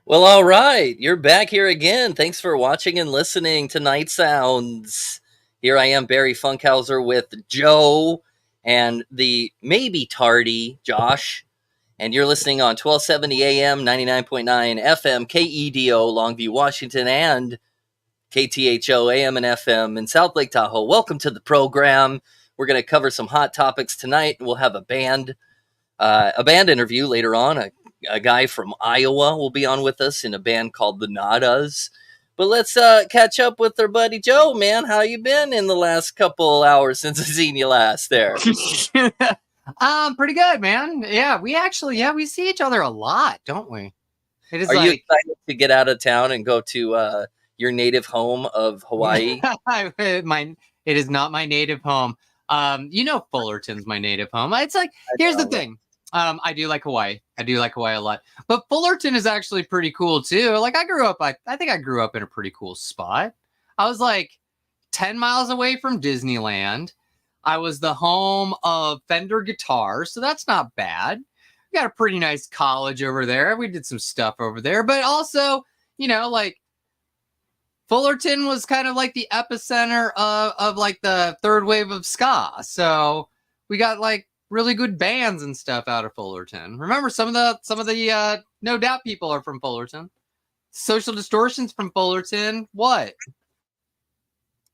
Well, all right. You're back here again. Thanks for watching and listening to Night Sounds. Here I am, Barry Funkhauser, with Joe and the maybe tardy Josh. And you're listening on 1270 AM, 99.9 FM, KEDO, Longview, Washington, and KTHO AM and FM in South Lake Tahoe. Welcome to the program. We're going to cover some hot topics tonight. We'll have a band interview later on. A guy from Iowa will be on with us in a band called the Nadas. But let's catch up with our buddy Joe, man. How you been in the last couple hours since I seen you last there? Pretty good, man. Yeah, we see each other a lot, don't we? It is Are you like excited to get out of town and go to your native home of Hawaii? it is not my native home. Fullerton's my native home. It's like, here's the thing. I do like Hawaii. I do like Hawaii a lot. But Fullerton is actually pretty cool too. Like I think I grew up in a pretty cool spot. I was like 10 miles away from Disneyland. I was the home of Fender Guitars, so that's not bad. We got a pretty nice college over there. We did some stuff over there, but also, like Fullerton was kind of like the epicenter of like the third wave of ska. So we got like really good bands and stuff out of Fullerton. Remember, some of the No Doubt people are from Fullerton. Social Distortion's from Fullerton. What?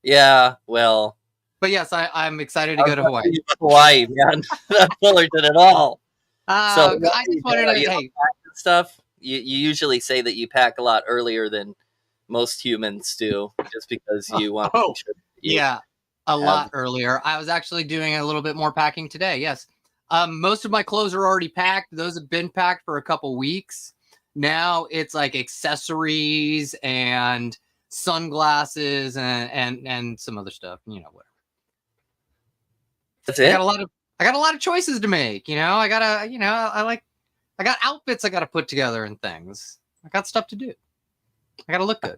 Yeah, well. But yes, I'm excited to go to Hawaii. Hawaii, man. Not Fullerton at all. So I just wanted to, hey, stuff. You usually say that you pack a lot earlier than most humans do, just because you want to make sure a lot earlier. I was actually doing a little bit more packing today. Yes. Most of my clothes are already packed. Those have been packed for a couple weeks. Now it's like accessories and sunglasses and some other stuff, whatever. That's it. I got a lot of choices to make. I got outfits I got to put together and things. I got stuff to do. I got to look good.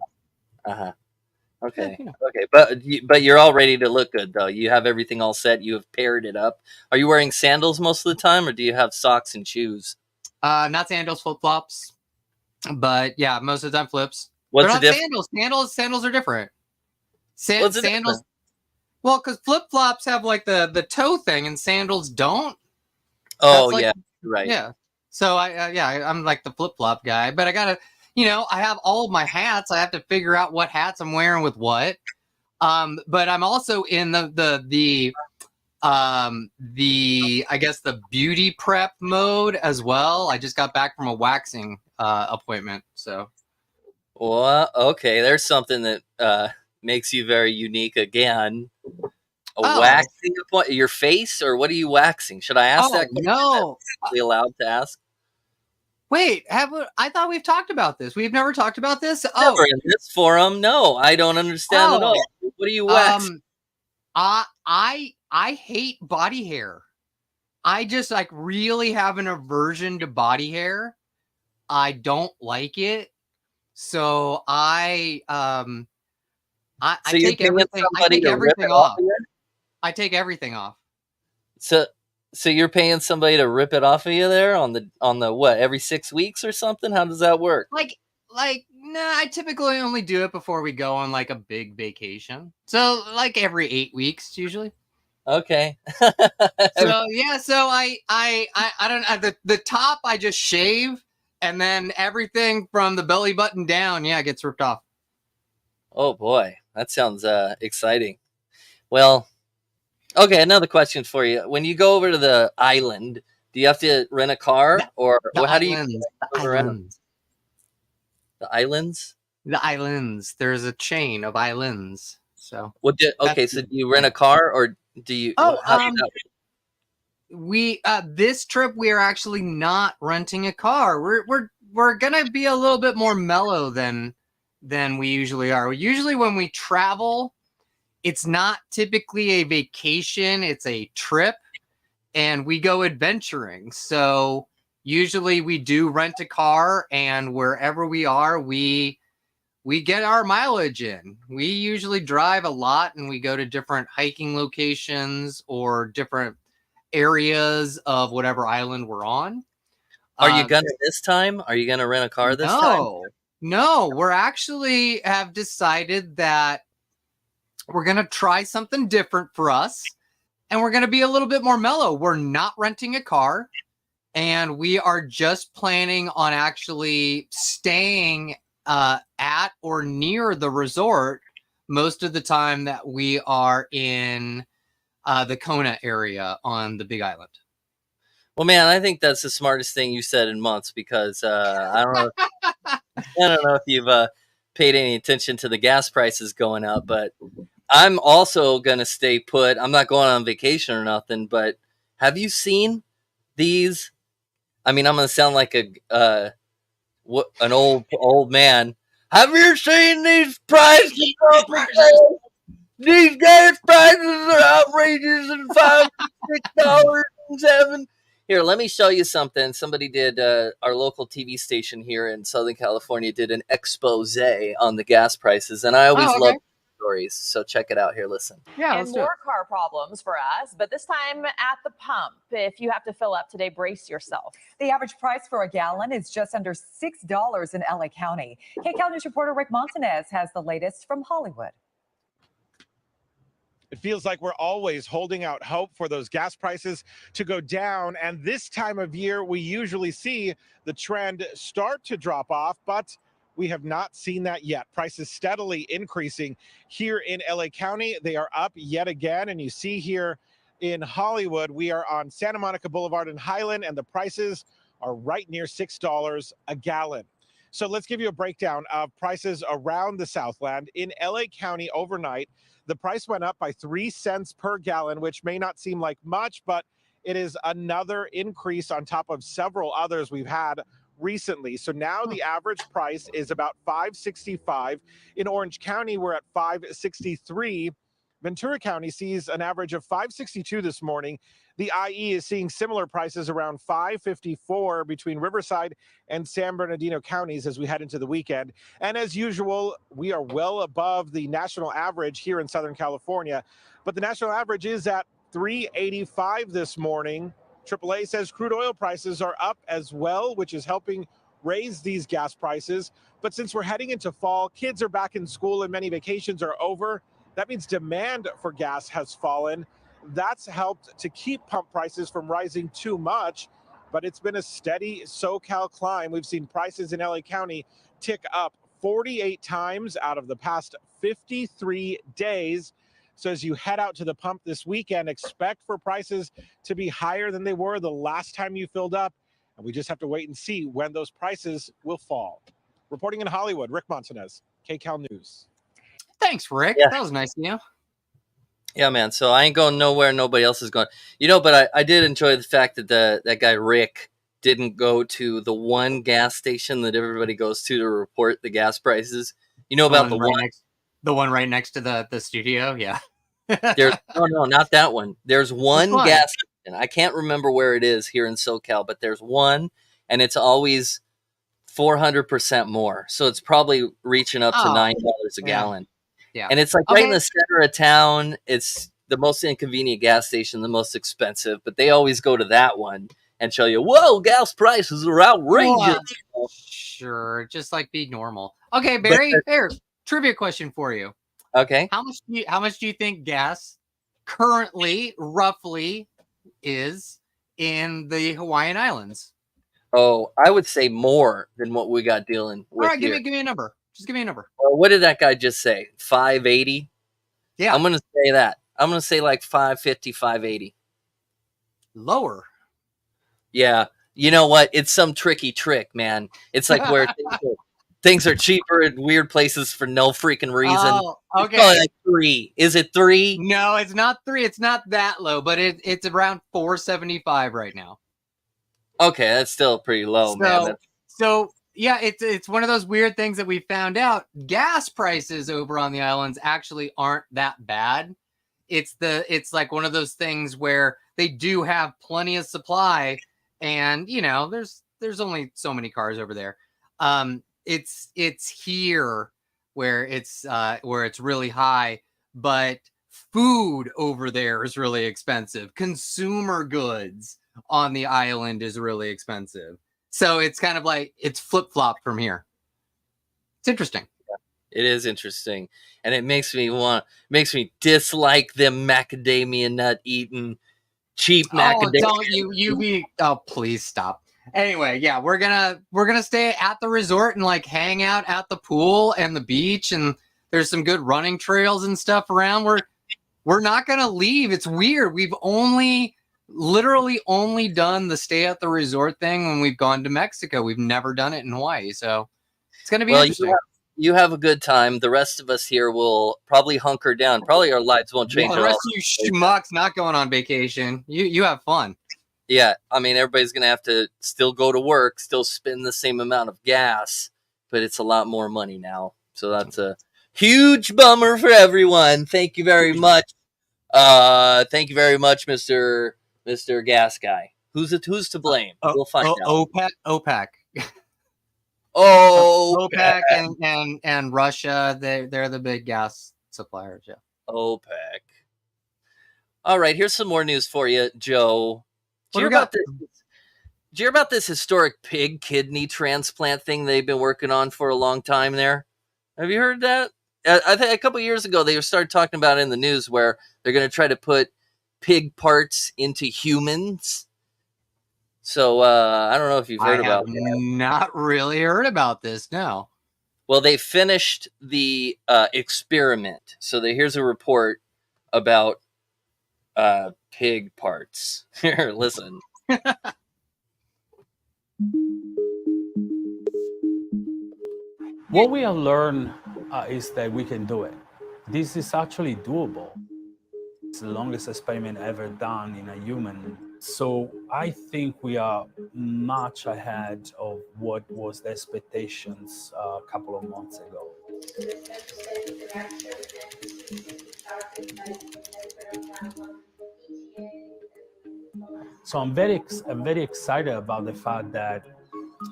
Okay. Okay. But you're all ready to look good though. You have everything all set. You have paired it up. Are you wearing sandals most of the time, or do you have socks and shoes? Not sandals, flip flops. But yeah, most of the time flips. What's the difference? Sandals are different. What's the sandals. Difference? Well, because flip flops have like the toe thing, and sandals don't. Oh yeah, right. Yeah. So I'm like the flip flop guy, but I gotta, I have all of my hats. I have to figure out what hats I'm wearing with what. But I'm also in the I guess the beauty prep mode as well. I just got back from a waxing appointment, so. Well, okay. There's something that makes you very unique again. Waxing appointment? Your face, or what are you waxing? Should I ask that question? No. Are we allowed to ask? Wait, I thought we've talked about this. We've never talked about this? Never in this forum. No, I don't understand at all. What do you wax? I hate body hair. I just like really have an aversion to body hair. I don't like it. So I take everything. I take everything off. I take everything off. So you're paying somebody to rip it off of you there on the what, every 6 weeks or something? How does that work? Nah, I typically only do it before we go on like a big vacation. So like every 8 weeks usually. Okay. So yeah, so I don't know, the top I just shave, and then everything from the belly button down, gets ripped off. Oh boy, that sounds exciting. Well, okay, another question for you. When you go over to the island, do you have to rent a car, or how do you the islands? The islands? The islands. There's a chain of islands. So so do you rent a car, or do you? This trip we are actually not renting a car. We're gonna be a little bit more mellow than we usually are. Usually when we travel, it's not typically a vacation, it's a trip, and we go adventuring. So usually we do rent a car, and wherever we are, we get our mileage in. We usually drive a lot, and we go to different hiking locations or different areas of whatever island we're on. Are you gonna this time? Are you gonna rent a car this time? No, we're actually have decided that we're gonna try something different for us, and we're gonna be a little bit more mellow. We're not renting a car, and we are just planning on actually staying at or near the resort most of the time that we are in the Kona area on the Big Island. Well, man, I think that's the smartest thing you said in months because I don't know if you've paid any attention to the gas prices going up, but I'm also gonna stay put. I'm not going on vacation or nothing, but have you seen these? I mean, I'm gonna sound like an old man. Have you seen these prices? These gas prices are outrageous and $5, $6, and $7. Here, let me show you something. Somebody did our local TV station here in Southern California did an expose on the gas prices, and I always love stories. So check it out here. Listen. Yeah, and more car problems for us, but this time at the pump. If you have to fill up today, brace yourself. The average price for a gallon is just under $6 in LA County. KCAL News reporter Rick Montanez has the latest from Hollywood. It feels like we're always holding out hope for those gas prices to go down. And this time of year, we usually see the trend start to drop off, but we have not seen that yet. Prices steadily increasing here in LA County. They are up yet again. And you see here in Hollywood, we are on Santa Monica Boulevard in Highland, and the prices are right near $6 a gallon. So let's give you a breakdown of prices around the Southland. In LA County overnight, the price went up by 3 cents per gallon, which may not seem like much, but it is another increase on top of several others we've had recently. So now the average price is about $5.65. In Orange County, we're at $5.63. Ventura County sees an average of $5.62 this morning. The IE is seeing similar prices around $5.54 between Riverside and San Bernardino counties as we head into the weekend. And as usual, we are well above the national average here in Southern California, but the national average is at $3.85 this morning. AAA says crude oil prices are up as well, which is helping raise these gas prices. But since we're heading into fall, kids are back in school and many vacations are over. That means demand for gas has fallen. That's helped to keep pump prices from rising too much, but it's been a steady SoCal climb. We've seen prices in LA County tick up 48 times out of the past 53 days. So as you head out to the pump this weekend, expect for prices to be higher than they were the last time you filled up. And we just have to wait and see when those prices will fall. Reporting in Hollywood, Rick Montanez, KCAL News. Thanks, Rick. Yeah. That was nice of you. Yeah, man. So I ain't going nowhere. Nobody else is going. But I did enjoy the fact that that guy Rick didn't go to the one gas station that everybody goes to report the gas prices. You know about the one right next to the studio. Yeah. There's no, not that one. There's one gas station. I can't remember where it is here in SoCal, but there's one, and it's always 400% more. So it's probably reaching up to $9 a gallon. Yeah. And it's like right in the center of town. It's the most inconvenient gas station, the most expensive, but they always go to that one and show you, whoa, gas prices are outrageous. Sure, just like be normal. Okay, Barry, here, trivia question for you. Okay. How much do you think gas currently roughly is in the Hawaiian Islands? Oh, I would say more than what we got dealing with. All right, give me a number. Just give me a number. Well, what did that guy just say? 580? Yeah. I'm going to say that. I'm going to say like 550, 580. Lower. Yeah. You know what? It's some tricky trick, man. It's like where things are cheaper in weird places for no freaking reason. Oh, okay. It's like 3. Is it 3? No, it's not 3. It's not that low, but it's around 475 right now. Okay, that's still pretty low, man. So yeah, it's one of those weird things that we found out. Gas prices over on the islands actually aren't that bad. It's like one of those things where they do have plenty of supply, and there's only so many cars over there. It's here where it's really high, but food over there is really expensive. Consumer goods on the island is really expensive. So it's kind of like it's flip flop from here. It's interesting. It is interesting, and it makes me dislike them macadamia nut eating cheap macadamia. Don't you be? Oh, please stop. Anyway, yeah, we're gonna stay at the resort and like hang out at the pool and the beach, and there's some good running trails and stuff around. We're not gonna leave. It's weird. We've literally only done the stay at the resort thing when we've gone to Mexico. We've never done it in Hawaii, so it's gonna be interesting. You have a good time. The rest of us here will probably hunker down. Probably our lives won't change. The rest of you schmucks not going on vacation. You have fun. Yeah, I mean, everybody's going to have to still go to work, still spend the same amount of gas, but it's a lot more money now. So that's a huge bummer for everyone. Thank you very much. Thank you very much, Mr. Gas Guy. Who's to blame? We'll find out. OPEC. OPEC and Russia, they're the big gas suppliers. Yeah. OPEC. All right, here's some more news for you, Joe. Did you hear about this historic pig kidney transplant thing they've been working on for a long time there? Have you heard that? I think a couple of years ago they started talking about it in the news where they're going to try to put pig parts into humans. So I don't know if you've heard about that. Not really heard about this, no. Well, they finished the experiment. So here's a report about pig parts. Here, listen. What we have learned is that we can do it. This is actually doable. It's the longest experiment ever done in a human. So I think we are much ahead of what was the expectations a couple of months ago. So I'm very excited about the fact that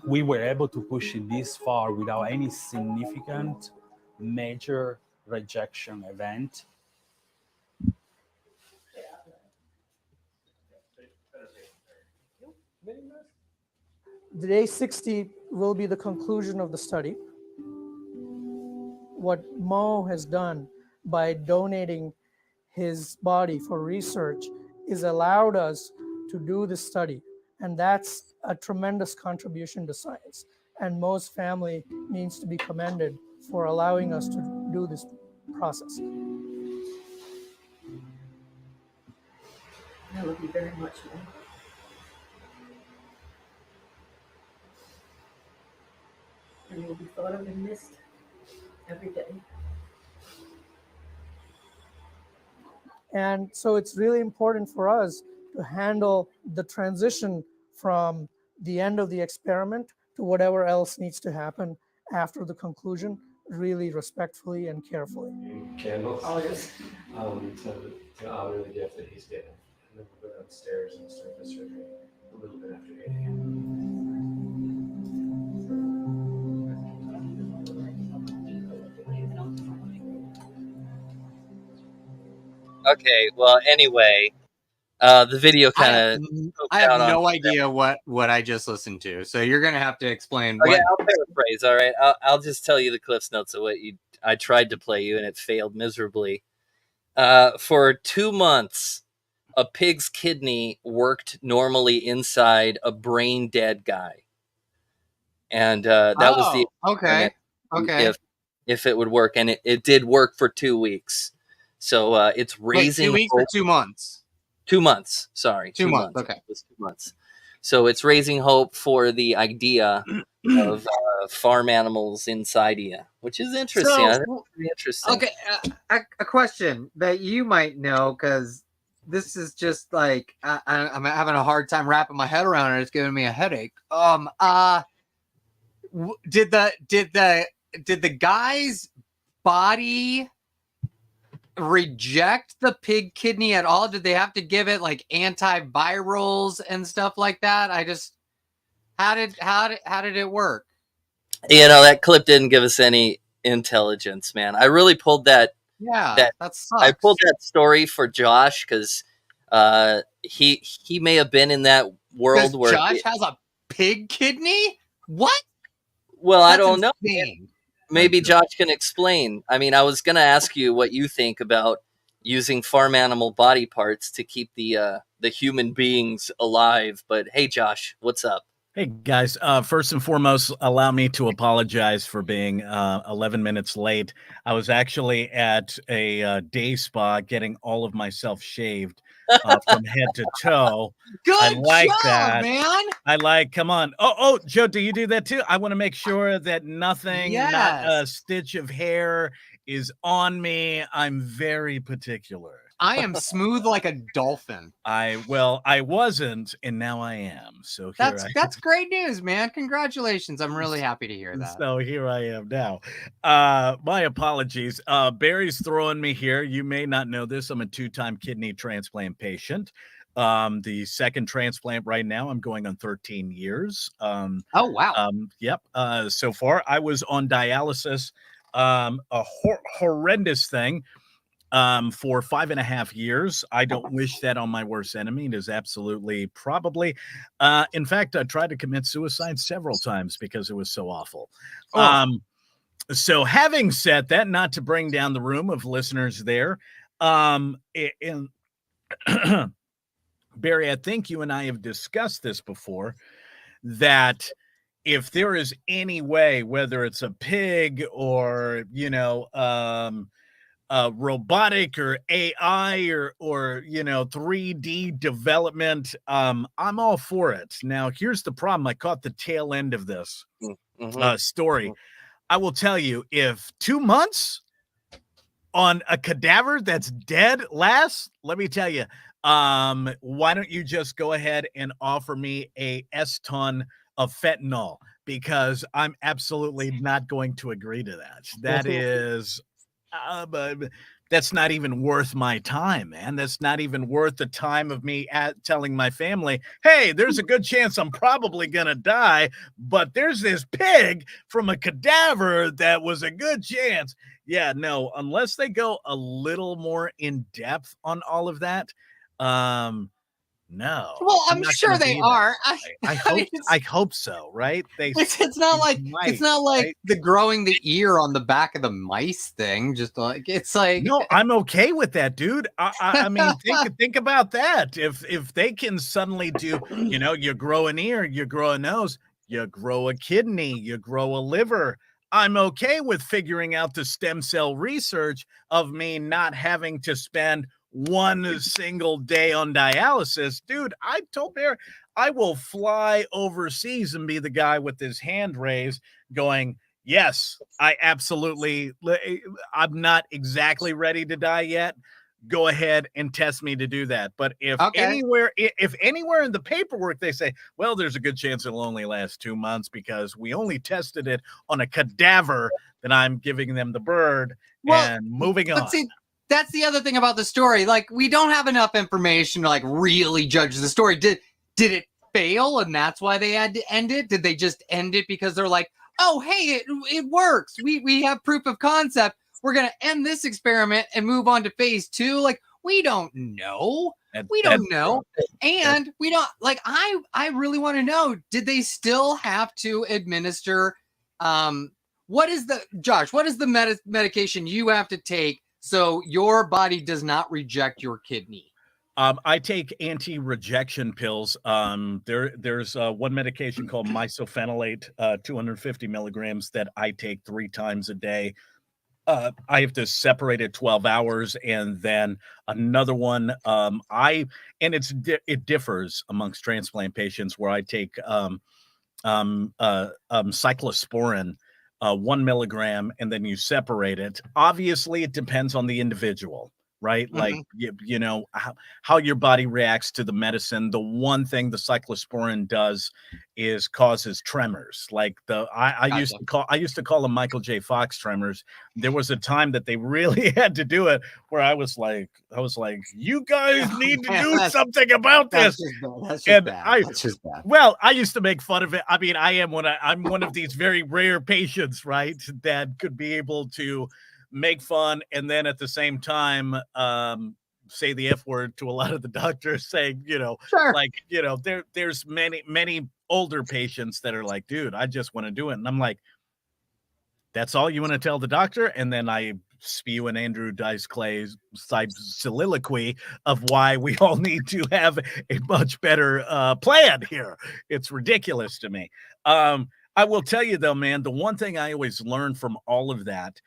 we were able to push it this far without any significant major rejection event. The day 60 will be the conclusion of the study. What Mo has done by donating his body for research is allowed us to do this study. And that's a tremendous contribution to science. And Mo's family needs to be commended for allowing us to do this process. I love you very much, Mo. And you'll be thought of and missed every day. And so it's really important for us to handle the transition from the end of the experiment to whatever else needs to happen after the conclusion, really respectfully and carefully. Candles Always. to honor the gift that he's given. And then we'll go downstairs and start the surgery a little bit after 8 a.m. Okay, well, anyway, the video kind of. I have no idea what I just listened to, so you're gonna have to explain. Okay, I'll paraphrase. All right, I'll just tell you the Cliff's Notes of what I tried to play you, and it failed miserably. For 2 months, a pig's kidney worked normally inside a brain dead guy, and that was the okay. If it would work, and it did work for 2 weeks. So it's raising 2 weeks hope. or 2 months. 2 months. Sorry, 2 months. Okay, it was 2 months. So it's raising hope for the idea of farm animals inside you, which is interesting. I think it's pretty interesting. Okay, a question that you might know, because this is just like I'm having a hard time wrapping my head around it. It's giving me a headache. Did the guy's body reject the pig kidney at all? Did they have to give it like antivirals and stuff like that? How did it work? You know, that clip didn't give us any intelligence, man. I really pulled that. Yeah, that sucks. I pulled that story for Josh because he may have been in that world where Josh has a pig kidney? What? Well, I That's don't know. insane. Maybe Josh can explain. I mean, I was going to ask you what you think about using farm animal body parts to keep the human beings alive. But hey, Josh, what's up? Hey guys, first and foremost, allow me to apologize for being 11 minutes late. I was actually at a day spa getting all of myself shaved from head to toe. I Good like job, that. man. I like, come on. Oh, Joe, do you do that too? I want to make sure that nothing, not a Yes. stitch of hair is on me. I'm very particular. I am smooth like a dolphin. I wasn't, and now I am. So here That's great news, man. Congratulations. I'm really happy to hear that. So here I am now. My apologies. Barry's throwing me here. You may not know this. I'm a 2-time kidney transplant patient. The second transplant right now, I'm going on 13 years. Oh, wow. Yep. So far, I was on dialysis, a horrendous thing. For 5.5 years. I don't wish that on my worst enemy. It is absolutely probably. In fact, I tried to commit suicide several times because it was so awful. So having said that, not to bring down the room of listeners there, Barry, I think you and I have discussed this before, that if there is any way, whether it's a pig or, robotic or AI or 3D development, I'm all for it. Now, here's the problem. I caught the tail end of this story. I will tell you, if 2 months on a cadaver that's dead lasts, let me tell you, why don't you just go ahead and offer me a S-ton of fentanyl? Because I'm absolutely not going to agree to that. That is... that's not even worth my time, man. That's not even worth the time of me telling my family, hey, there's a good chance I'm probably gonna die, but there's this pig from a cadaver that was a good chance. Yeah, no, unless they go a little more in depth on all of that, no. Well, I'm sure they are. I hope so, right? It's not like right? the growing the ear on the back of the mice thing. Just like it's like no, I'm okay with that, dude. I mean, think about that. If they can suddenly do, you grow an ear, you grow a nose, you grow a kidney, you grow a liver. I'm okay with figuring out the stem cell research of me not having to spend one single day on dialysis. Dude, I told Bear I will fly overseas and be the guy with his hand raised going, yes, I'm not exactly ready to die yet. Go ahead and test me to do that. But if anywhere in the paperwork they say, well, there's a good chance it'll only last 2 months because we only tested it on a cadaver, then I'm giving them the bird and moving on. See, that's the other thing about the story. Like, we don't have enough information to really judge the story. Did it fail and that's why they had to end it? Did they just end it because they're like, oh, hey, it works. We have proof of concept. We're going to end this experiment and move on to phase 2. Like, we don't know. We don't know. And we don't I really want to know, did they still have to administer what is the medication you have to take so your body does not reject your kidney? I take anti-rejection pills. There's one medication called mycophenolate, 250 milligrams that I take 3 times a day. I have to separate it 12 hours, and then another one. It differs amongst transplant patients where I take cyclosporin. 1 milligram, and then you separate it. Obviously, it depends on the individual, right? Like, how your body reacts to the medicine. The one thing the cyclosporin does is causes tremors. Like I used to call them Michael J. Fox tremors. There was a time that they really had to do it where I was like, you guys need to do something about this. That's just bad. Well, I used to make fun of it. I mean, I'm one of these very rare patients, right, that could be able to make fun and then at the same time say the F word to a lot of the doctors, saying, sure. there's many older patients that are like, dude, I just want to do it. And I'm like, that's all you want to tell the doctor? And then I spew an Andrew Dice Clay's soliloquy of why we all need to have a much better plan here. It's ridiculous to me. I will tell you though, man, the one thing I always learned from all of that,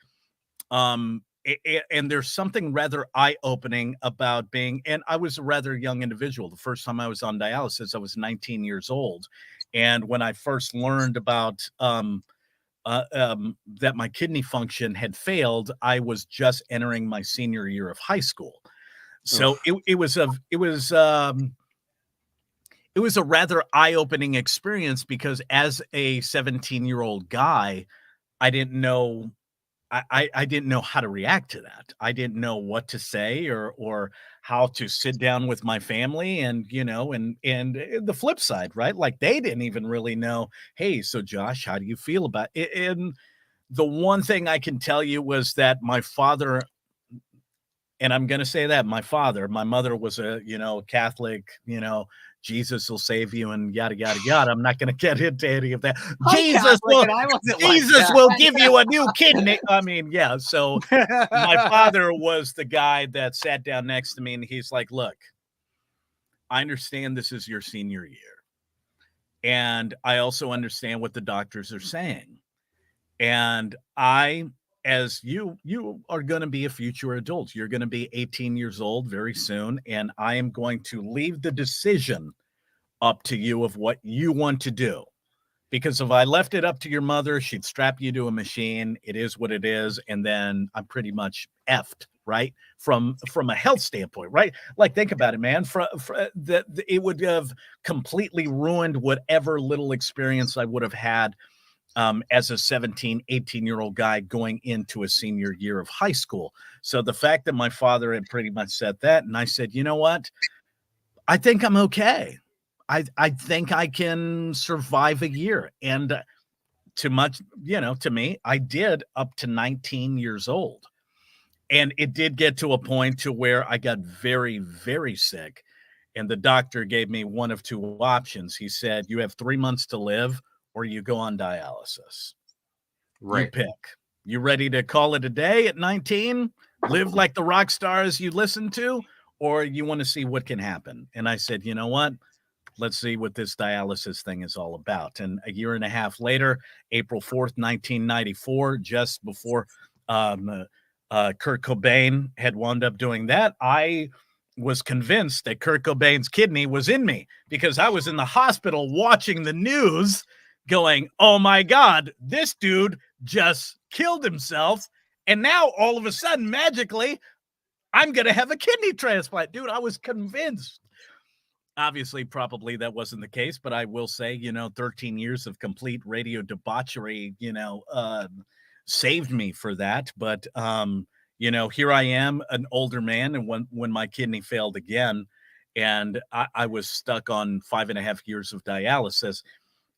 and there's something rather eye-opening about being, and I was a rather young individual. The first time I was on dialysis, I was 19 years old. And when I first learned about that my kidney function had failed, I was just entering my senior year of high school. So it was a rather eye-opening experience, because as a 17-year-old guy, I didn't know I didn't know how to react to that. I didn't know what to say or how to sit down with my family, and and the flip side, right? Like they didn't even really know, hey, so Josh, how do you feel about it? And the one thing I can tell you was that my father, and I'm going to say that my mother was a, Catholic, Jesus will save you and yada, yada, yada. I'm not going to get into any of that. Jesus will give you a new kidney. I mean, yeah. So my father was the guy that sat down next to me, and he's like, look, I understand this is your senior year. And I also understand what the doctors are saying. And as you are going to be a future adult, you're going to be 18 years old very soon, and I am going to leave the decision up to you of what you want to do. Because if I left it up to your mother, she'd strap you to a machine. It is what it is, and then I'm pretty much effed, right? From a health standpoint, right? Like, think about it, man. It would have completely ruined whatever little experience I would have had as a 17, 18-year-old guy going into a senior year of high school. So the fact that my father had pretty much said that, and I said, you know what? I think I'm okay. I think I can survive a year. And to me, I did up to 19 years old. And it did get to a point to where I got very, very sick. And the doctor gave me one of two options. He said, you have 3 months to live, or you go on dialysis. Right. You pick. You ready to call it a day at 19? Live like the rock stars you listen to, or you want to see what can happen? And I said, you know what? Let's see what this dialysis thing is all about. And a year and a half later, April 4th, 1994, just before Kurt Cobain had wound up doing that, I was convinced that Kurt Cobain's kidney was in me, because I was in the hospital watching the news going, oh my God, this dude just killed himself. And now all of a sudden, magically, I'm going to have a kidney transplant. Dude, I was convinced. Obviously, probably that wasn't the case, but I will say, 13 years of complete radio debauchery, saved me for that. But, here I am, an older man. And when my kidney failed again, and I was stuck on 5.5 years of dialysis,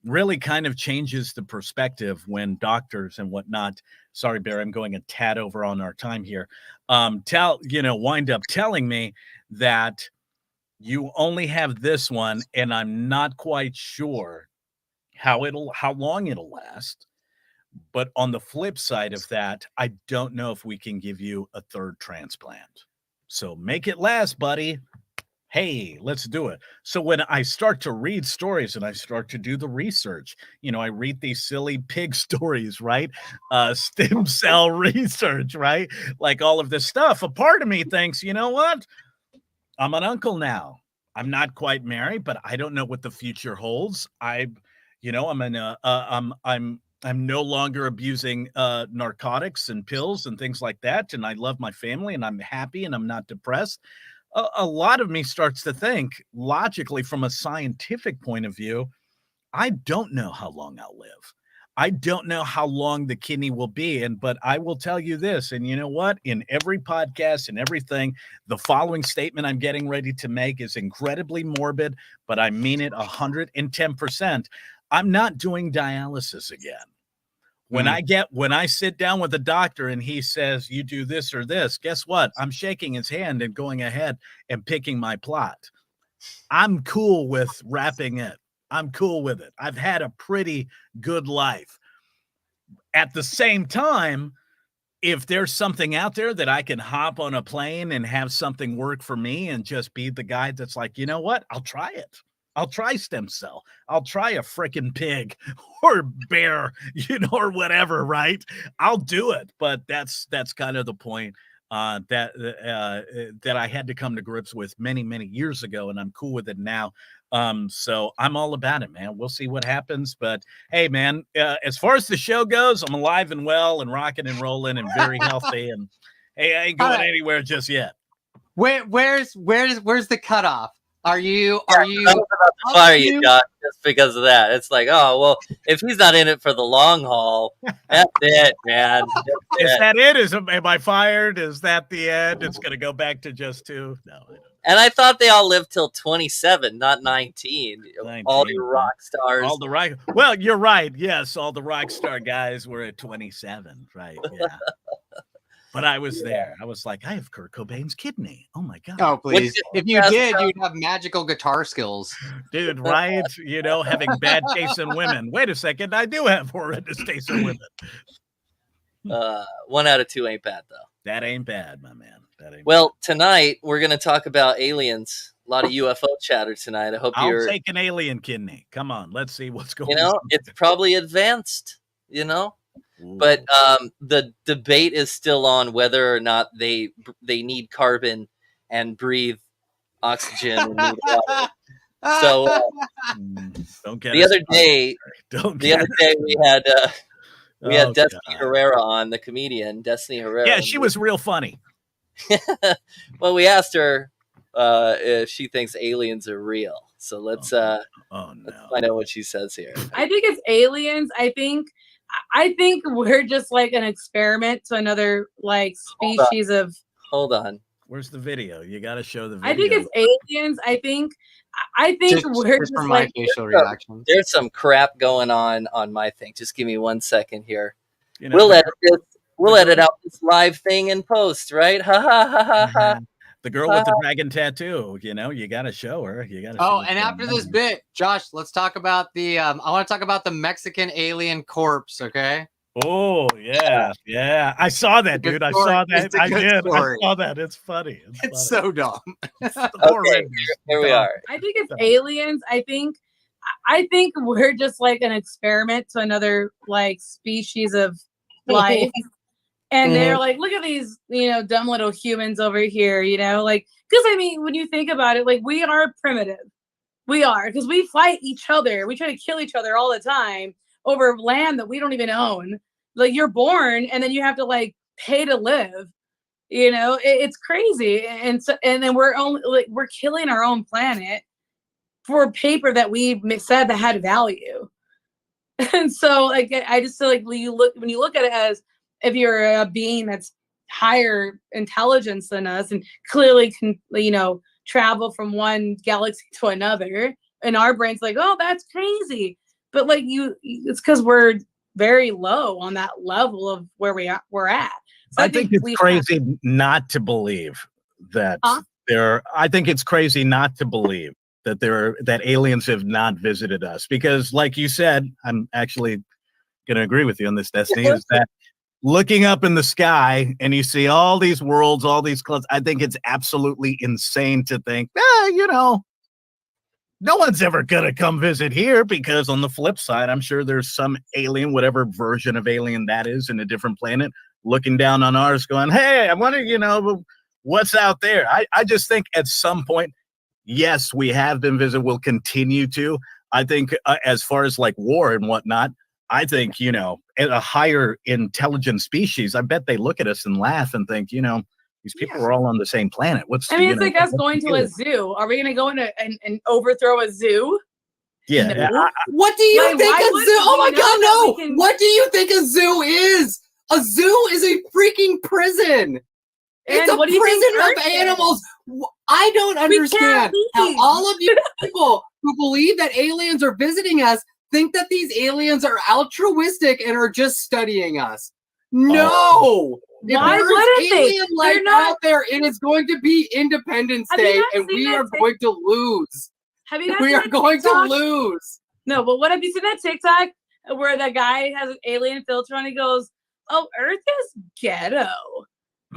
really kind of changes the perspective when doctors and whatnot. Sorry, Barry, I'm going a tad over on our time here. Wind up telling me that you only have this one, and I'm not quite sure how long it'll last. But on the flip side of that, I don't know if we can give you a third transplant. So make it last, buddy. Hey, let's do it. So when I start to read stories and I start to do the research, I read these silly pig stories, right? Stem cell research, right? Like all of this stuff. A part of me thinks, you know what? I'm an uncle now. I'm not quite married, but I don't know what the future holds. I'm no longer abusing narcotics and pills and things like that. And I love my family, and I'm happy, and I'm not depressed. A lot of me starts to think logically from a scientific point of view, I don't know how long I'll live. I don't know how long the kidney will be. But I will tell you this, and you know what? In every podcast and everything, the following statement I'm getting ready to make is incredibly morbid, but I mean it 110%. I'm not doing dialysis again. When I sit down with a doctor and he says, you do this or this, guess what? I'm shaking his hand and going ahead and picking my plot. I'm cool with wrapping it. I'm cool with it. I've had a pretty good life. At the same time, if there's something out there that I can hop on a plane and have something work for me and just be the guy that's like, you know what? I'll try it. I'll try stem cell. I'll try a freaking pig or bear, or whatever, right? I'll do it. But that's kind of the point that I had to come to grips with many, many years ago, and I'm cool with it now. So I'm all about it, man. We'll see what happens. But hey, man, as far as the show goes, I'm alive and well and rocking and rolling and very healthy. And hey, I ain't going anywhere just yet. Where's the cutoff? Are you I was about to fire you, Josh, just because of that. It's like, oh well, if he's not in it for the long haul, that's it, man. Is that it? Am I fired? Is that the end? It's gonna go back to just 2? No. And I thought they all lived till 27, not 19. All the rock stars. Well, you're right. Yes, all the rock star guys were at 27, right? Yeah. But I was there. I was like, I have Kurt Cobain's kidney. Oh my God. Oh, please. If you did, you'd have magical guitar skills. Dude, right? Having bad taste in women. Wait a second. I do have horrendous taste in women. 1 out of 2 ain't bad, though. That ain't bad, my man. Well, tonight we're going to talk about aliens. A lot of UFO chatter tonight. I hope I'll take an alien kidney. Come on. Let's see what's going on. It's probably advanced, But the debate is still on whether or not they need carbon and breathe oxygen. And need water. So the other day we had Destiny Herrera on, the comedian Destiny Herrera. Yeah, she was real funny. Well, we asked her if she thinks aliens are real. So let's find out what she says here. I think it's aliens. I think we're just like an experiment to another species of. Hold on. Where's the video? You got to show the video. I think it's aliens. I think we're just from like my facial reactions. There's some crap going on my thing. Just give me 1 second here. We'll edit this. We'll edit out this live thing in post, right? Ha ha ha ha ha. The girl with the dragon tattoo, you got to show her. You got to. Oh, and after this bit, Josh, let's talk about the. I want to talk about the Mexican alien corpse. Okay. Oh yeah. I saw that, dude. I saw that. I did. I saw that. It's funny. It's so dumb. Okay, here we are. I think it's aliens. I think we're just like an experiment to another species of life. And they're like, look at these, dumb little humans over here, because when you think about it, we are primitive. We are, because we fight each other. We try to kill each other all the time over land that we don't even own. You're born and then you have to pay to live. It's crazy. And then we're killing our own planet for paper that we said that had value. And so I just feel like when you look at it as, if you're a being that's higher intelligence than us and clearly can, travel from one galaxy to another, and our brain's like, oh, that's crazy. But it's because we're very low on that level of where we're at. So I think it's crazy not to believe that I think it's crazy not to believe that aliens have not visited us, because like you said, I'm actually going to agree with you on this, Destiny, is that looking up in the sky and you see all these worlds, all these clouds, I think it's absolutely insane to think, no one's ever going to come visit here, because on the flip side, I'm sure there's some alien, whatever version of alien that is, in a different planet, looking down on ours going, hey, I wonder, what's out there? I just think at some point, yes, we have been visited. We'll continue to. I think as far as war and whatnot, I think, a higher intelligent species, I bet they look at us and laugh and think, these people are all on the same planet. It's like us going to a zoo. Are we going to go into and overthrow a zoo? Yeah. No. What do you think a zoo? Oh my God, no! What do you think a zoo is? A zoo is a freaking prison. It's a prison of animals. I don't understand how all of you people who believe that aliens are visiting us think that these aliens are altruistic and are just studying us. No! Why wouldn't they? Alien life out there, it is going to be Independence Day, and we are going to lose. Have you guys we are going to lose. No, but what have you seen that TikTok where that guy has an alien filter on? He goes, "Oh, Earth is ghetto."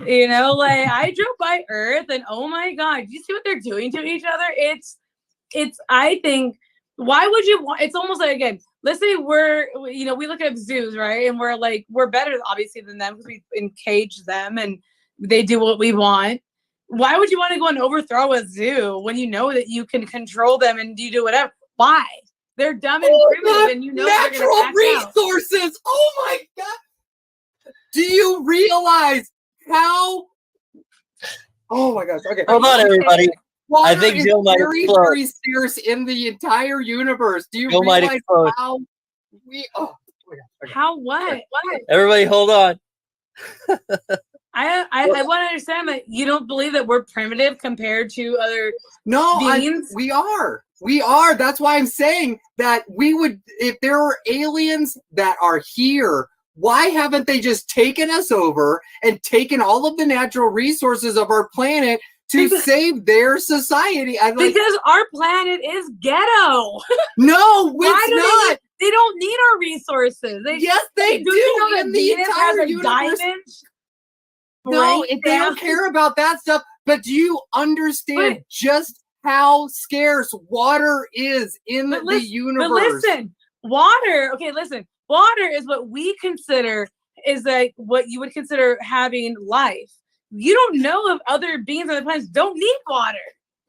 You know, like I drove by Earth and oh my God, do you see what they're doing to each other? It's, I think, why would you want, it's almost like, again, let's say we look at zoos, right? And we're better obviously than them because we encage them and they do what we want. Why would you want to go and overthrow a zoo when you know that you can control them and you do whatever? Why? They're dumb and primitive and you know natural resources. Oh my God. Do you realize how? Oh my gosh. Okay. Hold on, everybody. Water I think Joe might very, explode. very scarce in the entire universe. Do you Joe might realize explode. how we? Oh my God. Okay. How what? Everybody, hold on. I want to understand that you don't believe that we're primitive compared to other beings. We are. That's why I'm saying that we would, if there were aliens that are here, why haven't they just taken us over and taken all of the natural resources of our planet to save their society? Because our planet is ghetto. No, it's not. They don't need our resources. Yes, they do. You know In the entire universe. Diamond? No, Right they don't care about that stuff. But do you understand just how scarce water is in the universe? But listen, water. Okay, listen. Water is what we consider is like what you would consider having life. You don't know if other beings on the planet don't need water.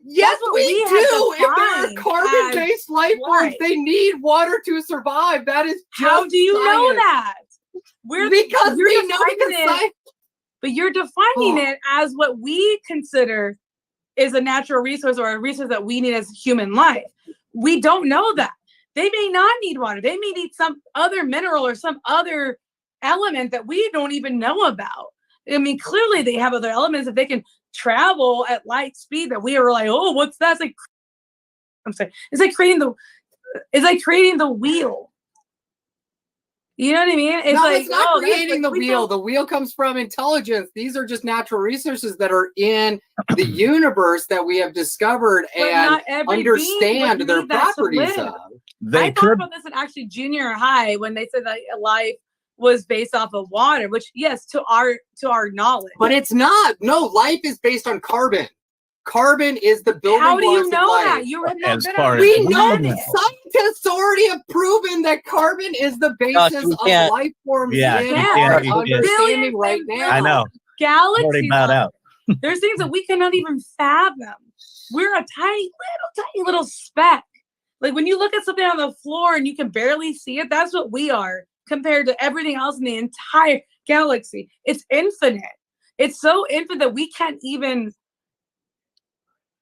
Yes, we do. If there are carbon-based life forms, they need water to survive. That is just how do you know that? Because we know the but you're defining it as what we consider is a natural resource or a resource that we need as human life. We don't know that. They may not need water. They may need some other mineral or some other element that we don't even know about. I mean, clearly they have other elements. If they can travel at light speed, that we are like, oh, what's that? It's like, I'm sorry. It's like creating the wheel. You know what I mean? It's not creating the wheel. The wheel comes from intelligence. These are just natural resources that are in the universe that we have discovered and understand their properties of. I thought about this in actually junior high when they said that life was based off of water, which yes, to our knowledge. But it's not. No, life is based on carbon. Carbon is the building blocks of life. How do you know that? You have not been we know that scientists already have proven that carbon is the basis of life forms. Understanding right now. I know. Galaxies. There's things that we cannot even fathom. We're a tiny little speck. Like when you look at something on the floor and you can barely see it, that's what we are compared to everything else in the entire galaxy. It's infinite. It's so infinite that we can't even.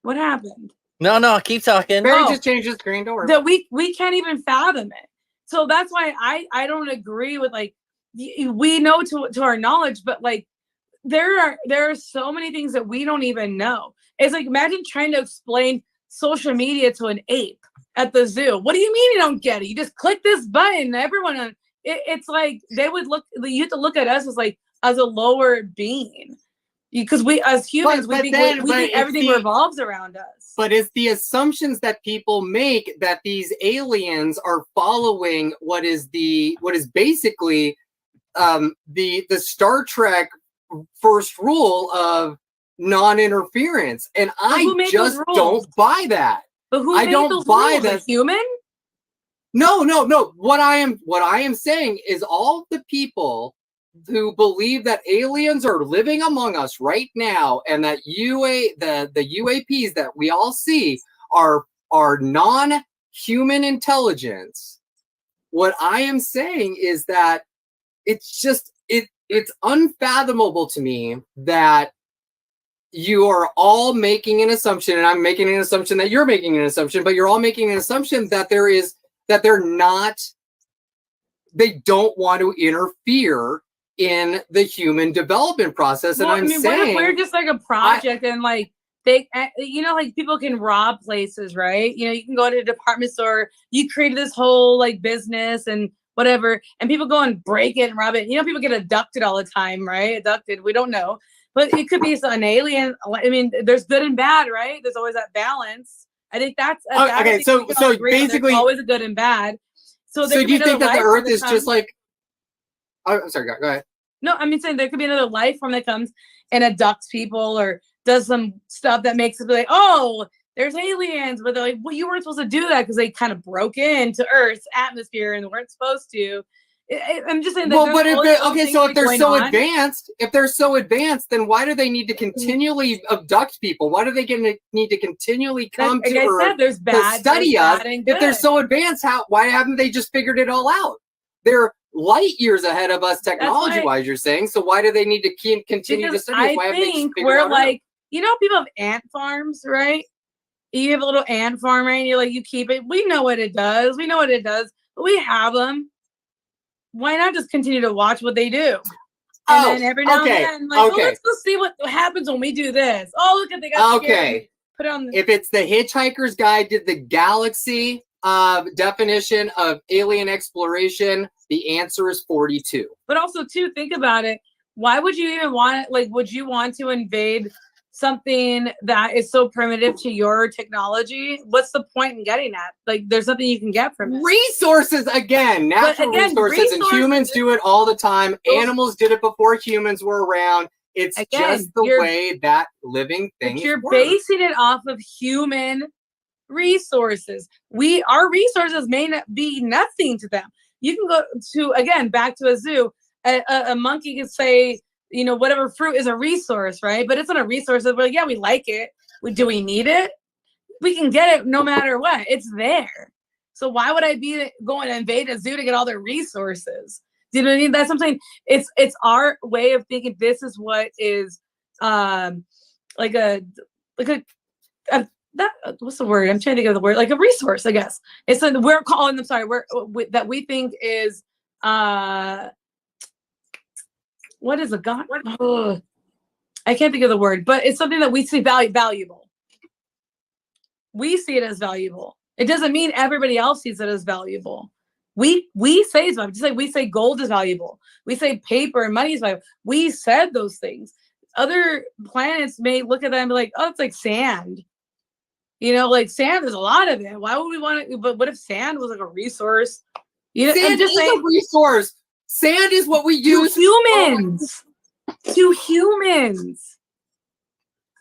What happened? No, keep talking. Barry just changed his screen door. That we can't even fathom it. So that's why I don't agree with like we know to our knowledge, but like there are so many things that we don't even know. It's like imagine trying to explain social media to an ape at the zoo. What do you mean you don't get it? You just click this button. Everyone on it's like they would look. You have to look at us as a lower being. Because we, as humans, we think everything revolves around us. But it's the assumptions that people make that these aliens are following what is basically the Star Trek first rule of non-interference, and I just don't buy that. But who made those rules? A human? No. What I am saying is all the people who believe that aliens are living among us right now and that the UAPs that we all see are non-human intelligence. What I am saying is that it's unfathomable to me that you are all making an assumption, and I'm making an assumption that you're making an assumption, but you're all making an assumption that they don't want to interfere in the human development process. And I'm saying we're just like a project and like they, like people can rob places, right? You can go to a department store, you created this whole like business and whatever, and people go and break it and rob it. People get abducted all the time, right? Abducted, we don't know, but it could be an alien. I mean, there's good and bad, right? There's always that balance I think that's okay. So basically, always a good and bad. So do you think that the Earth is just like? Oh, I'm sorry. Go ahead. No, I mean saying there could be another life form that comes and abducts people or does some stuff that makes it be like, oh, there's aliens, but they're like, well, you weren't supposed to do that because they kind of broke into Earth's atmosphere and weren't supposed to. I'm just saying that. Well, but if they're so advanced, then why do they need to continually abduct people? Why do they need to continually come to Earth to study us? If they're so advanced, why haven't they just figured it all out? They're light years ahead of us technology-wise, you're saying. So why do they need to continue to study us? Why haven't they just figured it out? Like, you know, people have ant farms, right? You have a little ant farm, right? And you're like, you keep it. We know what it does. We know what it does. But we have them. Why not just continue to watch what they do? And then every now and then, like, well, let's go see what happens when we do this. Oh, look at they got scared. Put it on if it's the Hitchhiker's Guide to the Galaxy definition of alien exploration, the answer is 42. But also, too, think about it. Why would you even want it? Like, would you want to invade something that is so primitive to your technology? What's the point in getting at? Like, there's nothing you can get from it. Resources, again, natural resources, and humans do it all the time. Animals did it before humans were around. It's just the way that living things you're work. Basing it off of human resources. Our resources may not be nothing to them. You can go to, again, back to a zoo. A monkey could say, you know, whatever fruit is a resource, right? But it's not a resource. We're like, yeah, we like it. Do we need it? We can get it no matter what. It's there. So why would I be going to invade a zoo to get all their resources? Do you know what I mean? That's what I'm saying. It's our way of thinking. This is what is what's the word? I'm trying to think of the word. Like a resource, I guess. It's like we're calling them. Sorry, that we think is what is a god? Oh, I can't think of the word, but it's something that we see valuable. We see it as valuable. It doesn't mean everybody else sees it as valuable. We say it's valuable. Just like we say gold is valuable. We say paper and money is valuable. We said those things. Other planets may look at that and be like, oh, it's like sand. You know, like sand, there's a lot of it. Why would we want it? But what if sand was like a resource? You know, sand is a resource. Sand is what we use. To humans.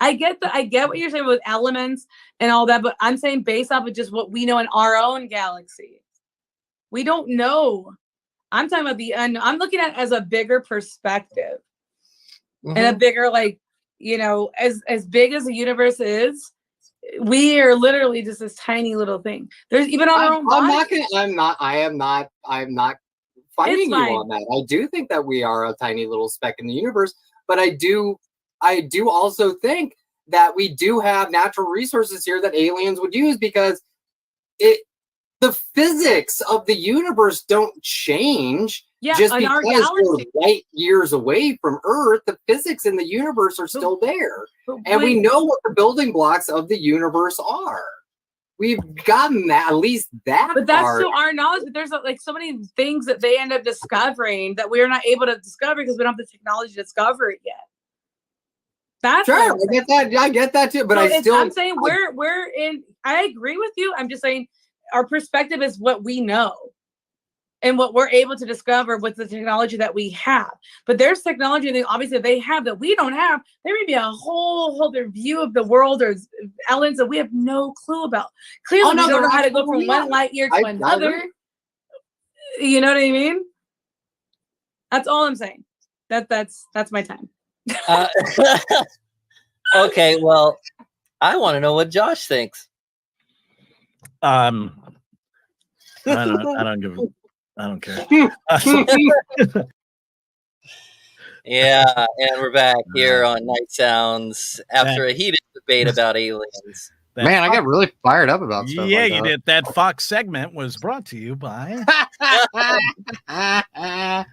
I get what you're saying with elements and all that, but I'm saying based off of just what we know in our own galaxy. We don't know. I'm talking about the unknown. I'm looking at it as a bigger perspective. And a bigger, like, you know, as big as the universe is, we are literally just this tiny little thing. There's even on our own body. I am not fighting you on that. I do think that we are a tiny little speck in the universe, but I do also think that we do have natural resources here that aliens would use because the physics of the universe don't change just because we're light years away from Earth. The physics in the universe are still there, and we know what the building blocks of the universe are. We've gotten that, at least that. But that's to our knowledge. But there's like so many things that they end up discovering that we are not able to discover because we don't have the technology to discover it yet. That's sure. I get that. I get that too. But I'm saying we're in. I agree with you. I'm just saying our perspective is what we know and what we're able to discover with the technology that we have. But there's technology that obviously they have that we don't have. There may be a whole other view of the world or elements that we have no clue about. Clearly, we don't know how to go from one light year to another. You know what I mean? That's all I'm saying. That's my time. Okay, well, I want to know what Josh thinks. I don't care. Yeah, and we're back here on Night Sounds after a heated debate about aliens. Man, I got really fired up about stuff. Yeah, like you did. That Fox segment was brought to you by. I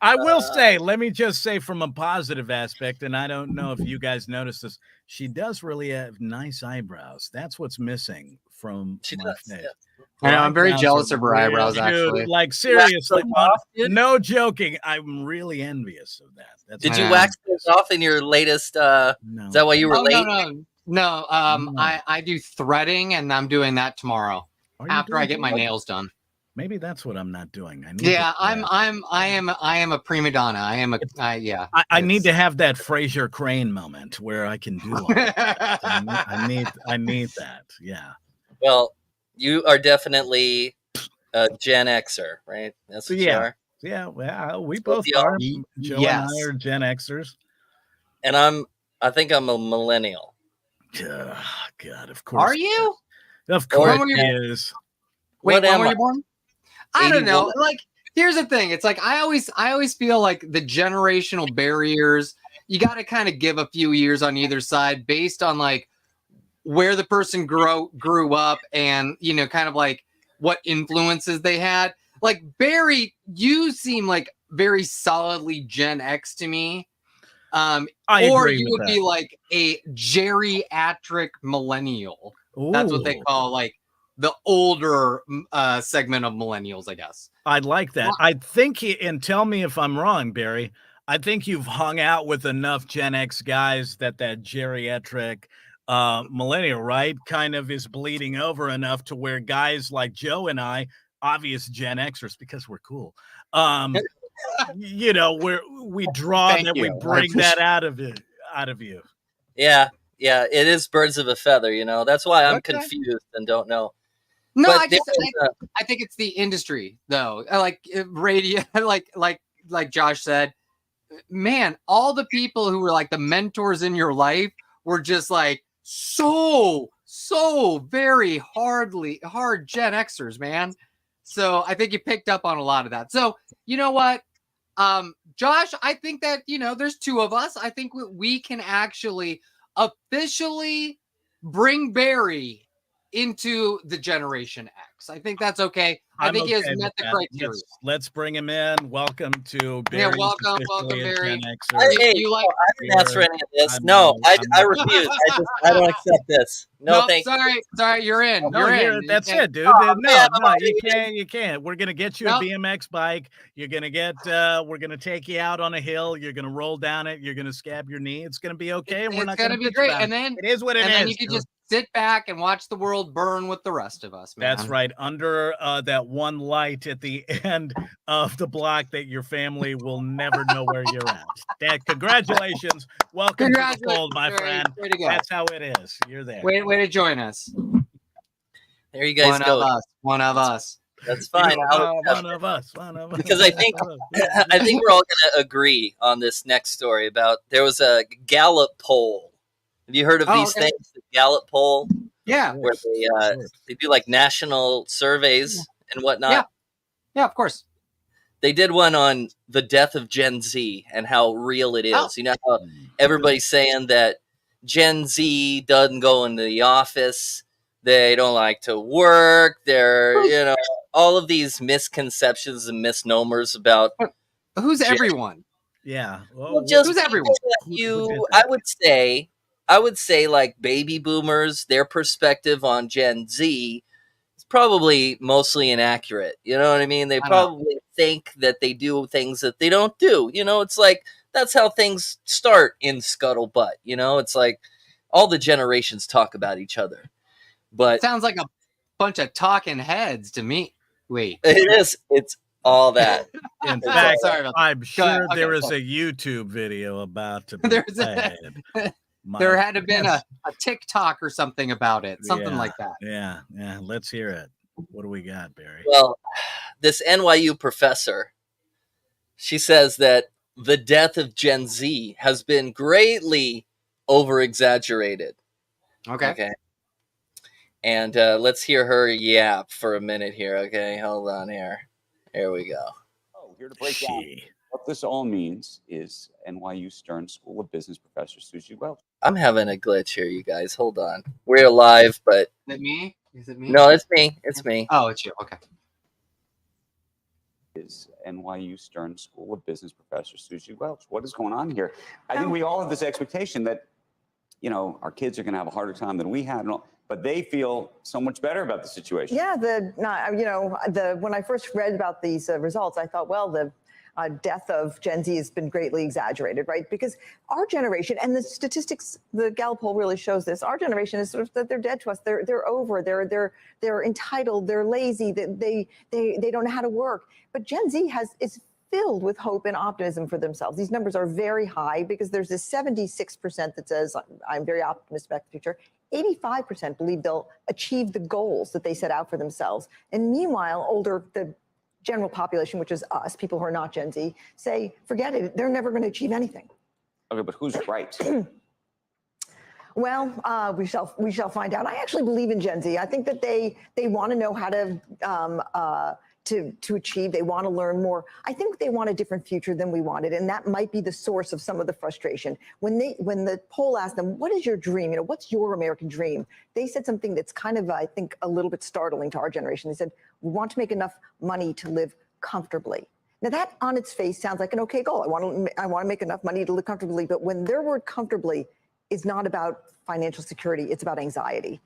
will say, let me just say from a positive aspect, and I don't know if you guys noticed this, she does really have nice eyebrows. That's what's missing from my face. Yeah. I know, I'm very jealous of her eyebrows, actually. Dude, like, seriously, no joking. I'm really envious of that. Did you wax those off in your latest? Is that why you were late? No. No, I do threading, and I'm doing that tomorrow after I get my nails done. Maybe that's what I'm not doing. I need Yeah, I am a prima donna. I need to have that Fraser Crane moment where I can do all that. I need that. Yeah. Well, you are definitely a Gen Xer, right? That's what you are. Yeah, well, we both are. Joe and I are Gen Xers. And I think I'm a millennial. God, of course. Are you? Of course he is. Wait, when were I? you born? I don't know. 81. Like, here's the thing. It's like I always feel like the generational barriers, you got to kind of give a few years on either side based on like where the person grew up and, you know, kind of like what influences they had. Like Barry, you seem like very solidly Gen X to me. Or you would be like a geriatric millennial. Ooh. That's what they call like the older segment of millennials, I guess. I like that. I think, and tell me if I'm wrong, Barry, I think you've hung out with enough Gen X guys that geriatric millennial, right, kind of is bleeding over enough to where guys like Joe and I, obvious Gen Xers, because we're cool, you know, we draw that we bring that out of you. Yeah, it is birds of a feather, you know. That's why I'm confused and don't know. No, But I think it's the industry, though. Like radio, like Josh said, man, all the people who were like the mentors in your life were just like so very hard Gen Xers, man. So I think you picked up on a lot of that. So you know what, Josh, I think that, you know, there's two of us. I think we can actually officially bring Barry into the Generation X. I think that's okay. I think he has met the criteria. Let's bring him in. Welcome to Barry. Yeah, welcome, Barry. I didn't answer any of this. I refuse. I don't accept this. No, thank you. Sorry, you're in. You're in. That's it, dude. No, you can't. We're gonna get you a BMX bike. You're gonna get. We're gonna take you out on a hill. You're gonna roll down it. You're gonna scab your knee. It's gonna be okay. It's gonna be great. And then it is what it is. And then you can just sit back and watch the world burn with the rest of us, man. That's right. Under that one light at the end of the block that your family will never know where you're at. Dad, congratulations. Welcome to the fold, my friend. That's how it is. You're there. Way to join us. There you guys go. One of us. That's fine. One of us. Because I think we're all going to agree on this next story about there was a Gallup poll. Have you heard of these things? The Gallup poll? Yeah. Where they do like national surveys and whatnot. Yeah, of course. They did one on the death of Gen Z and how real it is. You know how everybody's saying that Gen Z doesn't go into the office. They don't like to work. They're, you know, all of these misconceptions and misnomers about who's everyone. Yeah. Well, just who's everyone? I would say like baby boomers, their perspective on Gen Z is probably mostly inaccurate. You know what I mean? They probably think that they do things that they don't do. You know, it's like that's how things start in Scuttlebutt. You know, it's like all the generations talk about each other. But sounds like a bunch of talking heads to me. Wait. It is. It's all that. In fact, I'm sure there is a YouTube video about to be played. There had to have been a TikTok or something about it. Something like that. Yeah. Let's hear it. What do we got, Barry? Well, this NYU professor, she says that the death of Gen Z has been greatly over-exaggerated. Okay. And let's hear her yap for a minute here. Okay, hold on here. Here we go. Here to break down what this all means is NYU Stern School of Business professor Susie Welch. I'm having a glitch here, you guys. Hold on. We're live, but... Is it me? No, it's me. It's me. Oh, it's you. Okay. Is NYU Stern School of Business professor Susie Welch. What is going on here? I think we all have this expectation that, you know, our kids are going to have a harder time than we had. but they feel so much better about the situation. Yeah, when I first read about these results, I thought, well, the death of Gen Z has been greatly exaggerated, right? Because our generation, and the statistics, the Gallup poll really shows this. Our generation is sort of that they're dead to us. They're over. They're entitled. They're lazy. They don't know how to work. But Gen Z is filled with hope and optimism for themselves. These numbers are very high because there's this 76% that says, I'm very optimistic about the future. 85% believe they'll achieve the goals that they set out for themselves. And meanwhile, the general population, which is us, people who are not Gen Z, say, forget it, they're never going to achieve anything. Okay, but who's right? Well, we shall find out. I actually believe in Gen Z. I think that they want to know how to achieve. They want to learn more. I think they want a different future than we wanted, and that might be the source of some of the frustration. When the poll asked them, "What is your dream? What's your American dream?" They said something that's kind of, I think, a little bit startling to our generation. They said, "We want to make enough money to live comfortably." Now, that on its face sounds like an okay goal. I want to make enough money to live comfortably, but when their word "comfortably" is not about financial security, it's about anxiety.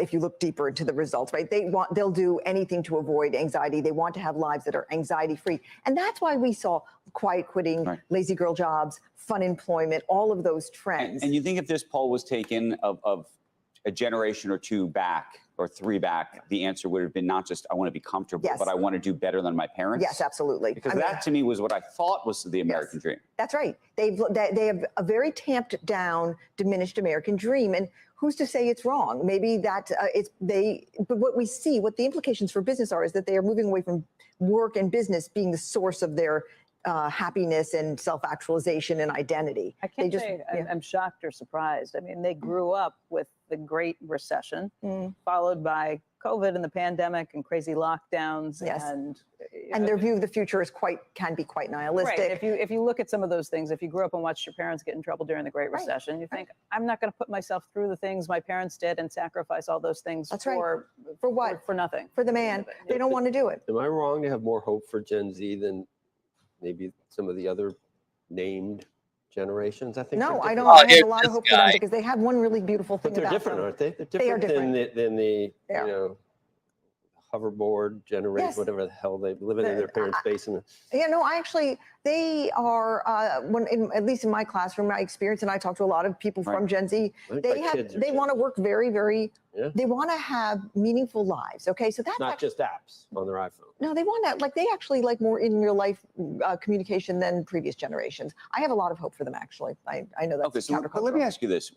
If you look deeper into the results, right? They'll do anything to avoid anxiety. They want to have lives that are anxiety-free. And that's why we saw quiet quitting, right, lazy girl jobs, fun employment, all of those trends. And you think if this poll was taken of a generation or two back or three back, the answer would have been not just, I want to be comfortable, yes, but I want to do better than my parents? Yes, absolutely. Because that to me was what I thought was the American dream. That's right. They have a very tamped down, diminished American dream. And who's to say it's wrong? Maybe that but what we see, what the implications for business are, is that they are moving away from work and business being the source of their happiness and self-actualization and identity. I can't say I'm shocked or surprised. I mean, they grew up with the Great Recession, followed by COVID and the pandemic and crazy lockdowns. Yes. And their view of the future can be quite nihilistic. Right. If you look at some of those things, if you grew up and watched your parents get in trouble during the Great Recession, you think, I'm not going to put myself through the things my parents did and sacrifice all those things for what? For nothing. For the man. They don't want to do it. Am I wrong to have more hope for Gen Z than maybe some of the other named generations? I think no, I don't. don't. I have a lot of hope for them because they have one really beautiful thing But they're about different, them. aren't they? They're They are different, different. than the They are. you know, hoverboard generation, Yes. whatever the hell they living in their parents' basement. Yeah, no, they are, at least in my classroom, my experience, and I talk to a lot of people from Gen Z, I think my kids are they want to work very, very, Yeah. they want to have meaningful lives. Okay, so that's Not just apps on their iPhone. no, they want that, they actually like more in real life communication than previous generations. I have a lot of hope for them, actually. I know that's Okay, so but let me ask you this.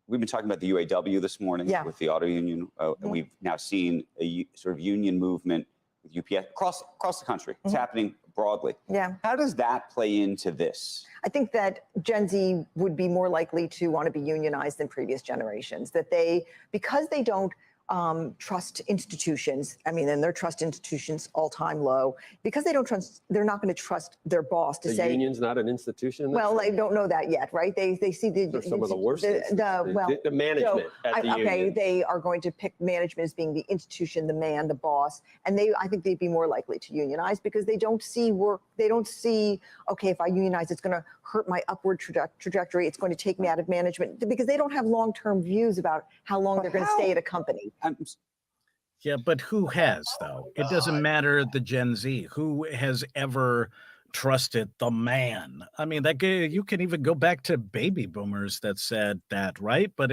We've been talking about the UAW this morning with the auto union. And we've now seen a sort of union movement with UPS across the country. It's happening broadly. Yeah. How does that play into this? I think that Gen Z would be more likely to want to be unionized than previous generations, because they don't trust institutions. I mean, and their trust institutions all-time low. Because they don't trust, they're not going to trust their boss to The say. union's not an institution. Well, they don't know that yet, right? They see They're some of the worst. the management at the union. Okay, they are going to pick management as being the institution, the man, the boss, and I think they'd be more likely to unionize because they don't see work. They don't see, okay, if I unionize, it's going to hurt my upward trajectory. It's going to take me out of management because they don't have long-term views about how long they're going to stay at a company. Yeah, but who has, though? It doesn't matter the Gen Z. Who has ever trusted the man? I mean, you can even go back to baby boomers that said that, right? But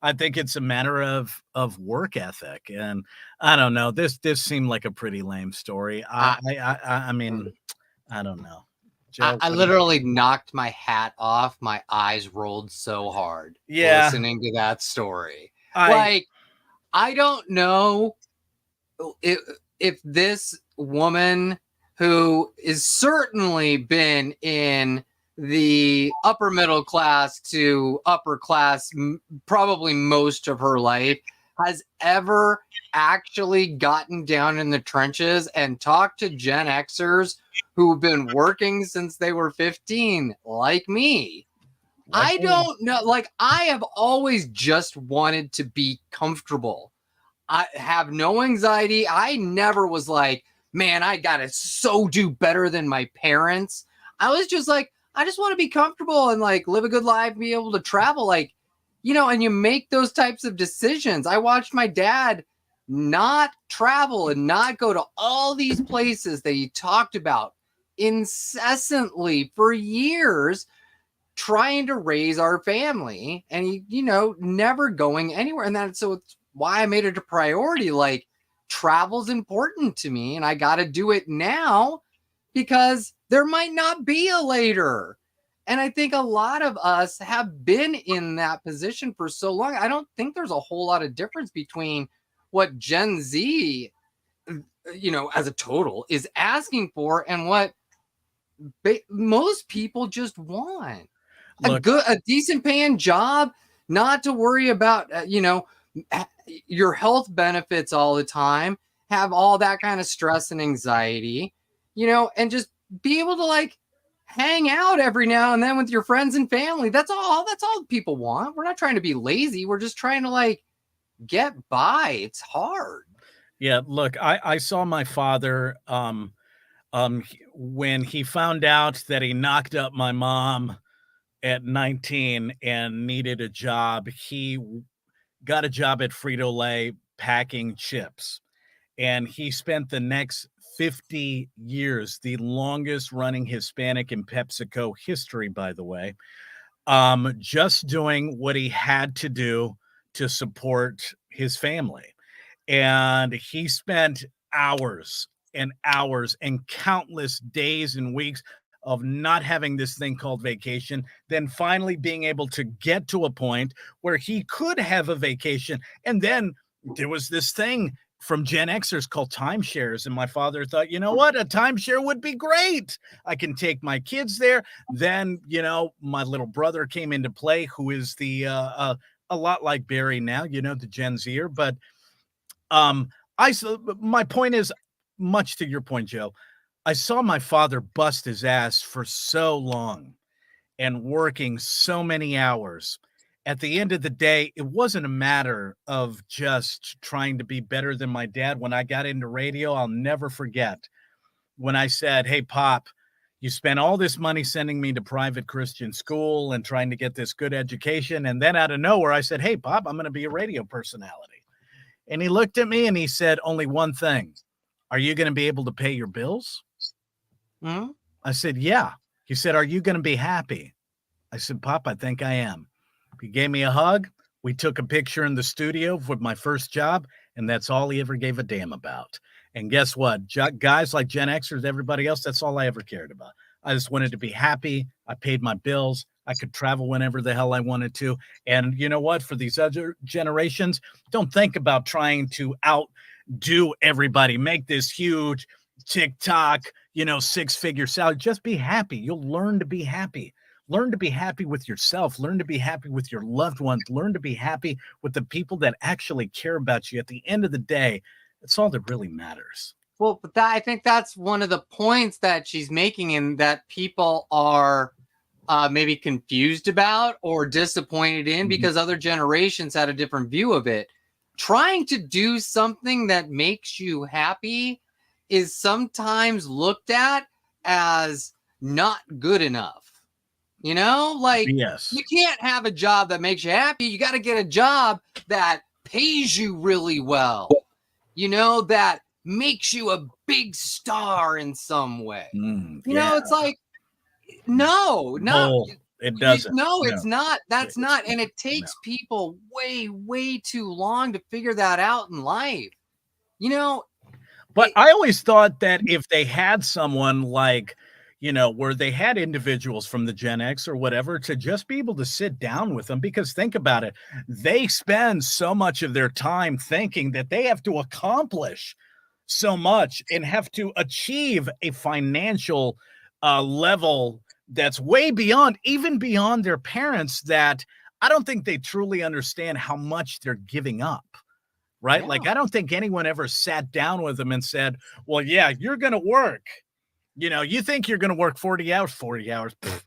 I think it's a matter of work ethic. And I don't know. This seemed like a pretty lame story. I mean, I don't know. Joe, I literally knocked my hat off. My eyes rolled so hard listening to that story. I don't know if this woman, who is certainly been in the upper middle class to upper class probably most of her life, has ever actually gotten down in the trenches and talked to Gen Xers who've been working since they were 15, like me. I don't know. I have always just wanted to be comfortable. I have no anxiety. I never was like, man, I got to do better than my parents. I was just like, I just want to be comfortable and live a good life, be able to travel. you know, and you make those types of decisions. I watched my dad not travel and not go to all these places that he talked about incessantly for years, trying to raise our family, and he, you know, never going anywhere. And that's so it's why I made it a priority. Like, travel's important to me, and I got to do it now because there might not be a later. And I think a lot of us have been in that position for so long. I don't think there's a whole lot of difference between what Gen Z, you know, as a total is asking for and what most people just want. A decent paying job, not to worry about, you know, your health benefits all the time, have all that kind of stress and anxiety, you know, and just be able to like hang out every now and then with your friends and family. That's all people want. We're not trying to be lazy. We're just trying to like get by. It's hard. Yeah, look, I saw my father when he found out that he knocked up my mom at 19 and needed a job. He got a job at Frito-Lay packing chips, and he spent the next 50 years, the longest running Hispanic in PepsiCo history, by the way, just doing what he had to do to support his family. And he spent hours and hours and countless days and weeks of not having this thing called vacation, then finally being able to get to a point where he could have a vacation. And then there was this thing from Gen Xers called timeshares. And my father thought, you know what, a timeshare would be great. I can take my kids there. Then, you know, my little brother came into play, who is the, a lot like Barry now, you know, the Gen Zer. But my point is, much to your point, Joe, I saw my father bust his ass for so long and working so many hours. At the end of the day, it wasn't a matter of just trying to be better than my dad. When I got into radio, I'll never forget when I said, hey, Pop, you spent all this money sending me to private Christian school and trying to get this good education. And then out of nowhere, I said, hey, Pop, I'm going to be a radio personality. And he looked at me and he said, only one thing. Are you going to be able to pay your bills? Mm-hmm. I said, yeah. He said, are you going to be happy? I said, Pop, I think I am. He gave me a hug. We took a picture in the studio with my first job, and that's all he ever gave a damn about. And guess what? Guys like Gen Xers, everybody else, that's all I ever cared about. I just wanted to be happy. I paid my bills. I could travel whenever the hell I wanted to. And you know what? For these other generations, don't think about trying to outdo everybody. Make this huge TikTok, you know, 6-figure salary. Just be happy. You'll learn to be happy. Learn to be happy with yourself. Learn to be happy with your loved ones. Learn to be happy with the people that actually care about you. At the end of the day, that's all that really matters. Well, but I think that's one of the points that she's making, and that people are maybe confused about or disappointed in because other generations had a different view of it. Trying to do something that makes you happy is sometimes looked at as not good enough. You know, like, yes, you can't have a job that makes you happy. You got to get a job that pays you really well, you know, that makes you a big star in some way. You know, it's like, no, it doesn't. No, it's not. That's not. And it takes people way, way too long to figure that out in life, you know. But I always thought that if they had someone like, you know, where they had individuals from the Gen X or whatever to just be able to sit down with them, because think about it, they spend so much of their time thinking that they have to accomplish so much and have to achieve a financial level that's way beyond, even beyond their parents, that I don't think they truly understand how much they're giving up. Right? Yeah. Like, I don't think anyone ever sat down with them and said, well, yeah, you're going to work. You know, you think you're going to work 40 hours, pff,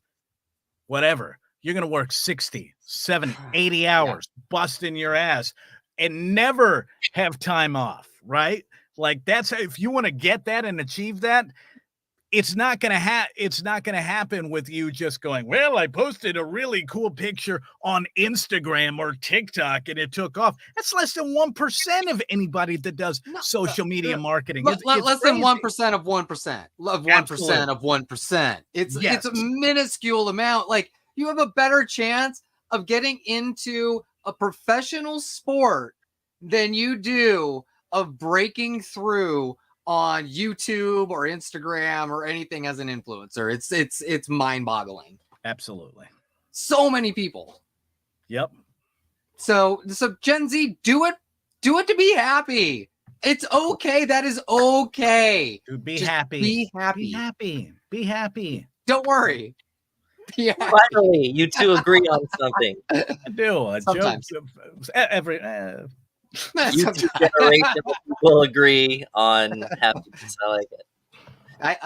whatever. You're going to work 60, 70, 80 hours, busting your ass and never have time off, right? Like, that's, if you want to get that and achieve that, it's not gonna happen with you just going, well, I posted a really cool picture on Instagram or TikTok and it took off. That's less than 1% of anybody that does social media marketing. It's Less than crazy. 1% of 1% of 1% of 1%. It's a minuscule amount. Like, you have a better chance of getting into a professional sport than you do of breaking through on YouTube or Instagram or anything as an influencer. It's mind-boggling. Absolutely. So many people. Yep. So Gen Z, do it to be happy. It's okay. That is okay. Dude, be Just happy. Be happy. Be happy. Be happy. Don't worry. Be happy. Finally, you two agree on something. I do. Sometimes. Every You two generation of people agree on happiness. I like it.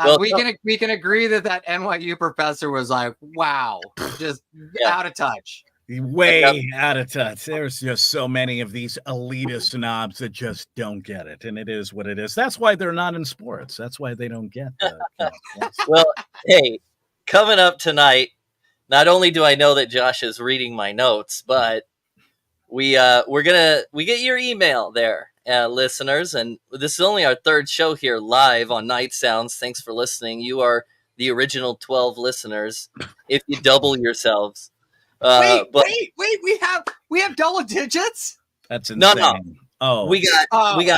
Well, We can agree that NYU professor was like, wow, just out of touch. Way out of touch. There's just so many of these elitist snobs that just don't get it, and it is what it is. That's why they're not in sports. That's why they don't get that. Well, hey, coming up tonight, not only do I know that Josh is reading my notes, but we get your email there, listeners, and this is only our third show here live on Night Sounds. Thanks for listening. You are the original 12 listeners. If you double yourselves. Wait, we have double digits? That's insane. No. Oh, we got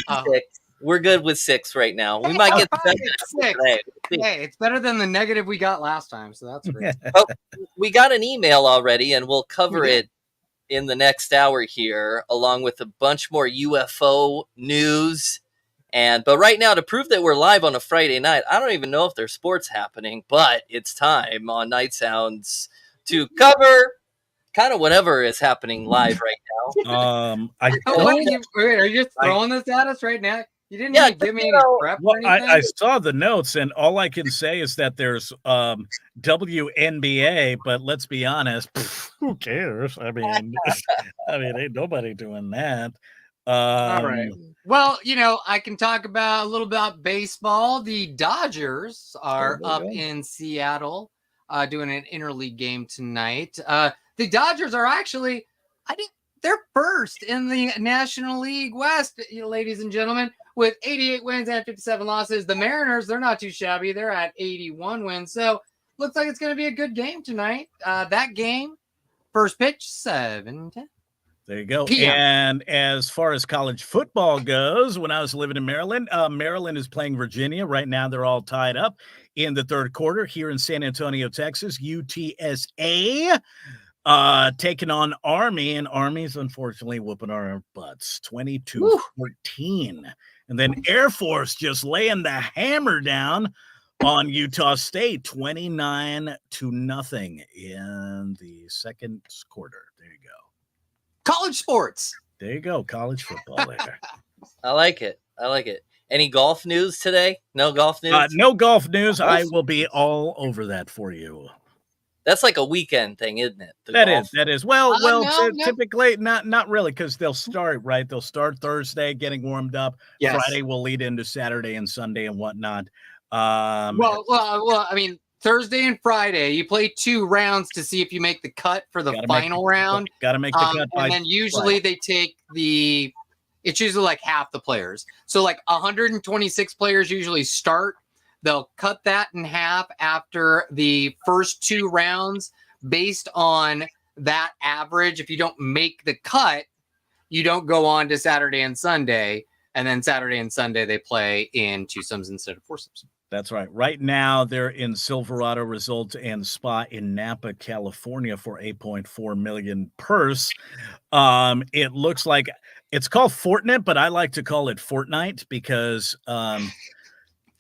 6. We're good with 6 right now. We might get 7 today. Hey, it's better than the negative we got last time, so that's great. Oh, we got an email already, and we'll cover it in the next hour here, along with a bunch more UFO news. But right now, to prove that we're live on a Friday night, I don't even know if there's sports happening, but it's time on Night Sounds to cover kind of whatever is happening live right now. Are you just throwing this at us right now? You didn't even give me any prep or anything? I saw the notes, and all I can say is that there's WNBA, but let's be honest, who cares? I mean, ain't nobody doing that. All right. Well, I can talk about a little about baseball. The Dodgers are up in Seattle doing an interleague game tonight. The Dodgers are actually, they're first in the National League West, ladies and gentlemen, with 88 wins and 57 losses. The Mariners, they're not too shabby. They're at 81 wins. So looks like it's going to be a good game tonight. That game, first pitch, 7:10. There you go. PM. And as far as college football goes, when I was living in Maryland, Maryland is playing Virginia. Right now, they're all tied up in the third quarter here in San Antonio, Texas. UTSA taking on Army, and Army's unfortunately whooping our butts, 22-14. And then Air Force just laying the hammer down on Utah State, 29-0 in the second quarter. There you go. College sports. There you go. College football there. I like it. Any golf news today? No golf news? No golf news. I will be all over that for you. That's like a weekend thing, isn't it? That is. Well, no. typically not really, because they'll start, right? They'll start Thursday getting warmed up. Yes. Friday will lead into Saturday and Sunday and whatnot. Well, I mean, Thursday and Friday, you play 2 rounds to see if you make the cut for the final round. Got to make the cut by and then usually they take it's usually like half the players. So like 126 players usually start. They'll cut that in half after the first 2 rounds based on that average. If you don't make the cut, you don't go on to Saturday and Sunday. And then Saturday and Sunday, they play in 2-sums instead of 4-sums. That's right. Right now, they're in Silverado Resort and Spa in Napa, California for $8.4 million purse. It looks like it's called Fortnite, but I like to call it Fortnite because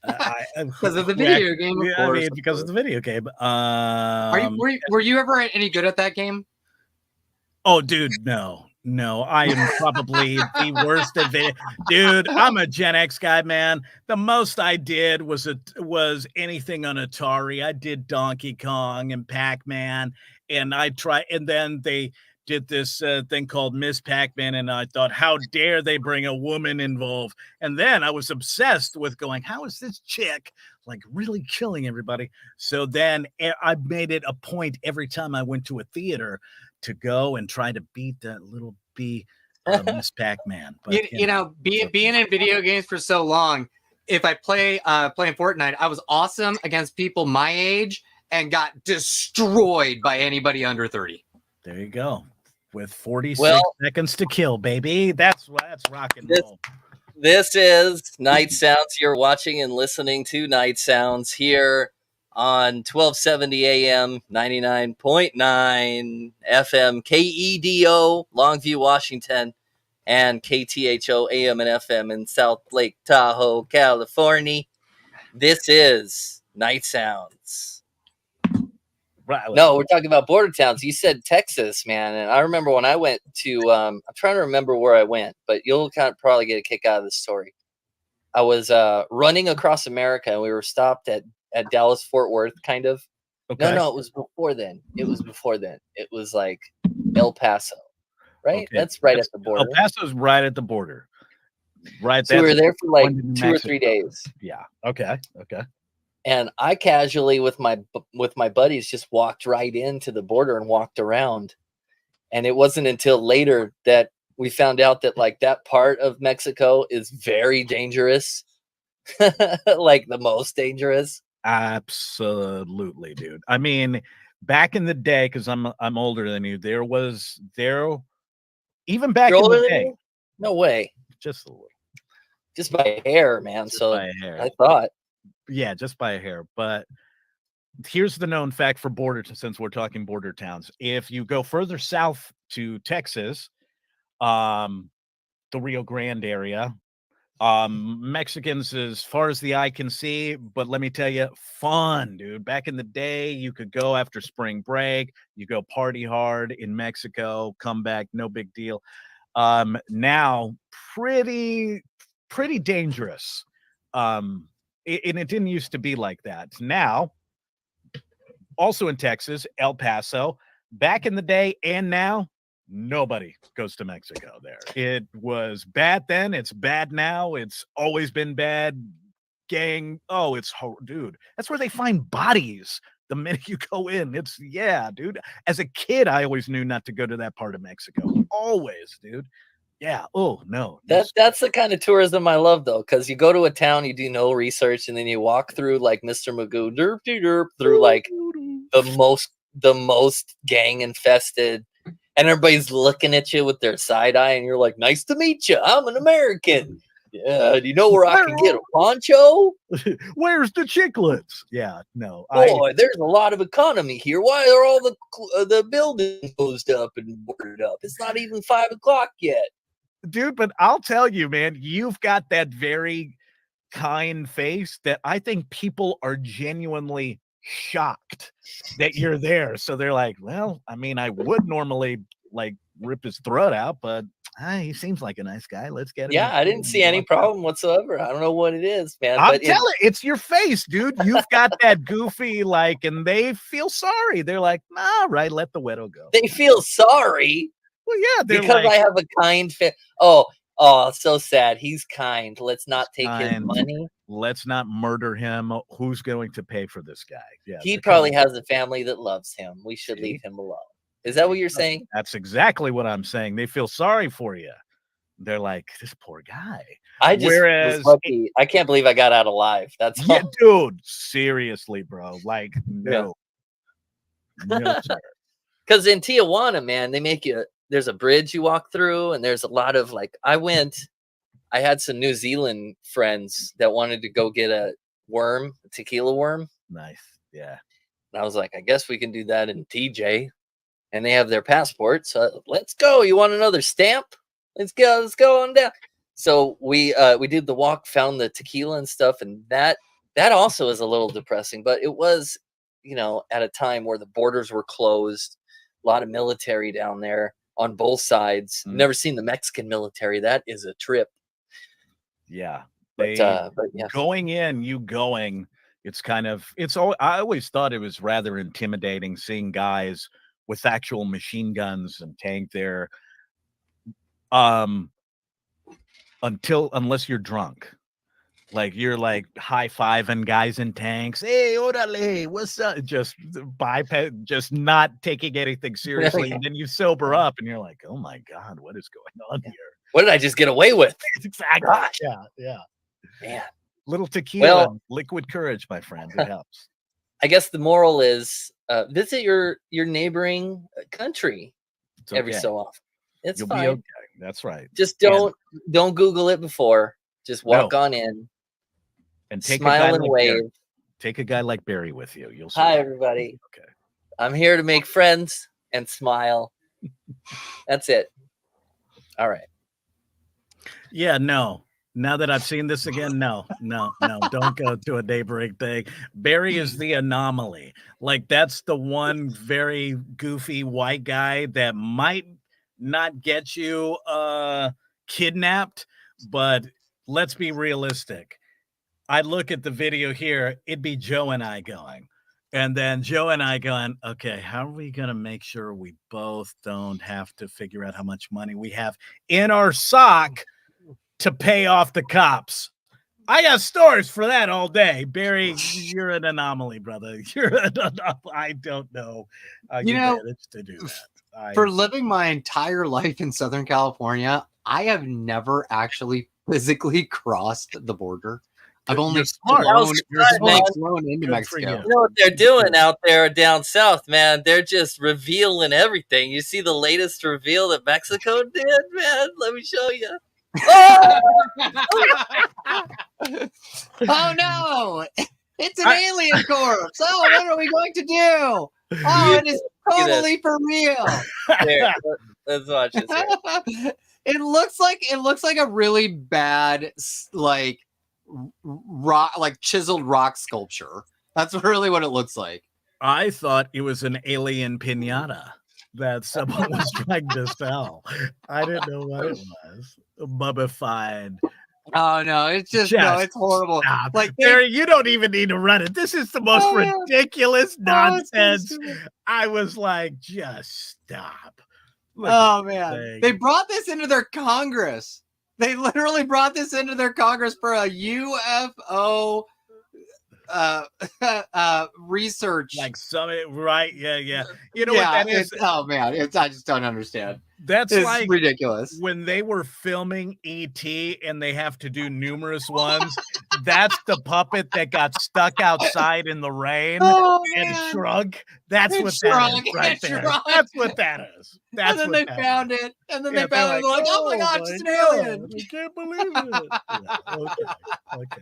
because of the video game, of course. I mean, because of the video game. Were you ever any good at that game? Oh, dude, no. I am probably the worst at video. Dude, I'm a Gen X guy, man. The most I did was anything on Atari. I did Donkey Kong and Pac-Man, and then they did this thing called Miss Pac-Man, and I thought, how dare they bring a woman involved? And then I was obsessed with going, how is this chick like really killing everybody? So then I made it a point every time I went to a theater to go and try to beat that little bee, Miss Pac-Man. But being in video games for so long, if I playing Fortnite, I was awesome against people my age and got destroyed by anybody under 30. There you go. With 46 seconds to kill, baby. That's rock and roll. This is Night Sounds. You're watching and listening to Night Sounds here on 1270 AM, 99.9 FM, KEDO, Longview, Washington, and KTHO AM and FM in South Lake Tahoe, California. This is Night Sounds. Right. No, we're talking about border towns. You said Texas, man. And I remember when I went to, I'm trying to remember where I went, but you'll probably get a kick out of this story. I was running across America, and we were stopped at Dallas, Fort Worth, kind of. Okay. No, it was before then. It was like El Paso, right? Okay. That's right at the border. El Paso's right at the border. Right. So we were there for like 2 or 3 days. Yeah. Okay. And I casually with my buddies just walked right into the border and walked around. And it wasn't until later that we found out that like that part of Mexico is very dangerous. Like the most dangerous. Absolutely, dude. I mean, back in the day, because I'm older than you, even back in the day. No way. Just a little. Just by a hair, man. Just So by a hair. I thought. Yeah, just by a hair. But here's the known fact for since we're talking border towns. If you go further south to Texas, the Rio Grande area, Mexicans as far as the eye can see, but let me tell you, fun, dude. Back in the day, you could go after spring break, you go party hard in Mexico, come back, no big deal. Now pretty dangerous. And it didn't used to be like that. Now, also in Texas, El Paso, back in the day and now, nobody goes to Mexico there. It was bad then. It's bad now. It's always been bad. Gang. Oh, dude. That's where they find bodies the minute you go in. Dude. As a kid, I always knew not to go to that part of Mexico. Always, dude. Yeah. Oh, no. That's the kind of tourism I love, though, because you go to a town, you do no research, and then you walk through like Mr. Magoo derp through like the most gang infested, and everybody's looking at you with their side eye, and you're like, "Nice to meet you. I'm an American." Yeah. Do you know where I can get a poncho? Where's the chiclets? Yeah. No. Boy, there's a lot of economy here. Why are all the buildings closed up and boarded up? It's not even 5 o'clock yet. Dude, but I'll tell you, man, you've got that very kind face that I think people are genuinely shocked that you're there. So they're like, well, I mean, I would normally like rip his throat out, but he seems like a nice guy. Let's get him. Yeah, I didn't see any problem whatsoever. I don't know what it is, man. I'm telling it's your face, dude. You've got that goofy, like, and they feel sorry. They're like, all right, let the widow go. They feel sorry. Well, yeah, because I have a kind face. Oh, so sad. He's kind. Let's not take his money. Let's not murder him. Who's going to pay for this guy? Yeah, he probably has a family that loves him. We should leave him alone. Is that what you're saying? That's exactly what I'm saying. They feel sorry for you. They're like, this poor guy. I just was lucky. I can't believe I got out alive. That's all. Dude. Seriously, bro. Like, no. No, sir. Because in Tijuana, man, they make you. There's a bridge you walk through, and there's a lot of like. I had some New Zealand friends that wanted to go get a tequila worm. Nice. Yeah. And I was like, I guess we can do that in TJ. And they have their passports. So let's go. You want another stamp? Let's go on down. So we did the walk, found the tequila and stuff, and that also is a little depressing. But it was, at a time where the borders were closed, a lot of military down there on both sides. Never seen the Mexican military. That is a trip. Yeah. But yeah. Going in, it's kind of I always thought it was rather intimidating seeing guys with actual machine guns and tank there. Unless you're drunk. Like you're like high-fiving guys in tanks. Hey, orale, what's up? Just bypass, just not taking anything seriously. And then you sober up and you're like, oh my God, what is going on here? What did I just get away with? Exactly. Gosh. Yeah. Man. Little tequila, liquid courage, my friend. It helps. I guess the moral is visit your neighboring country every okay. so often. It's You'll fine. be okay. That's right. Just don't Google it before. Just walk on in. And take smile and wave. Barry. Take a guy like Barry with you. You'll see. Hi, everybody. Okay. I'm here to make friends and smile. That's it. All right. Yeah, no. Now that I've seen this again, no, don't go to a neighboring thing. Barry is the anomaly. Like that's the one very goofy white guy that might not get you kidnapped, but let's be realistic. I look at the video here, it'd be Joe and I going. And then Joe and I going, okay, how are we going to make sure we both don't have to figure out how much money we have in our sock to pay off the cops? I got stories for that all day. Barry, you're an anomaly, brother. You're an anomaly. I don't know how you managed to do that. For living my entire life in Southern California, I have never actually physically crossed the border. I've only flown into Mexico. You know what they're doing out there down south, man? They're just revealing everything. You see the latest reveal that Mexico did, man? Let me show you. Oh, oh no! It's an alien corpse. Oh, what are we going to do? Oh, it is totally for real. Here, let's watch this. Here. It looks like a really bad like rock, like chiseled rock sculpture. That's really what it looks like. I thought it was an alien piñata that someone was trying to sell. I didn't know what it was. Mummified. Oh no, it's just no, it's horrible. Stop. Like Barry, you don't even need to run it. This is the most ridiculous nonsense. I was like, just stop. Oh man, they brought this into their Congress. They literally brought this into their Congress for a UFO research. Like summit, right? Yeah. You know what that is? Oh man, I just don't understand. That's it's like ridiculous. When they were filming E.T. and they have to do numerous ones, that's the puppet that got stuck outside in the rain and shrunk. That's what that is right there. That's what that is. And then they found it. And then they found it. They're like, oh my God, it's an alien. I can't believe it. Yeah, okay.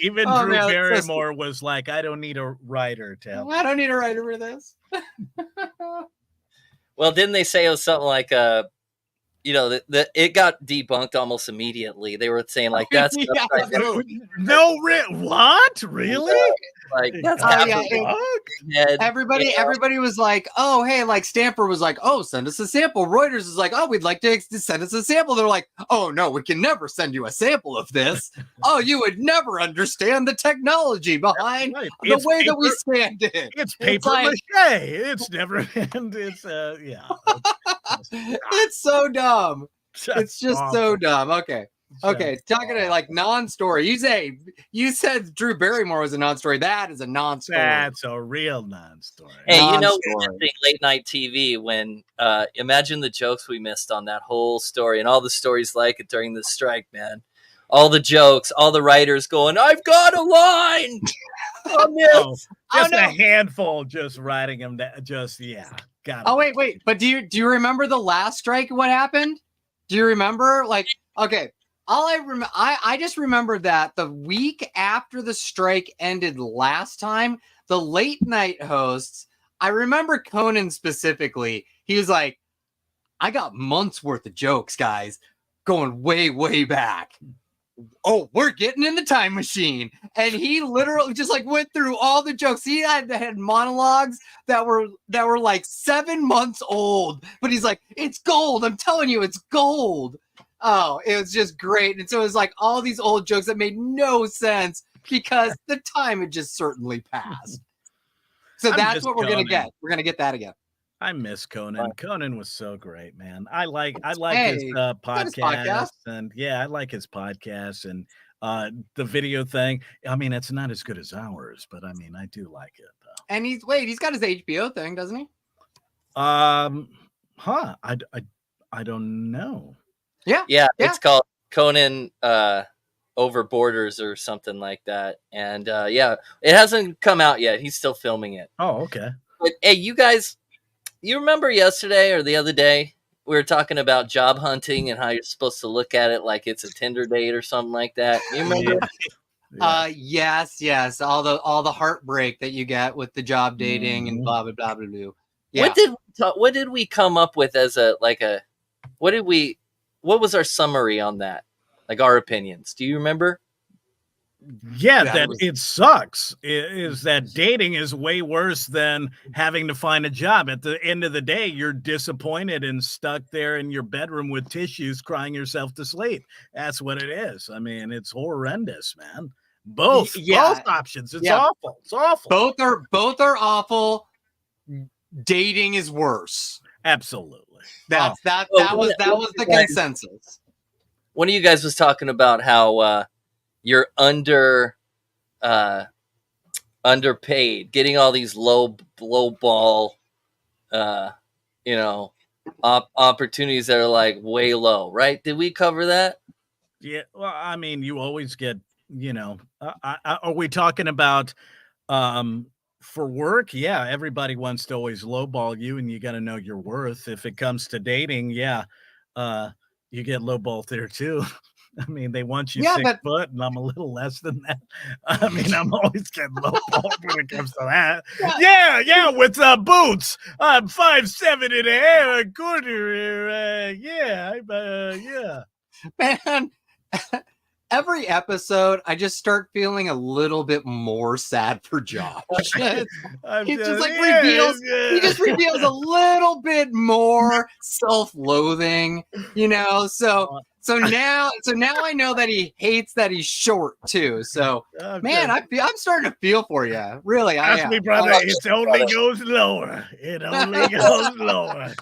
Even Drew Barrymore was like, I don't need a writer to help. I don't need a writer for this. Well, didn't they say it was something like it got debunked almost immediately. They were saying like that's what? Really? Like that's everybody was like, oh hey, like Stamper was like, oh, send us a sample. Reuters is like, oh, we'd like to send us a sample. They're like, oh no, we can never send you a sample of this. Oh, you would never understand the technology behind the way that we scanned it. It's paper mache. It's never been. It's it's so dumb. It's just so dumb. Okay, talking to like non-story. You said Drew Barrymore was a non-story. That is a non-story. That's a real non-story. Hey, you know we're missing late night TV when imagine the jokes we missed on that whole story and all the stories like it during the strike, man. All the jokes, all the writers going, I've got a line. A handful just writing them down. Got it. Oh wait. But do you remember the last strike? What happened? Do you remember? Like, okay. I just remember that the week after the strike ended last time, the late night hosts, I remember Conan specifically, he was like, I got months worth of jokes, guys, going way, way back. Oh, we're getting in the time machine. And he literally just like went through all the jokes. He had monologues that were like 7 months old, but he's like, it's gold. I'm telling you, it's gold. Oh, it was just great. And so it was like all these old jokes that made no sense because the time had just certainly passed. So that's what we're going to get. We're going to get that again. I miss Conan. Conan was so great, man. I like his Hey, got his podcast, podcast. and I like his podcast and the video thing. I mean, it's not as good as ours, but I mean, I do like it though. And he's got his HBO thing, doesn't he? Huh? I don't know. Yeah, it's called Conan Over Borders or something like that. And yeah, it hasn't come out yet. He's still filming it. Oh, okay. But hey, you guys, you remember yesterday or the other day we were talking about job hunting and how you're supposed to look at it like it's a Tinder date or something like that. You remember? Yes. All the heartbreak that you get with the job dating and blah blah blah blah blah. Yeah. What did we come up with as what was our summary on that? Like our opinions. Do you remember? Yeah, it sucks. Is that dating is way worse than having to find a job. At the end of the day, you're disappointed and stuck there in your bedroom with tissues crying yourself to sleep. That's what it is. I mean, it's horrendous, man. Both options. It's awful. It's awful. Both are awful. Dating is worse. Absolutely. That was the consensus. One of you guys was talking about how you're underpaid, getting all these low ball opportunities that are like way low, right? Did we cover that? Yeah, well, I mean, you always get, are we talking about for work? Yeah, everybody wants to always lowball you, and you got to know your worth. If it comes to dating, you get lowballed there too. I mean, they want you 6 foot, and I'm a little less than that. I mean, I'm always getting lowballed when it comes to that. Yeah, with boots. I'm 5'7 1/2, a quarter. Yeah. Man, every episode, I just start feeling a little bit more sad for Josh. He just reveals a little bit more self-loathing, So now I know that he hates that he's short too. So man, I'm starting to feel for you. Really, Trust me, brother. It only goes lower. It only goes lower.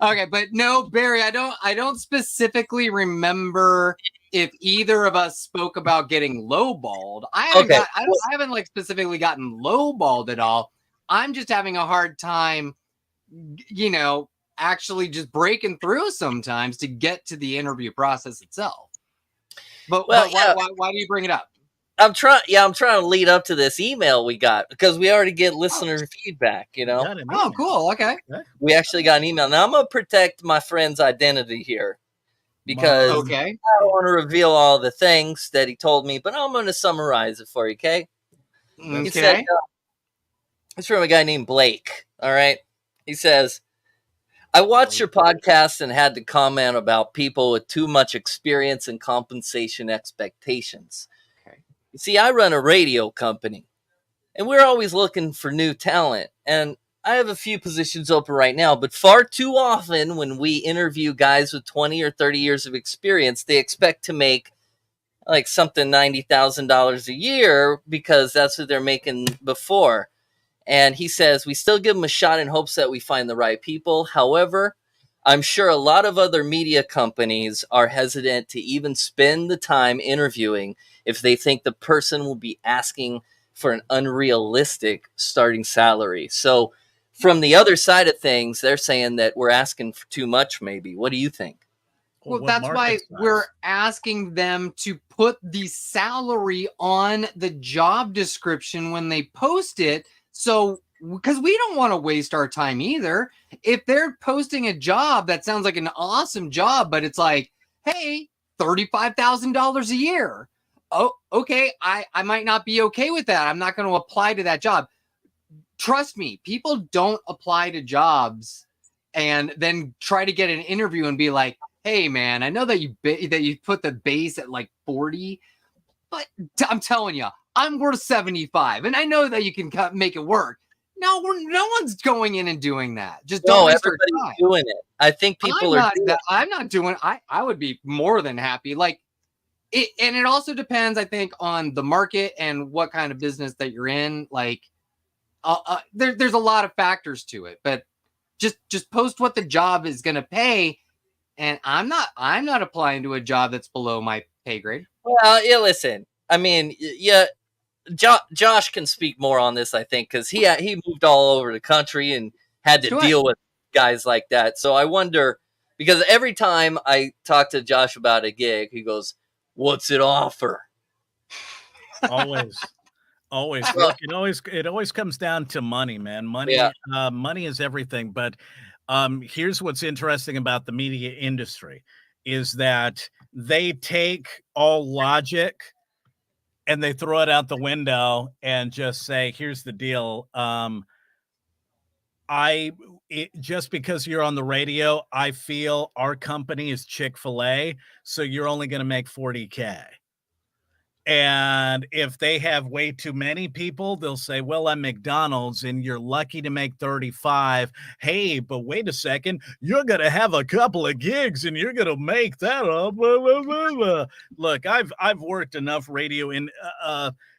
Okay, but no, Barry, I don't specifically remember if either of us spoke about getting lowballed. I haven't like specifically gotten lowballed at all. I'm just having a hard time, actually just breaking through sometimes to get to the interview process itself. But why do you bring it up? I'm trying to lead up to this email we got because we already get listener feedback, Oh, cool. Okay. We actually got an email. Now I'm going to protect my friend's identity here because I don't want to reveal all the things that he told me, but I'm going to summarize it for you, okay? He said, it's from a guy named Blake, all right? He says, I watched your podcast and had to comment about people with too much experience and compensation expectations. You see, I run a radio company, and we're always looking for new talent. And I have a few positions open right now, but far too often when we interview guys with 20 or 30 years of experience, they expect to make like something $90,000 a year because that's what they're making before. And he says, we still give them a shot in hopes that we find the right people. However, I'm sure a lot of other media companies are hesitant to even spend the time interviewing if they think the person will be asking for an unrealistic starting salary. So from the other side of things, they're saying that we're asking for too much, maybe. What do you think? Well, that's why we're asking them to put the salary on the job description when they post it. So, because we don't want to waste our time either. If they're posting a job that sounds like an awesome job, but it's like, hey, $35,000 a year. Oh, okay. I might not be okay with that. I'm not going to apply to that job. Trust me, people don't apply to jobs and then try to get an interview and be like, hey, man, I know that you put the base at like 40, but I'm telling you, I'm worth 75, and I know that you can make it work. No, no one's going in and doing that. Just don't waste your time. Doing it. I think people I'm not doing it. I would be more than happy. Like it, and it also depends, I think, on the market and what kind of business that you're in. Like, there's a lot of factors to it, but just post what the job is going to pay. And I'm not applying to a job that's below my pay grade. Well, yeah, listen, I mean, yeah, Josh can speak more on this, I think, because he moved all over the country and had to deal with guys like that. So I wonder, because every time I talk to Josh about a gig, he goes, "What's it offer?" Always. Look, it always comes down to money, man. Money, money is everything. But here's what's interesting about the media industry is that they take all logic and they throw it out the window and just say, "Here's the deal. Just because you're on the radio, I feel our company is Chick-fil-A, so you're only going to make 40K." And if they have way too many people, they'll say, "Well, I'm McDonald's and you're lucky to make 35. Hey, but wait a second, you're going to have a couple of gigs and you're going to make that up." Blah, blah, blah, blah. Look, I've worked enough radio in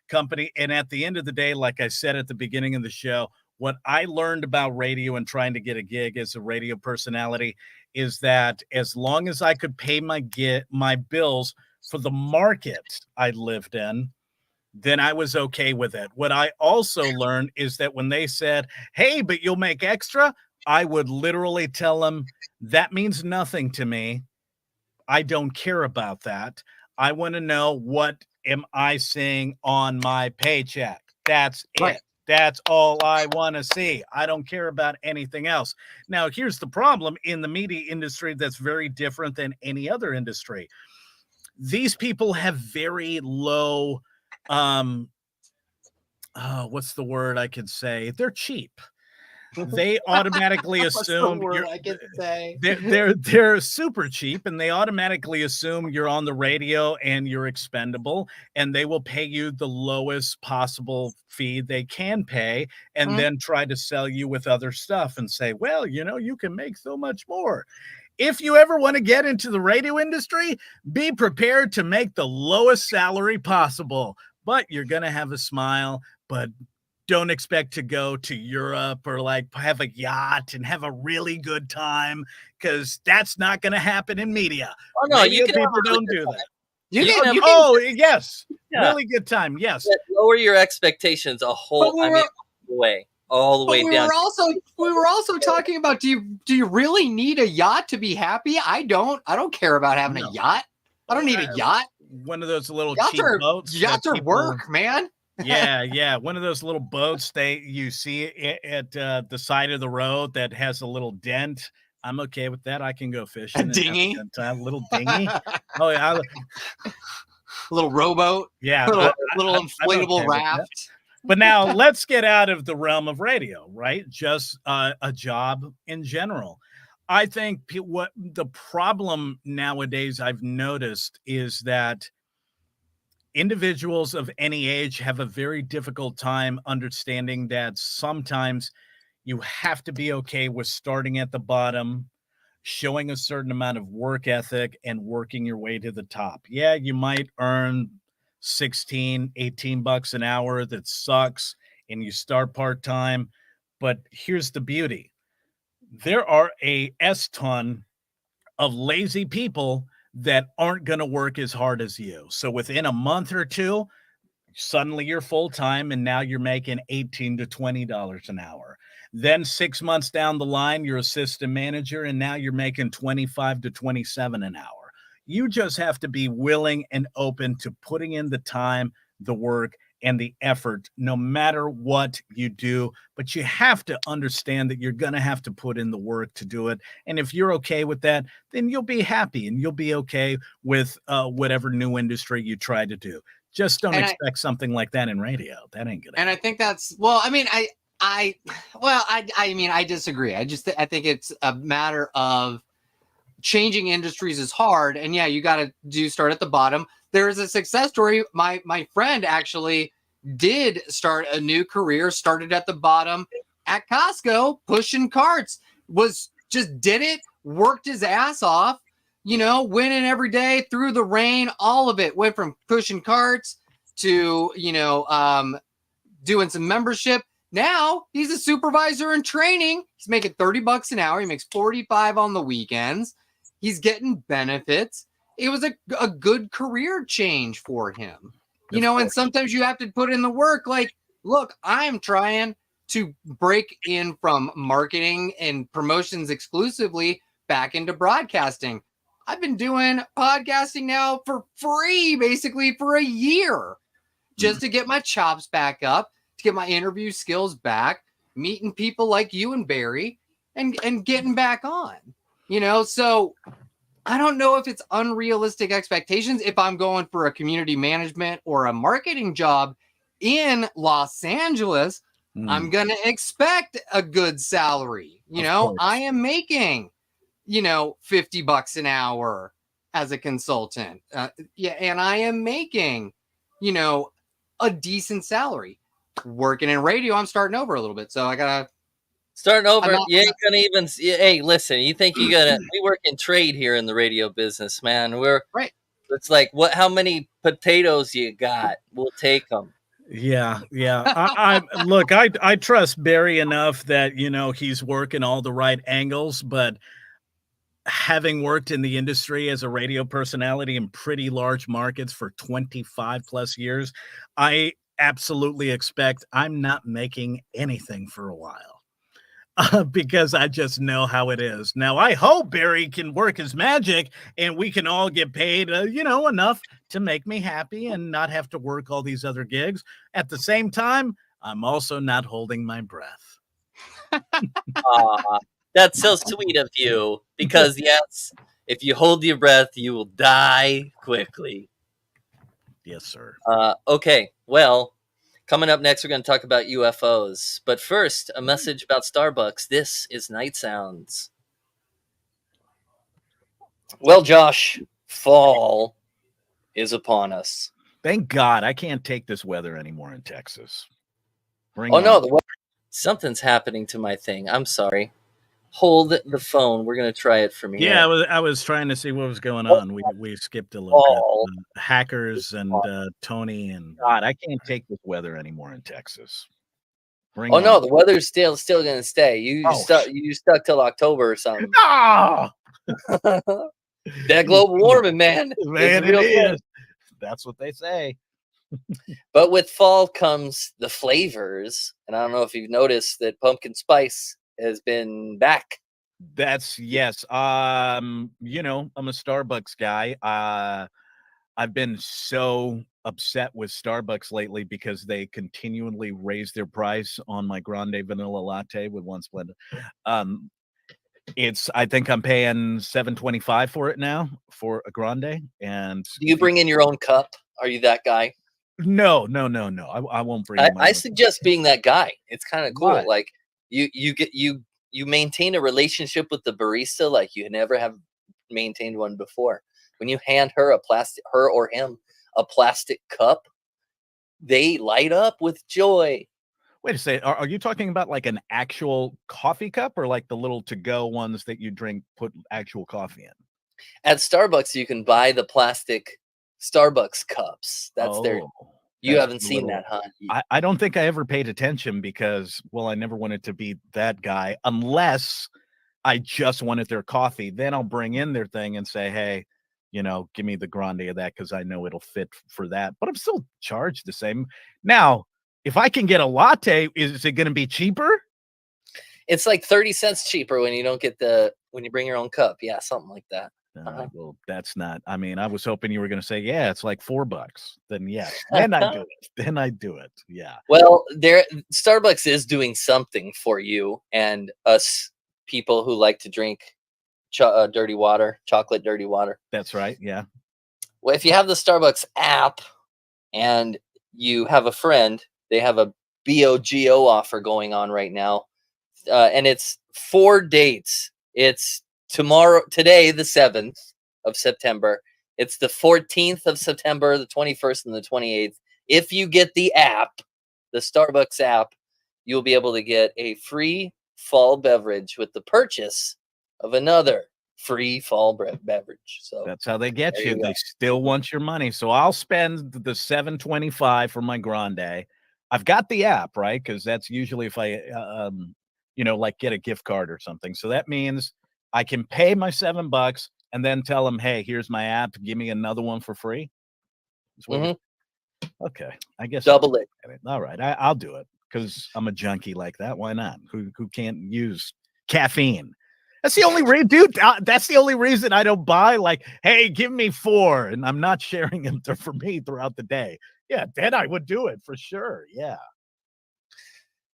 company, and at the end of the day, like I said at the beginning of the show, what I learned about radio and trying to get a gig as a radio personality is that as long as I could pay my bills for the market I lived in, then I was okay with it. What I also learned is that when they said, "Hey, but you'll make extra," I would literally tell them, "That means nothing to me. I don't care about that. I want to know, what am I seeing on my paycheck? That's it. That's all I want to see. I don't care about anything else." Now, here's the problem in the media industry that's very different than any other industry. These people have very low, what's the word I could say? They're cheap. They automatically assume they're super cheap, and they automatically assume you're on the radio and you're expendable, and they will pay you the lowest possible fee they can pay, and then try to sell you with other stuff and say, "Well, you can make so much more." If you ever want to get into the radio industry, be prepared to make the lowest salary possible, but you're going to have a smile, but don't expect to go to Europe or like have a yacht and have a really good time, because that's not going to happen in media. Oh, no, Media you can people don't do that. Yes. Really good time. Yes. Lower your expectations all the way down. We were also talking about, do you really need a yacht to be happy? I don't care about having a yacht. I don't need a yacht. One of those little Yachts cheap boats. Yachts are work, man. Yeah. One of those little boats you see at the side of the road that has a little dent. I'm okay with that. I can go fishing. A dinghy? A little dinghy. Oh, yeah. A little rowboat. Yeah. Little inflatable raft. But now let's get out of the realm of radio, right? Just a job in general. I think what the problem nowadays I've noticed is that individuals of any age have a very difficult time understanding that sometimes you have to be okay with starting at the bottom, showing a certain amount of work ethic, and working your way to the top. Yeah, you might earn 16, 18 bucks an hour. That sucks. And you start part-time. But here's the beauty. There are a S-ton of lazy people that aren't going to work as hard as you. So within a month or two, suddenly you're full-time and now you're making $18 to $20 an hour. Then 6 months down the line, you're assistant manager and now you're making $25 to $27 an hour. You just have to be willing and open to putting in the time, the work, and the effort, no matter what you do. But you have to understand that you're going to have to put in the work to do it. And if you're okay with that, then you'll be happy and you'll be okay with whatever new industry you try to do. Just don't expect something like that in radio. That ain't gonna. And I think that's, well, I mean, I disagree. I think it's a matter of changing industries is hard. And yeah, you got to start at the bottom. There is a success story. My friend actually did start a new career, started at the bottom at Costco, pushing carts, did it, worked his ass off, went in every day through the rain, all of it. Went from pushing carts to, doing some membership. Now he's a supervisor in training. He's making $30 an hour. He makes 45 on the weekends. He's getting benefits. It was a good career change for him. You know, and sometimes you have to put in the work. Like, look, I'm trying to break in from marketing and promotions exclusively back into broadcasting. I've been doing podcasting now for free, basically for a year, just to get my chops back up, to get my interview skills back, meeting people like you and Barry, and getting back on. You know, so I don't know if it's unrealistic expectations. If I'm going for a community management or a marketing job in Los Angeles, I'm going to expect a good salary. You know, I am making, you know, $50 an hour as a consultant. Yeah. And I am making, you know, a decent salary. Working in radio, I'm starting over a little bit. So I got to. Starting over, you ain't gonna even. Hey, listen, you think you gotta? We work in trade here in the radio business, man. We're right. It's like, what? How many potatoes you got? We'll take them. Yeah. I look, I trust Barry enough that, you know, he's working all the right angles, but having worked in the industry as a radio personality in pretty large markets for 25 plus years, I absolutely expect I'm not making anything for a while. Because I just know how it is. Now, I hope Barry can work his magic and we can all get paid, you know, enough to make me happy and not have to work all these other gigs. At the same time, I'm also not holding my breath. That's so sweet of you, because yes, if you hold your breath, you will die quickly. Yes, sir. Okay, well, coming up next, we're going to talk about UFOs. But first, a message about Starbucks. This is Night Sounds. Well, Josh, fall is upon us. Thank God I can't take this weather anymore in Texas. No, the weather. Something's happening to my thing. I'm sorry. Hold the phone. We're going to try it from here. Yeah, I was trying to see what was going on. We skipped a little bit. Hackers and Tony and God, I can't take this weather anymore in Texas. No, the weather's still going to stay. You stuck till October or something. Oh! That global warming, man. Man, it is. That's what they say. But with fall comes the flavors, and I don't know if you've noticed that pumpkin spice has been back. That's yes. You know, I'm a Starbucks guy. I've been so upset with Starbucks lately because they continually raise their price on my grande vanilla latte with one Splenda. I think I'm paying $7.25 for it now for a grande. And do you bring in your own cup? Are you that guy? No. I won't bring. I suggest being that guy. It's kind of cool. Why? Like you maintain a relationship with the barista like you never have maintained one before. When you hand her or him a plastic cup, they light up with joy. Wait a second. Are you talking about like an actual coffee cup or like the little to-go ones that you drink, put actual coffee in? At Starbucks, you can buy the plastic Starbucks cups. That's you haven't seen that, huh? I don't think I ever paid attention because, well, I never wanted to be that guy unless I just wanted their coffee. Then I'll bring in their thing and say, hey, you know, give me the grande of that because I know it'll fit for that. But I'm still charged the same. Now, if I can get a latte, is it going to be cheaper? It's like 30 cents cheaper when you don't get when you bring your own cup. Yeah, something like that. Well, that's not. I mean, I was hoping you were going to say, yeah, it's like $4. Then yes, then I do it. Then I do it. Yeah. Well, Starbucks is doing something for you and us people who like to drink chocolate dirty water. That's right. Yeah. Well, if you have the Starbucks app and you have a friend, they have a BOGO offer going on right now, and it's 4 dates. It's today, the 7th of September. It's the 14th of September, the 21st, and the 28th. If you get the app, the Starbucks app, you'll be able to get a free fall beverage with the purchase of another free fall beverage. So that's how they get you. They still want your money. So I'll spend the $7.25 for my grande. I've got the app, right? Because that's usually if I, like get a gift card or something. So that means I can pay my $7 and then tell them, hey, here's my app. Give me another one for free. Okay, I guess double it. All right, I'll do it because I'm a junkie like that. Why not? Who can't use caffeine? That's the only reason, dude. That's the only reason I don't buy. Like, hey, give me 4, and I'm not sharing them for me throughout the day. Yeah, then I would do it for sure. Yeah.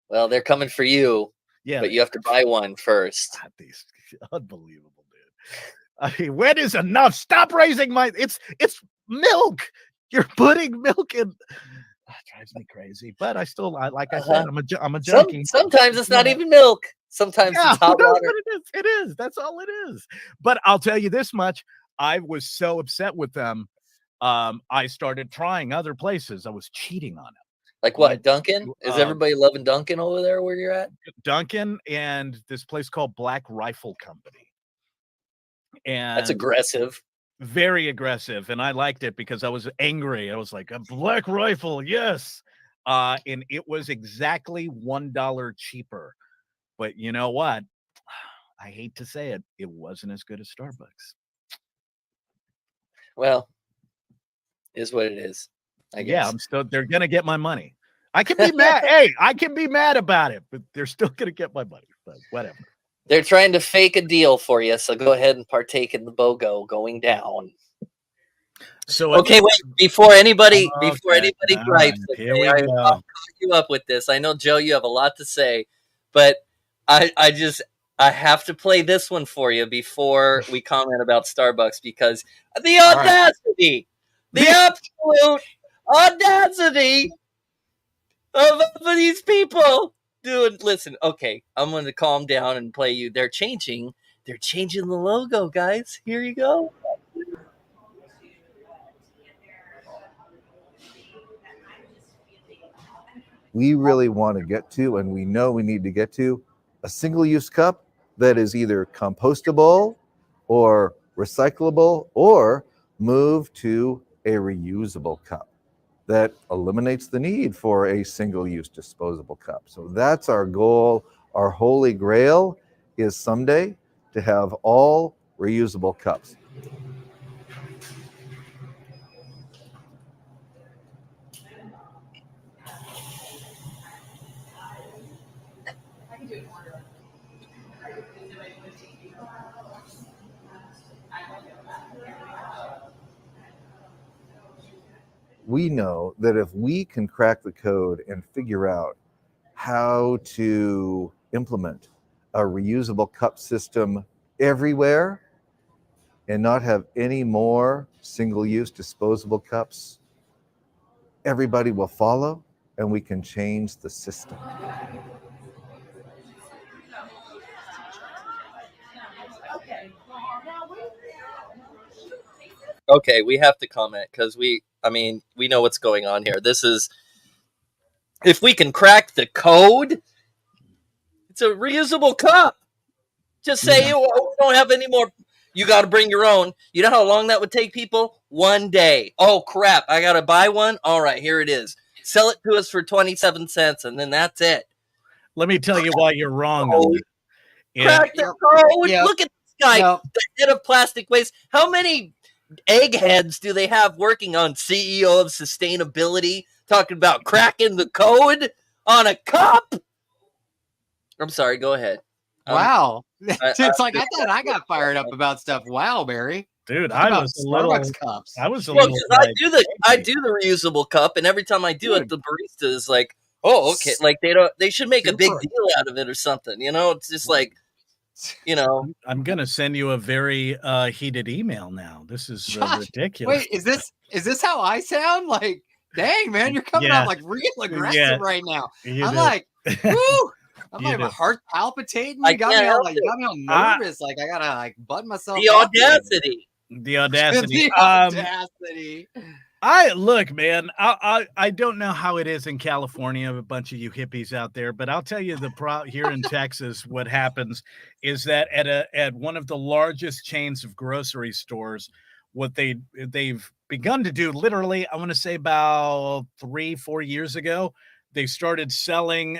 Well, they're coming for you. Yeah, but you have to buy one first. These unbelievable, dude. I mean, when is enough? Stop raising my. It's milk. You're putting milk in. Drives me crazy. But I still, like I said, I'm a junkie. Sometimes it's not even milk. Sometimes it's hot water. It is. That's all it is. But I'll tell you this much: I was so upset with them. I started trying other places. I was cheating on it. Like what? Dunkin'? Is everybody loving Dunkin' over there where you're at? Dunkin' and this place called Black Rifle Company. And that's aggressive. Very aggressive. And I liked it because I was angry. I was like, a Black Rifle, yes. And it was exactly $1 cheaper. But you know what? I hate to say it. It wasn't as good as Starbucks. Well, is what it is. I guess. Yeah, they're gonna get my money. I can be mad. Hey, I can be mad about it, but they're still gonna get my money. But whatever. They're trying to fake a deal for you, so go ahead and partake in the BOGO going down. So okay, wait, before anybody gripes, I'll caught you up with this. I know, Joe, you have a lot to say, but I have to play this one for you before we comment about Starbucks, because the audacity, the absolute audacity of these people. Dude, listen, okay, I'm going to calm down and play you. They're changing the logo, guys. Here you go. We really want to get to, and we know we need to get to, a single-use cup that is either compostable or recyclable, or move to a reusable cup that eliminates the need for a single-use disposable cup. So that's our goal. Our holy grail is someday to have all reusable cups. We know that if we can crack the code and figure out how to implement a reusable cup system everywhere and not have any more single-use disposable cups, everybody will follow and we can change the system. Okay, we have to comment because we know what's going on here. This is, if we can crack the code, it's a reusable cup. Just say, we don't have any more. You got to bring your own. You know how long that would take people? 1 day. Oh, crap. I got to buy one? All right, here it is. Sell it to us for 27 cents, and then that's it. Let me tell you why you're wrong. On that. Crack the code. Look at this guy, the head of plastic waste. How many eggheads do they have working on CEO of sustainability, talking about cracking the code on a cup? I'm sorry, go ahead. Wow. It's like I thought I got fired up about stuff. Wow, Barry. Dude, I was a little cups. I was a little I do the reusable cup, and every time I do it, the barista is like, oh, okay. Like they should make a big deal out of it or something. You know, it's just like, you know. I'm gonna send you a very heated email now. This is ridiculous. Wait, is this how I sound? Like, dang, man, you're coming out like real aggressive right now. I'm like, woo. I'm like, my heart palpitating. You got me all nervous. Like I gotta like button myself. The audacity. The audacity. The audacity. Look, man. I don't know how it is in California. A bunch of you hippies out there, but I'll tell you here in Texas, what happens is that at one of the largest chains of grocery stores, what they've begun to do, literally, I want to say about 3-4 years ago, they started selling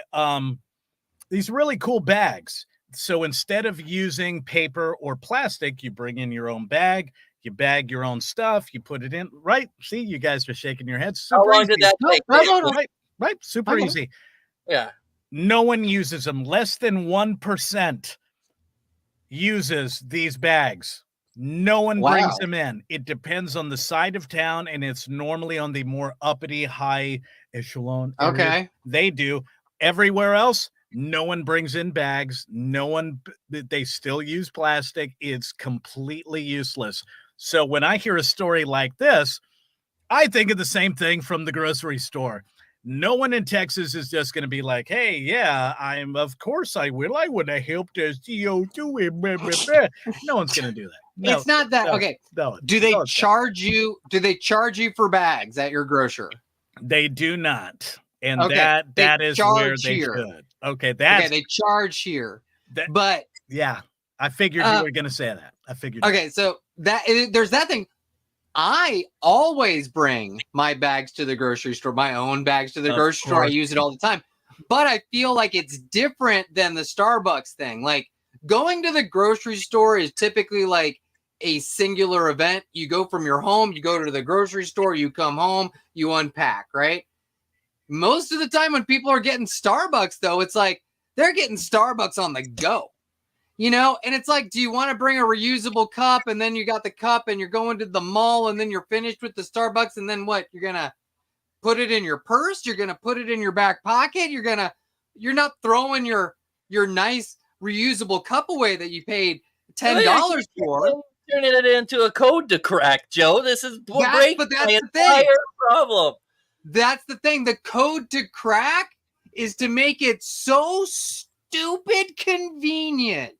these really cool bags. So instead of using paper or plastic, you bring in your own bag, you bag your own stuff, you put it in. Right? See, you guys are shaking your heads. How Super long easy. did that take? Right. Super easy. Yeah. No one uses them. Less than 1% uses these bags. No one brings them in. It depends on the side of town, and it's normally on the more uppity, high echelon areas. Okay. They do. Everywhere else, no one brings in bags. No one, they still use plastic. It's completely useless. So when I hear a story like this, I think of the same thing from the grocery store. No one in Texas is just going to be like, hey, yeah, of course I will. I would have helped us CO2. No one's going to do that. No, it's not that. no, Okay. no, do they no, charge you? Do they charge you for bags at your grocer? They do not. And Okay, that is where charge they here. should. Okay. That's, they charge here. But yeah, I figured you were going to say that. I figured. Okay. So there's that thing. I always bring my bags to the grocery store, my own bags to the grocery store. I use it all the time. But I feel like it's different than the Starbucks thing. Like going to the grocery store is typically like a singular event. You go from your home, you go to the grocery store, you come home, you unpack, right? Most of the time when people are getting Starbucks, though, it's like they're getting Starbucks on the go. You know, and it's like, do you want to bring a reusable cup and then you got the cup and you're going to the mall and then you're finished with the Starbucks and then what? You're going to put it in your purse. You're going to put it in your back pocket. You're not throwing your nice reusable cup away that you paid $10 for. Turning it into a code to crack, Joe. This is breaking my entire problem. That's the thing. The code to crack is to make it so stupid convenient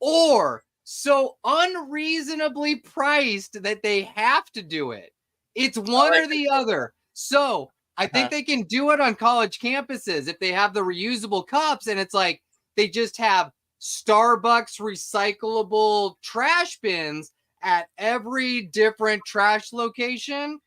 or so unreasonably priced that they have to do it. It's one or the other. So I think they can do it on college campuses if they have the reusable cups and it's like they just have Starbucks recyclable trash bins at every different trash location.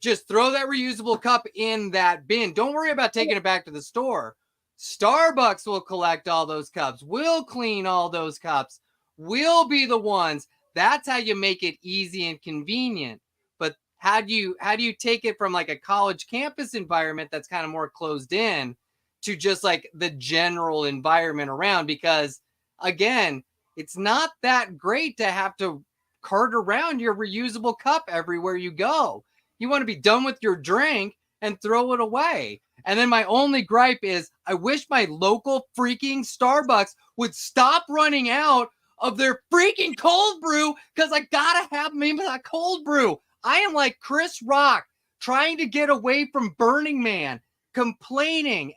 Just throw that reusable cup in that bin. Don't worry about taking it back to the store. Starbucks will collect all those cups. We'll clean all those cups. We'll be the ones. That's how you make it easy and convenient. But how do you take it from like a college campus environment that's kind of more closed in to just like the general environment around? Because again, it's not that great to have to cart around your reusable cup everywhere you go. You want to be done with your drink and throw it away. And then my only gripe is I wish my local freaking Starbucks would stop running out of their freaking cold brew because I gotta have maybe that cold brew. I am like Chris Rock trying to get away from Burning Man, complaining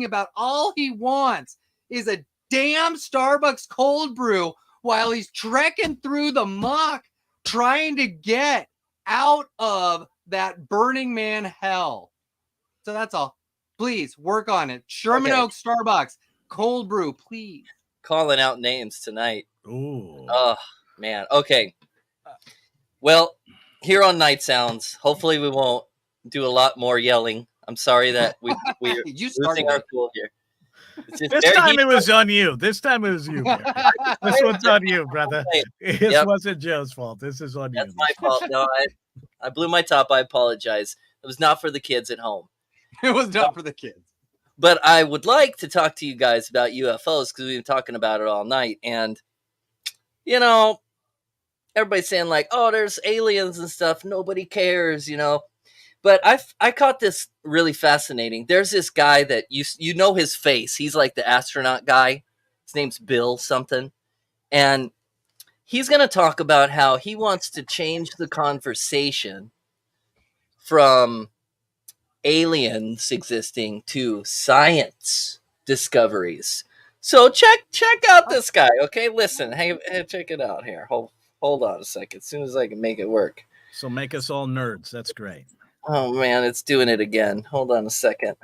about all he wants is a damn Starbucks cold brew while he's trekking through the muck trying to get out of that Burning Man hell. So that's all. Please work on it. Sherman Oaks Starbucks cold brew, please. Calling out names tonight. Ooh. Oh man. Okay. Well, here on Night Sounds, hopefully we won't do a lot more yelling. I'm sorry that we're losing our cool here. This time it was on you. This time it was you. This one's on you, brother. This wasn't Joe's fault. This is on you. That's my fault. No, I blew my top. I apologize. It was not for the kids at home. It was not for the kids. But I would like to talk to you guys about UFOs because we've been talking about it all night. And, you know, everybody's saying like, oh, there's aliens and stuff. Nobody cares, you know. But I caught this really fascinating. There's this guy that you know his face. He's like the astronaut guy. His name's Bill something. And he's going to talk about how he wants to change the conversation from aliens existing to science discoveries. So check out this guy, okay? Listen, hey, check it out here. Hold on a second. As soon as I can make it work. So make us all nerds. That's great. Oh man, it's doing it again. Hold on a second.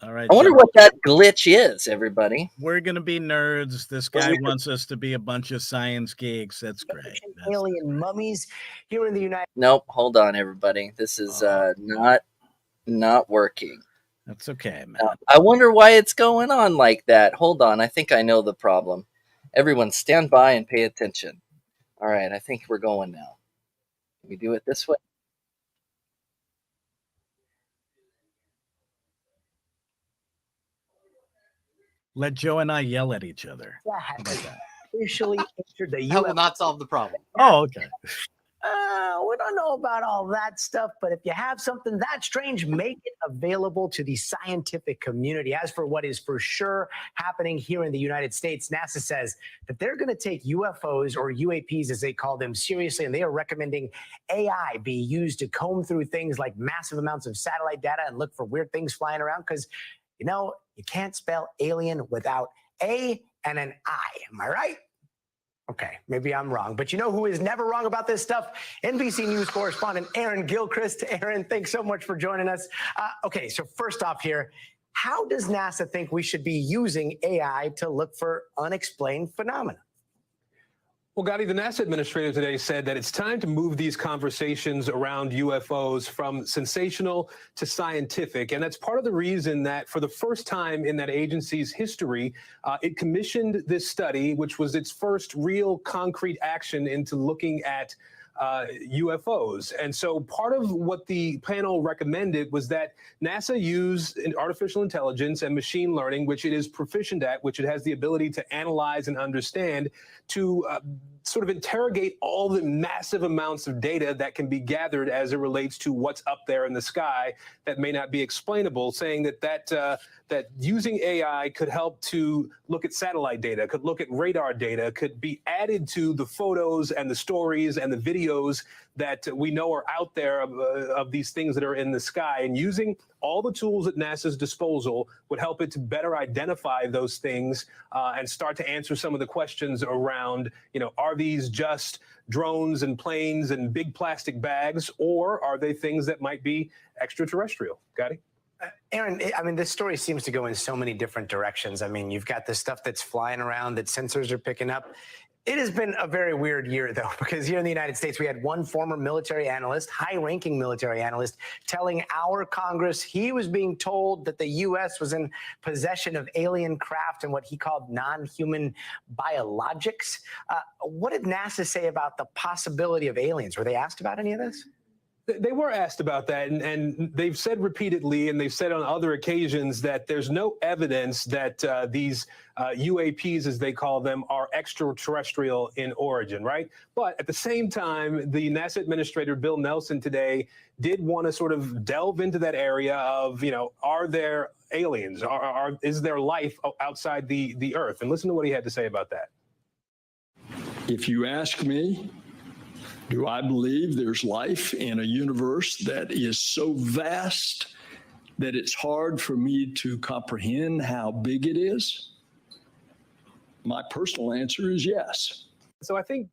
All right. I wonder what that glitch is, everybody. We're gonna be nerds. This guy wants us to be a bunch of science geeks. That's great. Alien mummies here in the United. Nope. Hold on, everybody. This is not working. That's okay, man. I wonder why it's going on like that. Hold on. I think I know the problem. Everyone stand by and pay attention. All right. I think we're going now. Can we do it this way? Let Joe and I yell at each other. How about that? Officially entered the That will not solve the problem. Oh, okay. We don't know about all that stuff, but if you have something that strange, make it available to the scientific community. As for what is for sure happening here in the United States, NASA says that they're going to take UFOs, or UAPs as they call them, seriously, and they are recommending AI be used to comb through things like massive amounts of satellite data and look for weird things flying around, because, you know, you can't spell alien without A and an I. Am I right? Okay, maybe I'm wrong, but you know who is never wrong about this stuff? NBC News correspondent Aaron Gilchrist. Aaron, thanks so much for joining us. Okay, so first off here, how does NASA think we should be using AI to look for unexplained phenomena? Well, Gotti, the NASA administrator today said that it's time to move these conversations around UFOs from sensational to scientific. And that's part of the reason that for the first time in that agency's history, it commissioned this study, which was its first real concrete action into looking at UFOs. And so part of what the panel recommended was that NASA use artificial intelligence and machine learning, which it is proficient at, which it has the ability to analyze and understand, to sort of interrogate all the massive amounts of data that can be gathered as it relates to what's up there in the sky that may not be explainable, saying that using AI could help to look at satellite data, could look at radar data, could be added to the photos and the stories and the videos that we know are out there of these things that are in the sky. And using all the tools at NASA's disposal would help it to better identify those things and start to answer some of the questions around, you know, are these just drones and planes and big plastic bags, or are they things that might be extraterrestrial? Gotti? Aaron, I mean, this story seems to go in so many different directions. I mean, you've got the stuff that's flying around that sensors are picking up. It has been a very weird year, though, because here in the United States, we had one former military analyst, high-ranking military analyst, telling our Congress he was being told that the U.S. was in possession of alien craft and what he called non-human biologics. What did NASA say about the possibility of aliens? Were they asked about any of this? They were asked about that, and they've said repeatedly, and they've said on other occasions, that there's no evidence that these UAPs, as they call them, are extraterrestrial in origin, right? But at the same time, the NASA administrator, Bill Nelson, today did want to sort of delve into that area of, you know, are there aliens? Is there life outside the Earth? And listen to what he had to say about that. If you ask me, do I believe there's life in a universe that is so vast that it's hard for me to comprehend how big it is? My personal answer is yes. So I think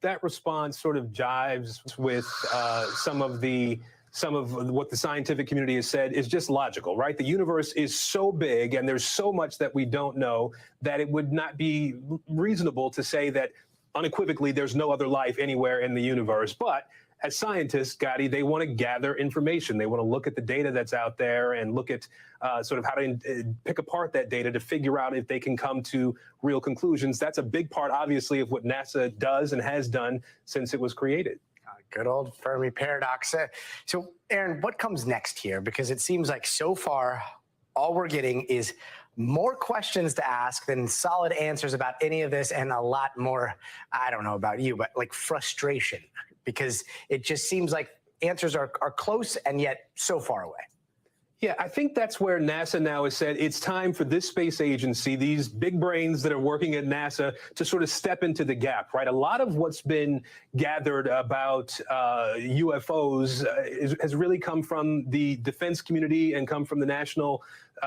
that response sort of jives with some of what the scientific community has said is just logical, right? The universe is so big and there's so much that we don't know that it would not be reasonable to say that unequivocally there's no other life anywhere in the universe. But as scientists, Gotti, they want to gather information. They want to look at the data that's out there and look at sort of how to pick apart that data to figure out if they can come to real conclusions. That's a big part, obviously, of what NASA does and has done since it was created. Good old Fermi paradox. So, Aaron, what comes next here? Because it seems like so far, all we're getting is more questions to ask than solid answers about any of this, and a lot more, I don't know about you, but like frustration, because it just seems like answers are close and yet so far away. Yeah, I think that's where NASA now has said it's time for this space agency, these big brains that are working at NASA, to sort of step into the gap, right? A lot of what's been gathered about UFOs has really come from the defense community and come from the national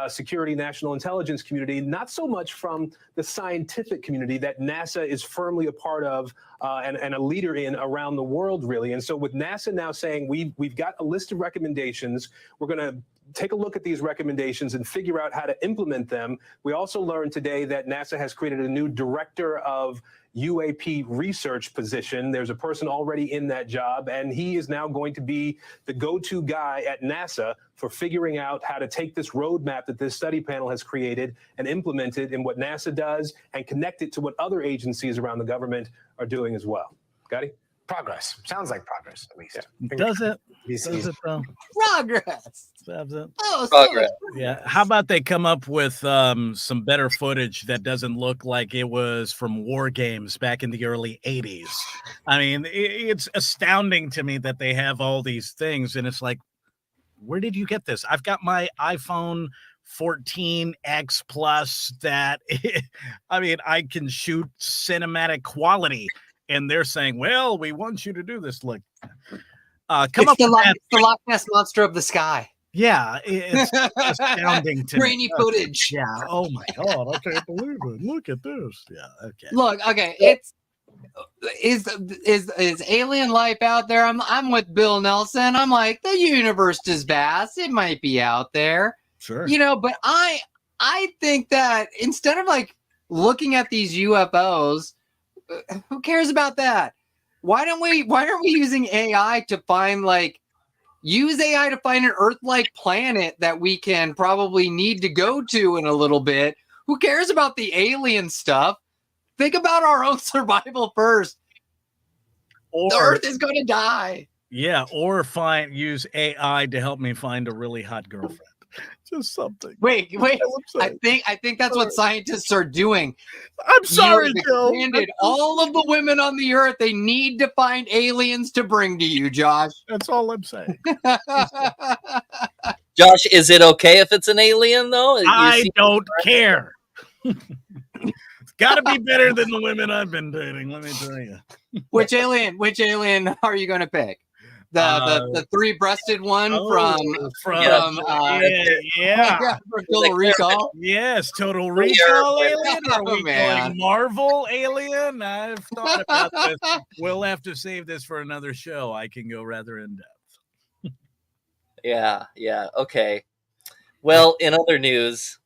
security, national intelligence community, not so much from the scientific community that NASA is firmly a part of and a leader in around the world, really. And so with NASA now saying we've got a list of recommendations, we're going to take a look at these recommendations and figure out how to implement them. We also learned today that NASA has created a new director of UAP research position. There's a person already in that job, and he is now going to be the go-to guy at NASA for figuring out how to take this roadmap that this study panel has created and implement it in what NASA does and connect it to what other agencies around the government are doing as well. Gotti? Progress. Sounds like progress, at least. Does it? He's- Does it though? Progress. Does it? Oh, Progress. Yeah. How about they come up with some better footage that doesn't look like it was from war games back in the early 80s? I mean, it's astounding to me that they have all these things, and it's like, where did you get this? I've got my iPhone 14X Plus that, I mean, I can shoot cinematic quality, and they're saying, well, we want you to do this. Look, come It's up with that. the Loch Ness Monster of the Sky. Yeah, it's astounding to me. Grainy footage. Yeah. Oh my God, I can't believe it. Look at this. Yeah. Okay. Look, okay, it's is alien life out there? I'm with Bill Nelson. I'm like, the universe is vast. It might be out there. Sure. You know, but I think that instead of like looking at these UFOs, who cares about that? Why aren't we using AI to find use AI to find an Earth-like planet that we can probably need to go to in a little bit? Who cares about the alien stuff? Think about our own survival first. The Earth is going to die. Yeah, or use AI to help me find a really hot girlfriend. Just something. Wait. I think that's what scientists are doing. I'm sorry, You've Joe. expanded all of the women on the Earth. They need to find aliens to bring to you, Josh. That's all I'm saying. Josh, is it okay if it's an alien though? I don't care. It's got to be better than the women I've been dating. Let me tell you. Which alien are you going to pick? The three-breasted one from Total Recall. Yes, Total Recall alien. Are we man. going Marvel alien? I've thought about this. We'll have to save this for another show. I can go rather in depth. Yeah. Okay. Well, in other news,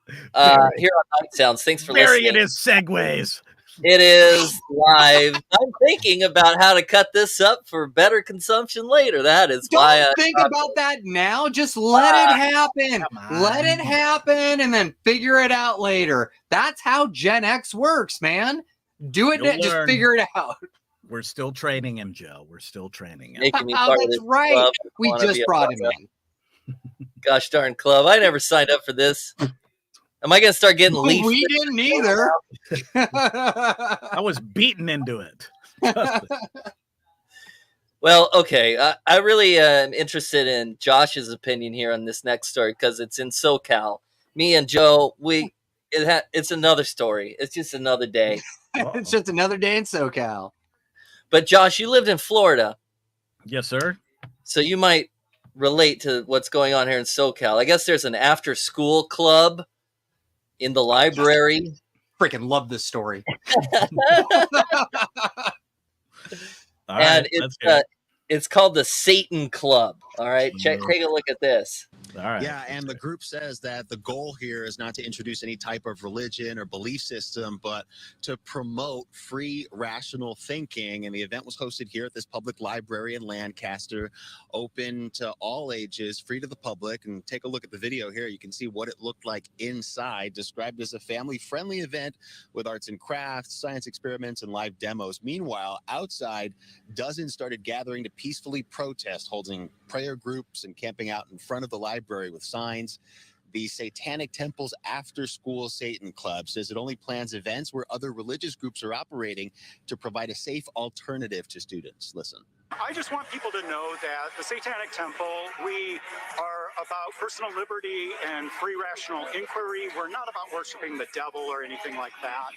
here on Night Sounds, thanks for Very listening. it is segues. It is live. I'm thinking about how to cut this up for better consumption later. That is why Don't think about that now. Just let it happen. Let it happen and then figure it out later. That's how Gen X works, man. Do it. You'll Just learn. figure it out. We're still training him, Joe. We're still training him. Making me part of That's this right. club. We Wanna just be a brought him part of in. Gosh darn club. I never signed up for this. Am I going to start getting leafed? We didn't either. I was beaten into it. Well, okay. I really am interested in Josh's opinion here on this next story because it's in SoCal. Me and Joe, it's another story. It's just another day. It's just another day in SoCal. But Josh, you lived in Florida. Yes, sir. So you might relate to what's going on here in SoCal. I guess there's an after-school club in the library. Freaking love this story. And it's called the Satan Club. All right, take a look at this. All right. Yeah, and the group says that the goal here is not to introduce any type of religion or belief system, but to promote free, rational thinking. And the event was hosted here at this public library in Lancaster, open to all ages, free to the public. And take a look at the video here. You can see what it looked like inside, described as a family-friendly event with arts and crafts, science experiments, and live demos. Meanwhile, outside, dozens started gathering to peacefully protest, holding prayer groups and camping out in front of the library with signs. The Satanic Temple's After School Satan Club says it only plans events where other religious groups are operating to provide a safe alternative to students. Listen. I just want people to know that the Satanic Temple, we are about personal liberty and free rational inquiry. We're not about worshiping the devil or anything like that.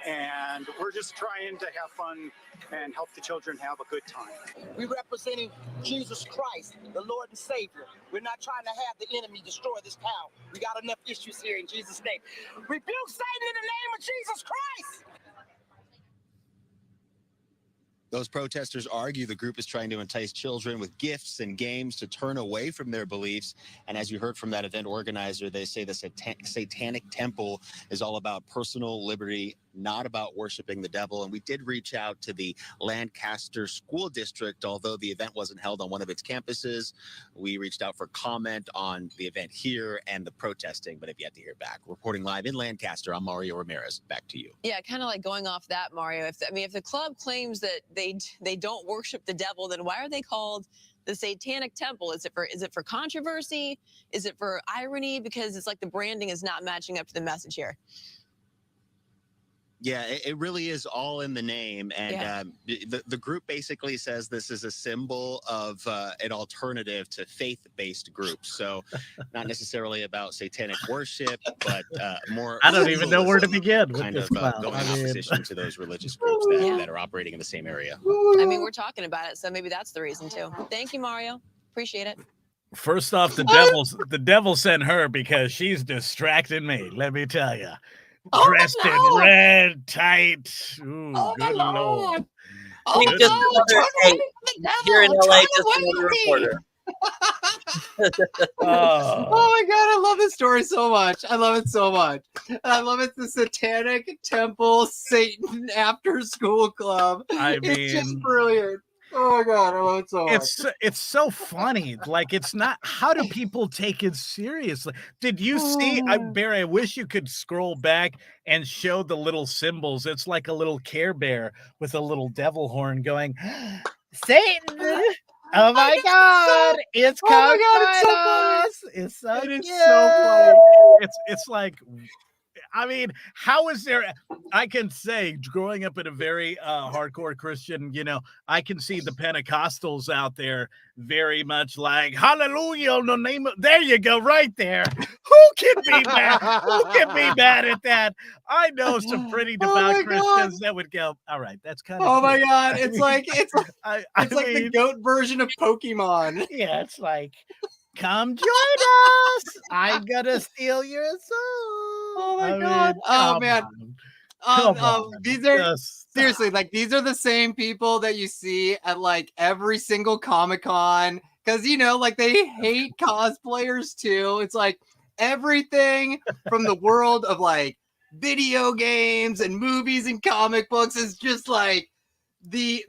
And we're just trying to have fun and help the children have a good time. We're representing Jesus Christ, the Lord and Savior. We're not trying to have the enemy destroy this town. We got enough issues here in Jesus' name. Rebuke Satan in the name of Jesus Christ. Those protesters argue the group is trying to entice children with gifts and games to turn away from their beliefs. And as you heard from that event organizer, they say the Satanic Temple is all about personal liberty, not about worshiping the devil. And we did reach out to the Lancaster School District, although the event wasn't held on one of its campuses. We reached out for comment on the event here and the protesting, but have yet to hear back. Reporting live in Lancaster, I'm Mario Ramirez. Back to you. Yeah, kind of like going off that, Mario. If the club claims that they don't worship the devil, then why are they called the Satanic Temple? Is it for controversy? Is it for irony? Because it's like the branding is not matching up to the message here. Yeah, it really is all in the name. And the group basically says this is a symbol of an alternative to faith-based groups. So not necessarily about satanic worship, but more... I don't even know where to begin with kind this of clown. going in I mean- opposition to those religious groups that are operating in the same area. I mean, we're talking about it, so maybe that's the reason too. Thank you, Mario. Appreciate it. First off, the devil sent her because she's distracting me. Let me tell you, dressed in red, tight. Ooh, good lord! Hey, just another, hey, here in LA, just another reporter. Oh my god, I love this story so much. I love it so much. I love it. The Satanic Temple Satan After School Club. It's just mean- brilliant. Oh my god, I love it so much. It's so funny. Like, it's not. How do people take it seriously? Did you see? Barry, I wish you could scroll back and show the little symbols. It's like a little Care Bear with a little devil horn going, Satan. Oh my god, it's coming us. It's so It is cute. so funny. It's like, I mean, how is there? I can say, growing up in a very hardcore Christian, I can see the Pentecostals out there very much like, hallelujah, in the name of, there you go, right there. Who can be mad? Who can be mad at that? I know some pretty devout Christians that would go, all right, that's kind of. Oh my god, it's like it's I like the mean- goat version of Pokemon. Yeah, it's like, come join us. I'm gonna steal your soul. Oh my I god. mean, Oh come man. on. Come on. These are Just- seriously like these are the same people that you see at like every single Comic-Con because like they hate cosplayers too. It's like everything from the world of like video games and movies and comic books is just like the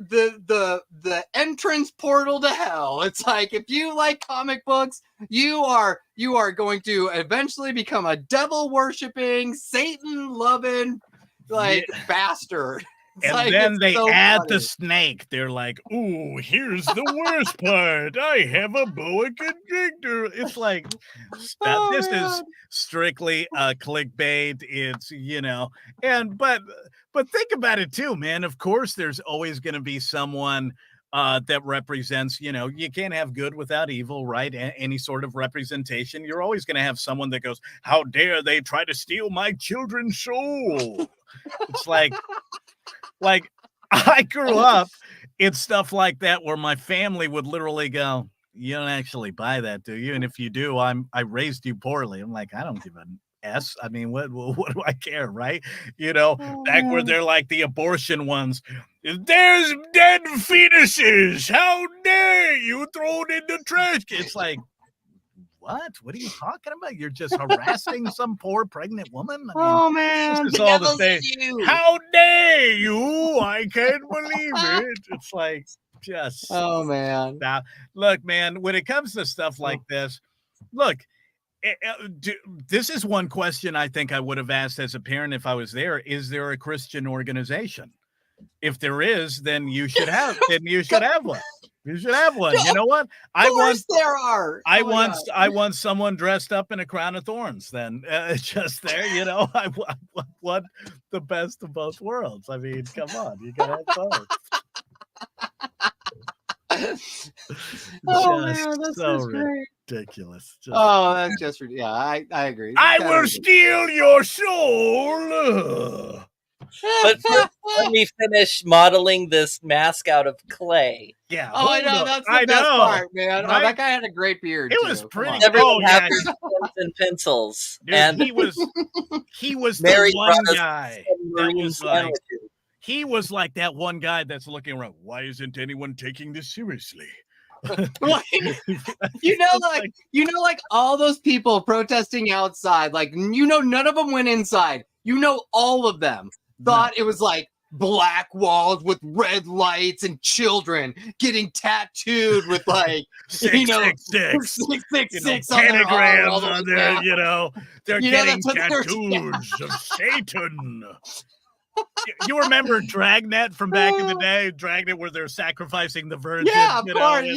entrance portal to hell. It's like if you like comic books, you are going to eventually become a devil worshipping, Satan loving bastard. It's And like, then it's they so add funny. the snake. They're like, ooh, here's the worst part. I have a boa constrictor. It's like, stop. This is strictly clickbait. It's, but think about it too, man. Of course, there's always going to be someone that represents, you can't have good without evil, right? Any sort of representation. You're always going to have someone that goes, how dare they try to steal my children's soul? It's like I grew up in stuff like that where my family would literally go, you don't actually buy that, do you? And if you do, I raised you poorly. I'm like, I don't give an S. I mean, what do I care, right? Back where they're like the abortion ones. There's dead fetuses. How dare you throw it in the trash can? It's like, what are you talking about? You're just harassing some poor pregnant woman? I mean, Oh man, this is all the same. How dare you? I can't believe it. It's like, just. Oh man. Stop. Look, man, when it comes to stuff like this, look, this is one question I think I would have asked as a parent if I was there. Is there a Christian organization? If there is, then you should have. Then you should have one. You should have one. You know what? I want someone dressed up in a crown of thorns. Then just there, I want the best of both worlds. I mean, come on, you gotta have both. Oh man, that's so just great. ridiculous. That's just yeah. I agree. I will steal your soul. But first, let me finish modeling this mask out of clay. Yeah. Oh, I know. That's the best part, man. Oh, that guy had a great beard. It too. was Come pretty. on. Everyone have their pens and pencils. Dude, and he was Mary the one brought us guy some that marine was like, sandwiches. he was like that one guy that's looking around. Why isn't anyone taking this seriously? like all those people protesting outside, like, none of them went inside. All of them thought it was like black walls with red lights and children getting tattooed with like 666 pentagrams on there, they're getting that's what they're- tattoos of Satan. You remember Dragnet from back in the day? Dragnet, where they're sacrificing the virgin. Yeah, of course.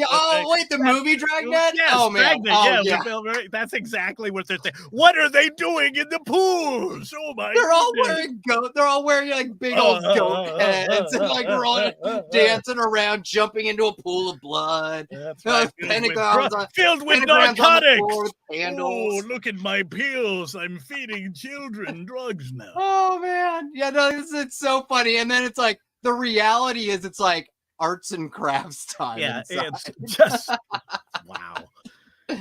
The movie Dragnet? Yes, Oh, man. Dragnet. Oh, Yeah, that's exactly what they're saying. What are they doing in the pools? Oh my! They're all wearing like big old goat heads, and like they're all dancing around, jumping into a pool of blood. Filled with narcotics. Oh, look at my pills! I'm feeding children drugs now. Oh man, yeah, no, it's so funny. And then it's like the reality is, it's like arts and crafts time. Yeah, inside. it's just wow.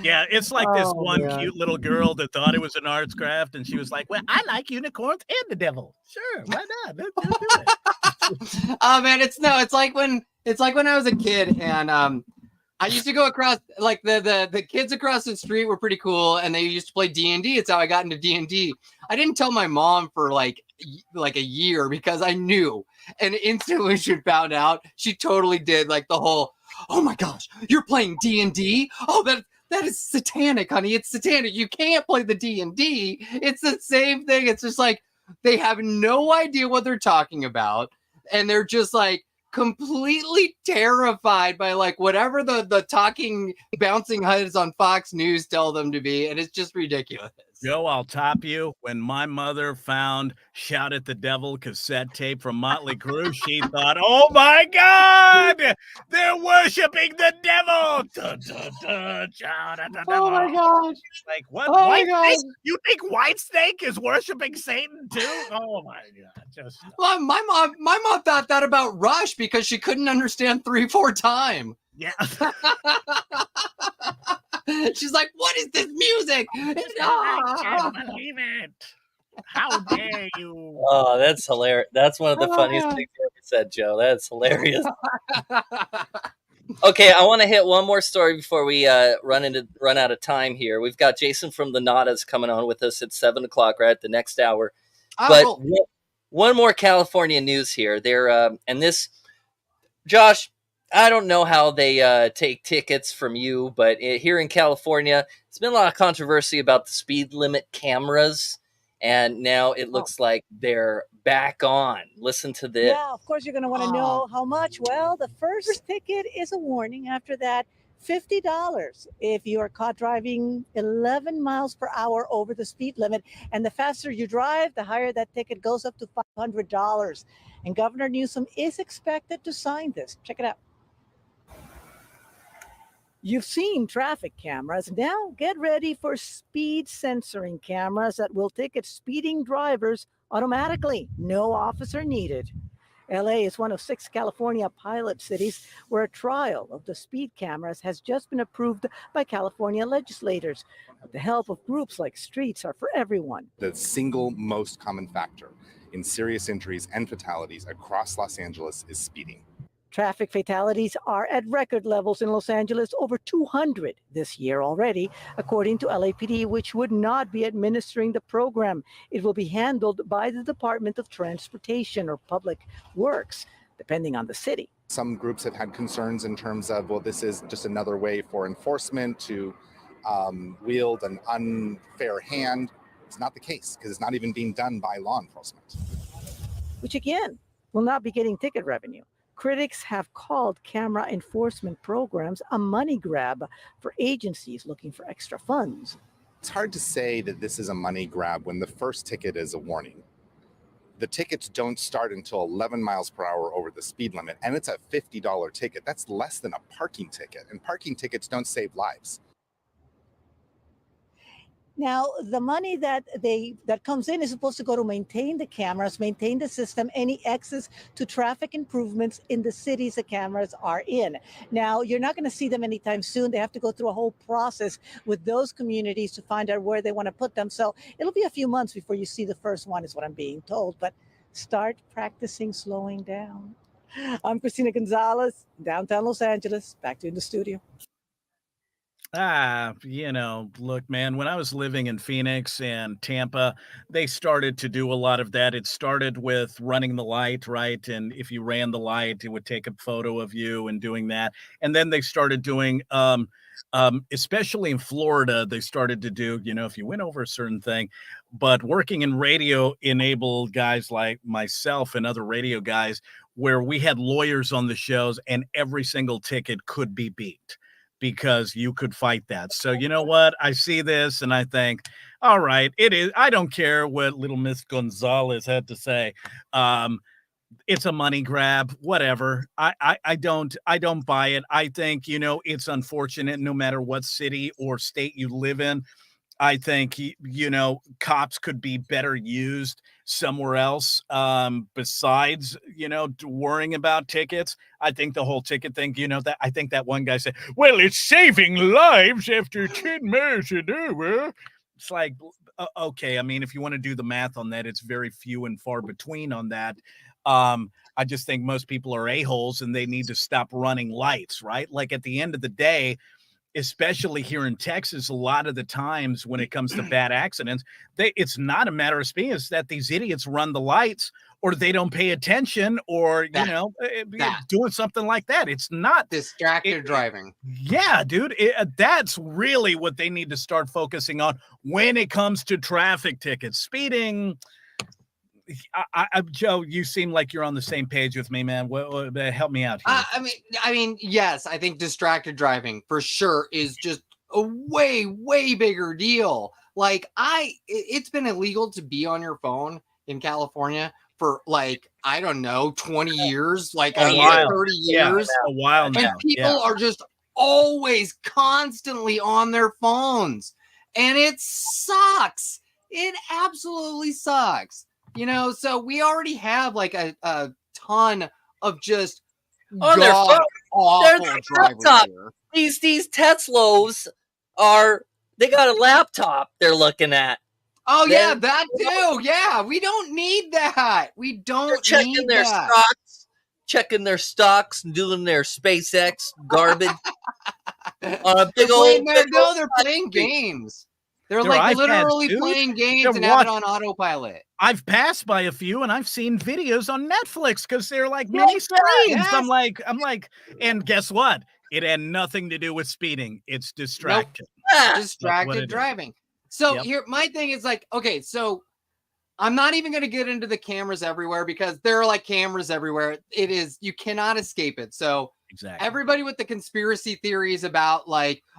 Yeah, it's like this cute little girl that thought it was an arts craft, and she was like, "Well, I like unicorns and the devil. Sure, why not? Let's do it." Oh man, it's like when I was a kid, and I used to go across, like the kids across the street were pretty cool, and they used to play D&D. It's how I got into D&D. I didn't tell my mom for like a year because I knew, and instantly when she found out, she totally did like the whole, "Oh my gosh, you're playing D&D? Oh, that is satanic, honey. It's satanic. You can't play the D&D. It's the same thing." It's just like they have no idea what they're talking about, and they're just like completely terrified by like whatever the talking bouncing heads on Fox News tell them to be, and it's just ridiculous. Joe, I'll top you. When my mother found "Shout at the Devil" cassette tape from Motley Crue, she thought, "Oh my God, they're worshiping the devil!" Dun, dun, dun, shout at the devil. Oh my gosh! Like what? Oh my Whitesnake? You think Whitesnake is worshiping Satan too? Oh my God! Just well, my mom thought that about Rush because she couldn't understand 3/4 time. Yeah. She's like, "What is this music?" I can't believe it. How dare you? Oh, that's hilarious. That's one of the funniest things you ever said, Joe. That's hilarious. Okay, I want to hit one more story before we run out of time here. We've got Jason from the Nadas coming on with us at 7:00, right at the next hour. But one more California news here. And this, Josh, I don't know how they take tickets from you, but here in California, there's been a lot of controversy about the speed limit cameras, and now it looks like they're back on. Listen to this. Yeah, of course you're going to want to know how much. Well, the first ticket is a warning. After that, $50 if you are caught driving 11 miles per hour over the speed limit. And the faster you drive, the higher that ticket goes, up to $500. And Governor Newsom is expected to sign this. Check it out. You've seen traffic cameras. Now get ready for speed censoring cameras that will ticket speeding drivers automatically. No officer needed. LA is one of 6 California pilot cities where a trial of the speed cameras has just been approved by California legislators. With the help of groups like Streets Are for Everyone. The single most common factor in serious injuries and fatalities across Los Angeles is speeding. Traffic fatalities are at record levels in Los Angeles, over 200 this year already, according to LAPD, which would not be administering the program. It will be handled by the Department of Transportation or Public Works, depending on the city. Some groups have had concerns in terms of, well, this is just another way for enforcement to wield an unfair hand. It's not the case because it's not even being done by law enforcement. Which again, will not be getting ticket revenue. Critics have called camera enforcement programs a money grab for agencies looking for extra funds. It's hard to say that this is a money grab when the first ticket is a warning. The tickets don't start until 11 miles per hour over the speed limit, and it's a $50 ticket. That's less than a parking ticket, and parking tickets don't save lives. Now, the money that comes in is supposed to go to maintain the cameras, maintain the system, any access to traffic improvements in the cities the cameras are in. Now, you're not going to see them anytime soon. They have to go through a whole process with those communities to find out where they want to put them. So it'll be a few months before you see the first one, is what I'm being told. But Start practicing slowing down. I'm Christina Gonzalez, downtown Los Angeles. Back to you in the studio. Look, man, when I was living in Phoenix and Tampa, they started to do a lot of that. It started with running the light, right? And if you ran the light, it would take a photo of you and doing that. And then they started doing, especially in Florida, they started to do, if you went over a certain thing, but working in radio enabled guys like myself and other radio guys where we had lawyers on the shows and every single ticket could be beat, because you could fight that. So you know what? I see this and I think, all right, it is. I don't care what little Miss Gonzalez had to say. It's a money grab, whatever. I don't buy it. I think, it's unfortunate no matter what city or state you live in. I think, cops could be better used somewhere else besides, worrying about tickets. I think the whole ticket thing, I think that one guy said, well, it's saving lives after 10 miles an hour. It's like, okay. I mean, if you want to do the math on that, it's very few and far between on that. I just think most people are a-holes and they need to stop running lights, right? Like at the end of the day, especially here in Texas, a lot of the times when it comes to bad accidents, it's not a matter of speed. It's that these idiots run the lights or they don't pay attention or, doing something like that. It's not distracted driving. Yeah, dude, that's really what they need to start focusing on when it comes to traffic tickets. Speeding, Joe, you seem like you're on the same page with me, man. Help me out here. I mean, yes, I think distracted driving for sure is just a way, way bigger deal. Like it's been illegal to be on your phone in California for I don't know, 20 years, 30 years. A while now. And people are just always constantly on their phones. And it sucks. It absolutely sucks. So we already have a ton of just awful drivers here. These Teslas they got a laptop they're looking at. Oh yeah, that too. Yeah, we don't need that. We don't checking their stocks, checking their stocks, and doing their SpaceX garbage on a big old. They're playing games. They're literally playing games and have it on autopilot. I've passed by a few and I've seen videos on Netflix because they're like mini screens. Yes. I'm like, and guess what? It had nothing to do with speeding. It's distracted. Nope. Distracted driving. So here, my thing is okay, so I'm not even going to get into the cameras everywhere because there are cameras everywhere. It is, you cannot escape it. So exactly. Everybody with the conspiracy theories about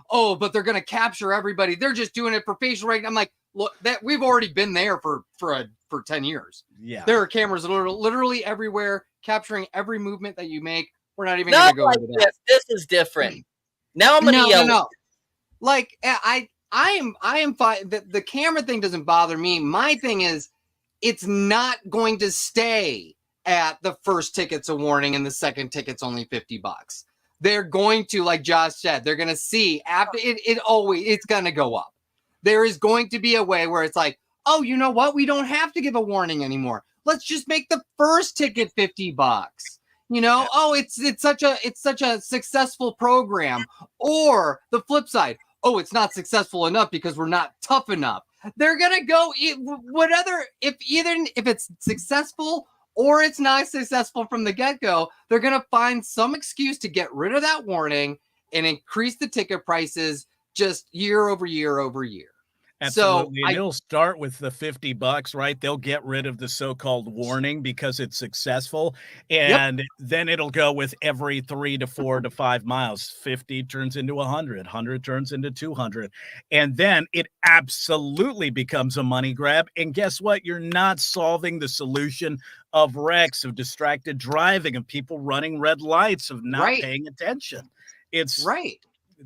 oh, but they're going to capture everybody. They're just doing it for facial recognition. I'm like, look, that we've already been there for 10 years. Yeah. There are cameras literally everywhere capturing every movement that you make. We're not even going to go into that. This is different. Now I'm going to yell. No. I am fine. The camera thing doesn't bother me. My thing is, it's not going to stay at the first ticket's a warning and the second ticket's only $50. They're going to, like Josh said, they're going to see after it's going to go up. There is going to be a way where it's oh, you know what? We don't have to give a warning anymore. Let's just make the first ticket $50. Oh, it's such a successful program. Or the flip side, oh, it's not successful enough because we're not tough enough. They're gonna go if it's successful or it's not successful from the get-go, they're gonna find some excuse to get rid of that warning and increase the ticket prices just year over year over year. Absolutely. So and it'll start with the $50, right? They'll get rid of the so-called warning because it's successful. And then it'll go with every 3 to 4 to 5 miles. 50 turns into 100, 100 turns into 200. And then it absolutely becomes a money grab. And guess what? You're not solving the solution of wrecks, of distracted driving, of people running red lights, of not paying attention. It's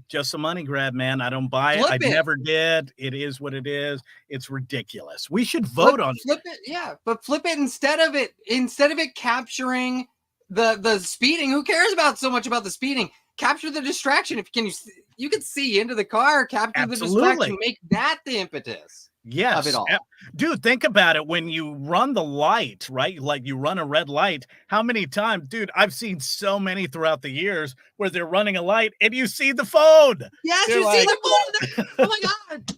just a money grab, man. I don't buy it. I never did. It is what it is. It's ridiculous. We should vote on flip it. Yeah, but flip it instead of it capturing the speeding. Who cares about so much about the speeding? Capture the distraction. You can see into the car, capture the distraction, make that the impetus. Yes. of it all. Dude, think about it. When you run the light, right? Like you run a red light, how many times, dude, I've seen so many throughout the years where they're running a light and you see the phone. Yes, You're you see the phone. Oh my God.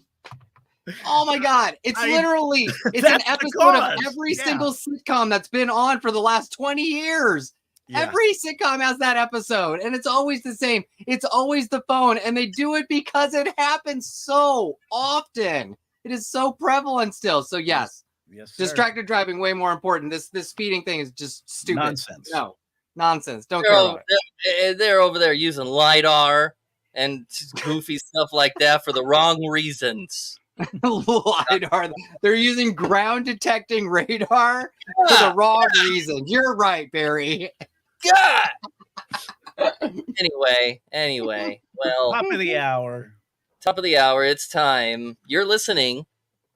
Oh my God. It's literally, it's an that's the episode of cause. every Yeah. single sitcom that's been on for the last 20 years. Yeah. Every sitcom has that episode, and it's always the same. It's always the phone, and they do it because it happens so often. It is so prevalent still. So yes, Yes, sir. distracted driving way more important. This speeding thing is just stupid. Nonsense. No, nonsense. Don't They're care over, about it. they're over there using LiDAR and goofy stuff like that for the wrong reasons. LiDAR. They're using ground detecting radar for the wrong reason. You're right, Barry. God. Anyway. Well, Top of the hour. Top of the hour. It's time. You're listening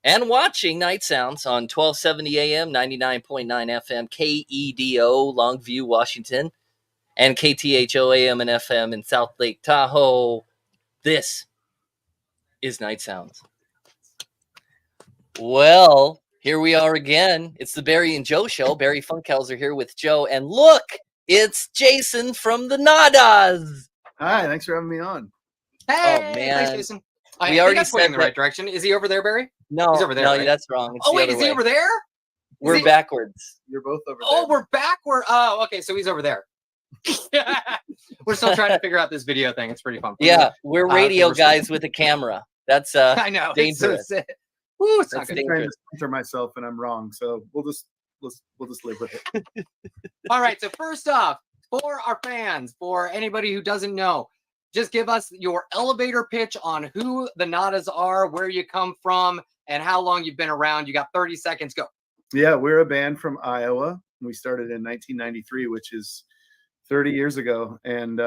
and watching Night Sounds on 1270 AM, 99.9 FM, KEDO, Longview, Washington, and KTHO AM and FM in South Lake Tahoe. This is Night Sounds. Well, here we are again. It's the Barry and Joe show. Barry Funkhauser here with Joe. And look, it's Jason from the Nadas. Hi, thanks for having me on. Hey, Oh, man. thanks, Jason. We think already I'm pointing said in the that- right direction. Is he over there, Barry? No, He's over there. no, right? that's wrong. It's Oh the wait, other is he way. over there? We're he- backwards. You're both over Oh, we're backward. Oh, okay. So he's over there. We're still trying to figure out this video thing. It's pretty fun. Yeah, we're radio we're guys with a camera. That's I know. dangerous. It's so sick. Woo, it's not I'm good. trying to censor myself and I'm wrong, so we'll just live with it. All right. So first off, for our fans, for anybody who doesn't know, just give us your elevator pitch on who the Nadas are, where you come from, and how long you've been around. You got 30 seconds. Go. Yeah, we're a band from Iowa. We started in 1993, which is 30 years ago, and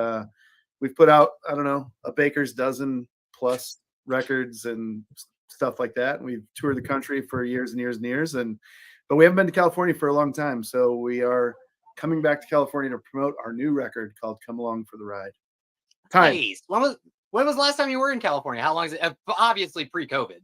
we've put out, I don't know, a baker's dozen plus records and stuff like that. We've toured the country for years and years and years, but we haven't been to California for a long time, so we are coming back to California to promote our new record called "Come Along for the Ride." Nice. When was the last time you were in California? How long is it? Obviously pre-COVID.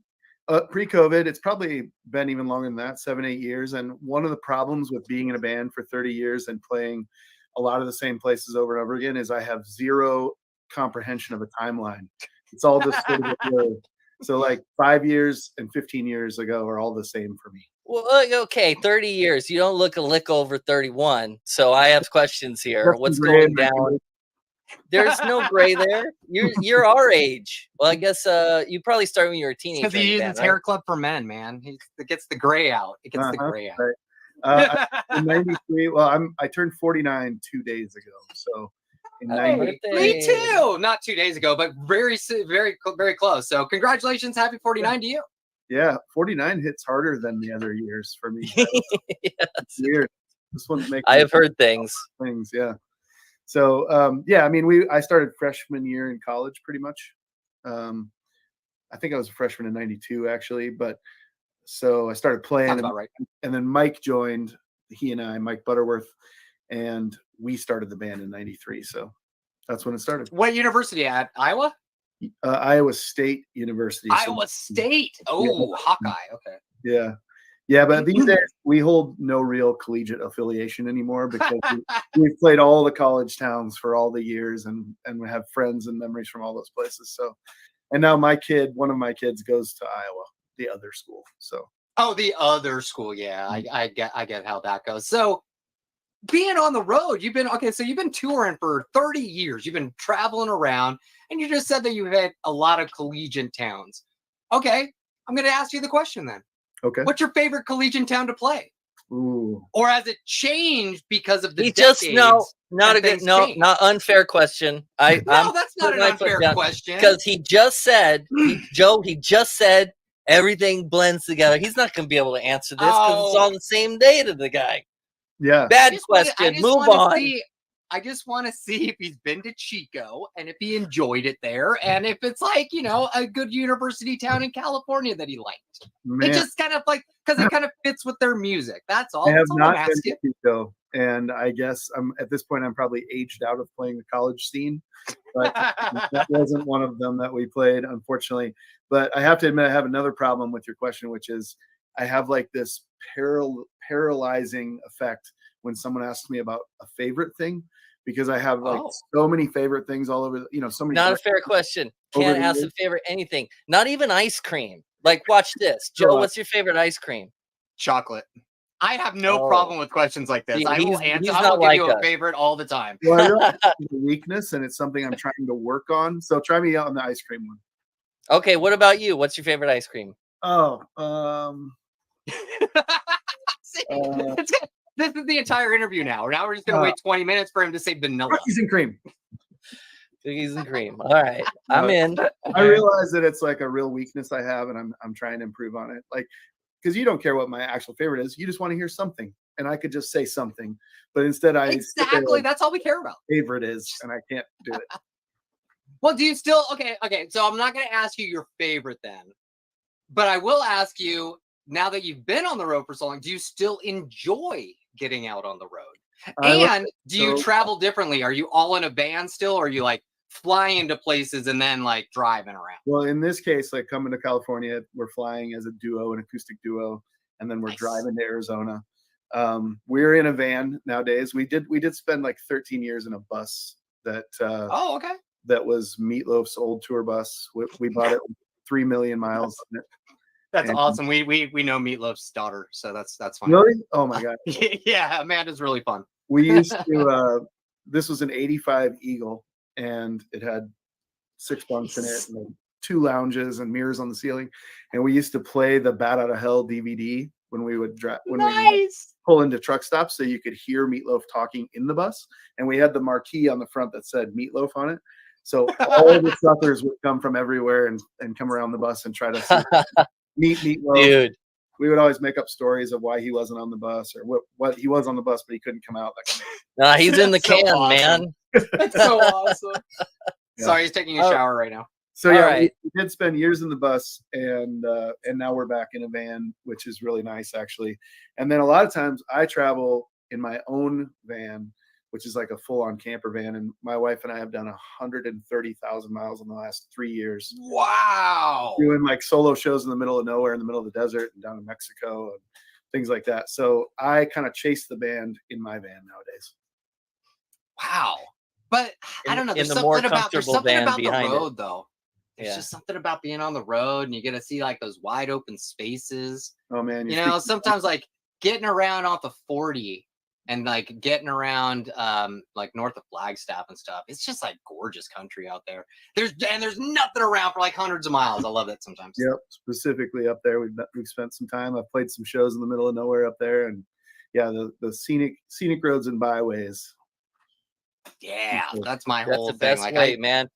Pre-COVID, it's probably been even longer than that, 7-8 years. And one of the problems with being in a band for 30 years and playing a lot of the same places over and over again is I have zero comprehension of a timeline. It's all just sort of a blur. So like 5 years and 15 years ago are all the same for me. Well, okay, 30 years. You don't look a lick over 31. So I have questions here. What's going down? There's no gray there. You're our age. Well, I guess you probably started when you were a teenager. Because he uses Hair Club for Men, man. It gets the gray out. It gets the gray out. In 93, well, I turned 49 2 days ago. So in Hey, 90, me too. Not 2 days ago, but very close. So congratulations. Happy 49 to you. yeah, 49 hits harder than the other years for me. It's weird. This one's making I have heard things. Yeah. So yeah, I mean, I started freshman year in college pretty much. I think I was a freshman in 92 actually, but so I started playing Sounds about right. and then Mike joined, Mike Butterworth, and we started the band in 93. So that's when it started. What university at? Iowa? Iowa State University. So- Iowa State. Oh, Hawkeye. Okay. Yeah. Yeah, but these days we hold no real collegiate affiliation anymore because we've played all the college towns for all the years and we have friends and memories from all those places. So, and now one of my kids goes to Iowa, the other school. So. Oh, the other school. Yeah, I get how that goes. So being on the road, you've been touring for 30 years. You've been traveling around and you just said that you hit a lot of collegiate towns. Okay. I'm going to ask you the question then. Okay. What's your favorite collegiate town to play? Ooh. Or has it changed because of the He decades? just not a good things change? not unfair question. No, that's not an unfair question. Because he just said he just said everything blends together. He's not going to be able to answer this because it's all the same day to the guy. Yeah. Bad question. Move on. I just want to see if he's been to Chico and if he enjoyed it there, and if it's like, you know, a good university town in California that he liked. Man. It just kind of like, because it kind of fits with their music. That's all. I have That's all I'm not been asking. to Chico, and I guess I'm at this point I'm probably aged out of playing the college scene, but that wasn't one of them that we played, unfortunately. But I have to admit I have another problem with your question, which is I have like this paralyzing effect when someone asks me about a favorite thing, because I have like so many favorite things all over, you know, so many. Not a fair question. over Can't the ask a years. favorite anything. Not even ice cream. Like, watch this. Joe, what's your favorite ice cream? Chocolate. I have no Oh. problem with questions like this. I will He's answer. I not will give you like a us. favorite all the time. Well, I realize it's a weakness, and it's something I'm trying to work on. So try me out on the ice cream one. Okay, what about you? What's your favorite ice cream? Oh, This is the entire interview now. Now we're just going to wait 20 minutes for him to say vanilla. cookies and cream. Cookies and cream. All right, I'm in. I realize that it's like a real weakness I have, and I'm trying to improve on it. Like, because you don't care what my actual favorite is, you just want to hear something, and I could just say something, but instead I sit there Exactly. like, That's all we care about. favorite is, and I can't do it. Well, do you still okay? So I'm not going to ask you your favorite then, but I will ask you, now that you've been on the road for so long, do you still enjoy getting out on the road? And do you travel differently? Are you all in a van still, or are you like flying to places and then like driving around? Well, in this case, like coming to California, we're flying as a duo, an acoustic duo, and then we're driving to Arizona. We're in a van nowadays. We did spend like 13 years in a bus that okay. that was Meatloaf's old tour bus. We bought it with 3 million miles on it. That's And- awesome. We know Meatloaf's daughter, so that's fine. Really? Oh my god. Yeah, Amanda's really fun. We used to this was an 85 Eagle, and it had 6 bunks in it and 2 lounges and mirrors on the ceiling, and we used to play the Bat Out of Hell DVD when we would we would pull into truck stops, so you could hear Meatloaf talking in the bus, and we had the marquee on the front that said Meatloaf on it, so all the suckers would come from everywhere and come around the bus and try to meet Meatloaf. Dude. We would always make up stories of why he wasn't on the bus, or what he was on the bus but he couldn't come out. That kind of Nah, he's in the So can, awesome. man. That's so awesome. Yeah. Sorry, he's taking a shower right now. So yeah, All right. we did spend years in the bus, and now we're back in a van, which is really nice actually. And then a lot of times I travel in my own van, which is like a full-on camper van. And my wife and I have done 130,000 miles in the last 3 years. Wow. Doing like solo shows in the middle of nowhere, in the middle of the desert, and down in Mexico and things like that. So I kind of chase the band in my van nowadays. Wow. But I don't know. In There's the more something about the comfortable van road behind it. though. There's Yeah. just something about being on the road, and you get to see like those wide open spaces. Oh man, You know, sometimes like getting around off the 40 and like getting around like north of Flagstaff and stuff. It's just like gorgeous country out there. There's nothing around for like hundreds of miles. I love that sometimes. Yep, specifically up there, we've spent some time. I've played some shows in the middle of nowhere up there, and yeah, the scenic roads and byways. Yeah, that's my That's whole the thing. best Like way, man.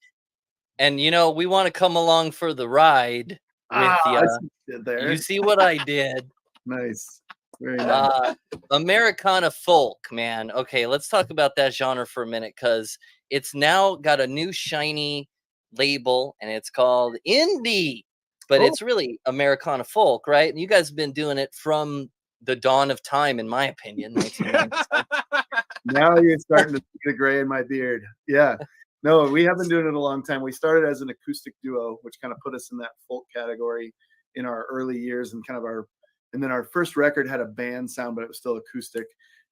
And you know, we want to come along for the ride with I you. see what you did there. You see what I did? Nice, very nice. Americana folk, man. Okay, let's talk about that genre for a minute, because it's now got a new shiny label, and it's called indie, but it's really Americana folk, right? And you guys have been doing it from the dawn of time, in my opinion. 1997. Now you're starting to see the gray in my beard. Yeah. No, we have been doing it a long time. We started as an acoustic duo, which kind of put us in that folk category in our early years, and and then our first record had a band sound, but it was still acoustic.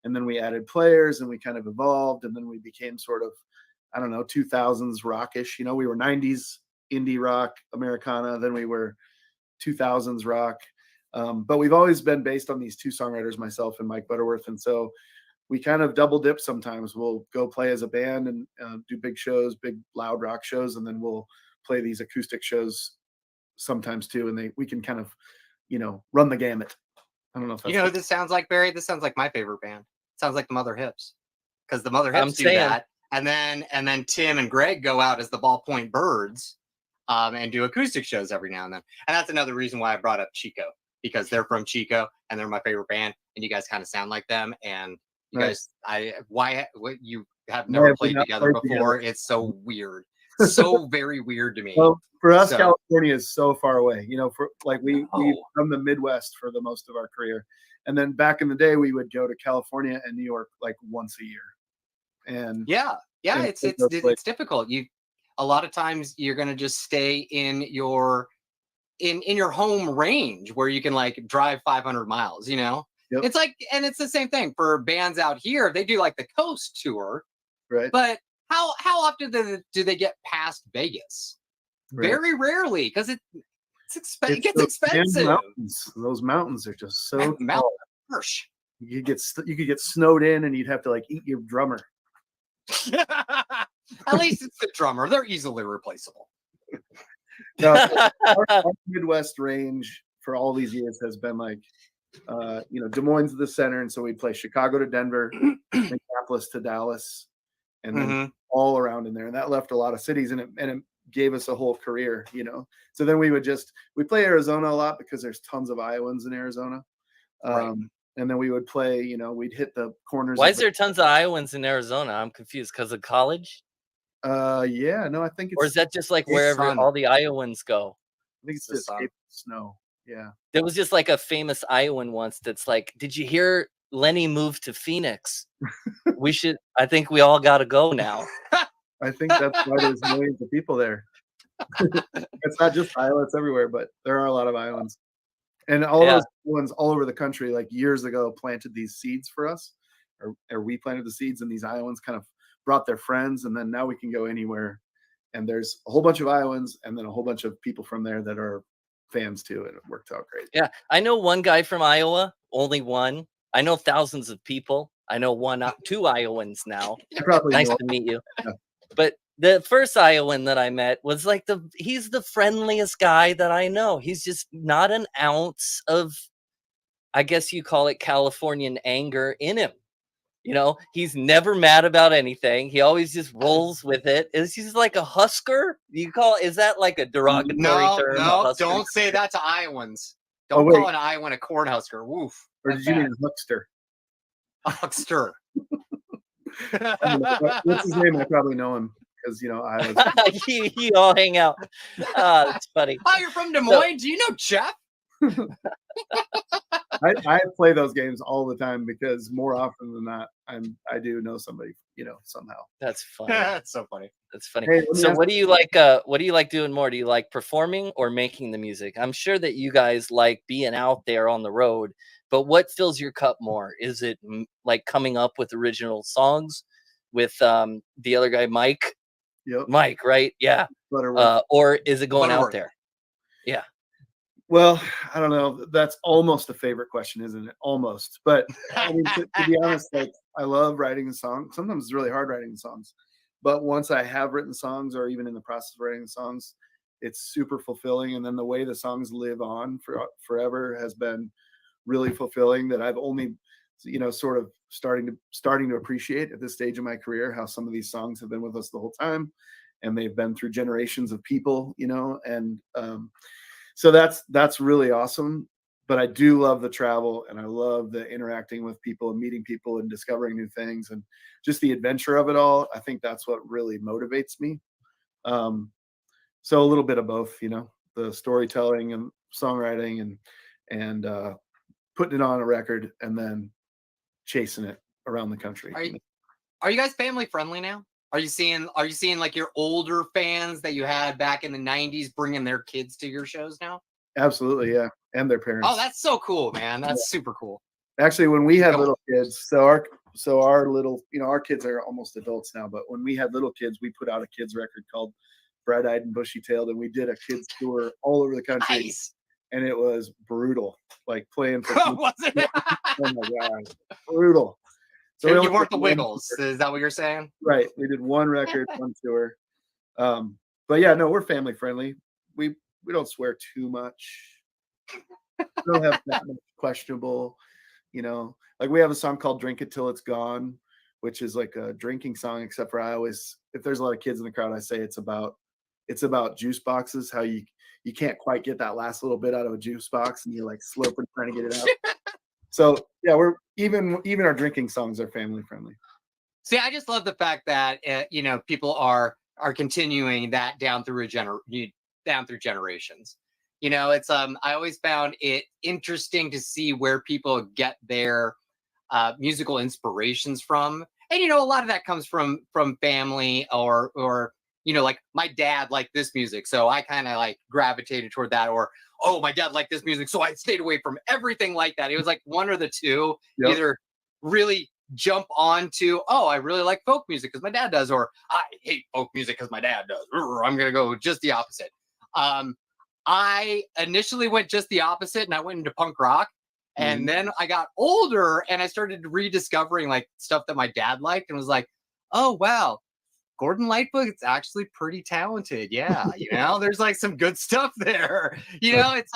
And then we added players, and we kind of evolved, and then we became sort of, I don't know, 2000s rockish. You know, we were 90s indie rock, Americana, then we were 2000s rock. But we've always been based on these 2 songwriters, myself and Mike Butterworth. And so we kind of double dip sometimes. We'll go play as a band and do big shows, big loud rock shows, and then we'll play these acoustic shows sometimes too. And we can kind of, you know, run the gamut. I don't know if that's You know what this sounds like, Barry? This sounds like my favorite band. It sounds like the Mother Hips, because the Mother I'm Hips do saying. that, and then Tim and Greg go out as the Ballpoint Birds, and do acoustic shows every now and then. And that's another reason why I brought up Chico, because they're from Chico and they're my favorite band, and you guys kind of sound like them, and You Nice. guys, what you have No, never we played not together played before. together. It's so weird. So very weird to me. Well, for us, So- California is so far away. You know, for like we've Oh. from the Midwest for the most of our career, and then back in the day, we would go to California and New York like once a year. And Yeah, and it's play those places. it's difficult. A lot of times you're gonna just stay in your home range where you can like drive 500 miles. You know, Yep. it's like, and it's the same thing for bands out here. They do like the coast tour, Right. but how often do they get past Vegas? Right. Very rarely, because it gets those damn expensive. Mountains. Those mountains are just so Mountain tall. harsh. You could get snowed in, and you'd have to like eat your drummer. At least it's the drummer. They're easily replaceable. No, our Midwest range for all these years has been like, Des Moines is the center, and so we'd play Chicago to Denver, Minneapolis to Dallas, and then all around in there, and that left a lot of cities, and it gave us a whole career, you know. So then we play Arizona a lot because there's tons of Iowans in Arizona, and then we would play, we'd hit the corners. Why is there tons of Iowans in Arizona? I'm confused. Because of college? Yeah, no, I think it's. Or is that just like it's wherever sun. all the Iowans go? I think it's just snow. Yeah. There was just like a famous Iowan once that's like, did you hear Lenny moved to Phoenix? I think we all got to go now. I think that's why there's millions of people there. It's not just Iowa, it's everywhere, but there are a lot of Iowans. And all those ones all over the country, like years ago, planted these seeds for us, or we planted the seeds, and these Iowans kind of brought their friends, and then now we can go anywhere. And there's a whole bunch of Iowans, and then a whole bunch of people from there that are fans too, and it worked out great. Yeah, I know one guy from Iowa, only one. I know thousands of people. I know two Iowans now. Nice to meet you. Yeah. But the first Iowan that I met was like he's the friendliest guy that I know. He's just not an ounce of, I guess you call it Californian anger in him. You know, he's never mad about anything. He always just rolls with it. He's like a husker? Is that like a derogatory term? No, don't say that to Iowans. Oh, Don't call an Iowan a cornhusker. Woof. Or did you mean a huckster? A huckster. What's his name? I probably know him because I was. you all hang out. That's funny. Oh, you're from Des Moines? Do you know Jeff? I play those games all the time because more often than not, I do know somebody, somehow. That's funny. That's so funny. That's funny. Hey, So what do you like? What do you like doing more? Do you like performing or making the music? I'm sure that you guys like being out there on the road, but what fills your cup more? Is it like coming up with original songs with the other guy, Mike? Yep. Mike, right? Yeah. Or is it going out there? Yeah. Well, I don't know. That's almost a favorite question, isn't it? Almost. But I mean, to be honest, like I love writing a song. Sometimes it's really hard writing songs. But once I have written songs or even in the process of writing songs, it's super fulfilling. And then the way the songs live on forever has been really fulfilling, that I've only, sort of starting to appreciate at this stage of my career how some of these songs have been with us the whole time. And they've been through generations of people, and so that's really awesome. But I do love the travel, and I love the interacting with people and meeting people and discovering new things and just the adventure of it all. I think that's what really motivates me. So a little bit of both, the storytelling and songwriting and putting it on a record and then chasing it around the country. Are you guys family friendly now? Are you seeing like your older fans that you had back in the 90s bringing their kids to your shows now? Absolutely, yeah, and their parents. Oh, that's so cool, man. That's super cool. Actually, when we had little kids, so our little, our kids are almost adults now, but when we had little kids, we put out a kids record called Bright-Eyed and Bushy-Tailed, and we did a kids tour all over the country. Nice. And it was brutal, like playing for Was it? Oh my god, brutal. So you weren't the Wiggles. Is that what you're saying? Right. We did one record, one tour. But yeah, no, we're family friendly. We don't swear too much. We don't have that much questionable, like we have a song called Drink It Till It's Gone, which is like a drinking song, except for if there's a lot of kids in the crowd, I say it's about juice boxes, how you can't quite get that last little bit out of a juice box and you're like slurping trying to get it out. So yeah, we're even our drinking songs are family friendly. See, I just love the fact that people are continuing that down through generations. It's I always found it interesting to see where people get their musical inspirations from, and a lot of that comes from family or like my dad liked this music, so I kind of like gravitated toward that, or my dad liked this music, so I stayed away from everything like that. It was like one or the two. Yep. Either really jump on to, I really like folk music because my dad does, or I hate folk music because my dad does. I'm gonna go just the opposite. I initially went just the opposite, and I went into punk rock. And then I got older and I started rediscovering like stuff that my dad liked, and was like, oh wow, Gordon Lightfoot is actually pretty talented. Yeah, there's like some good stuff there. It's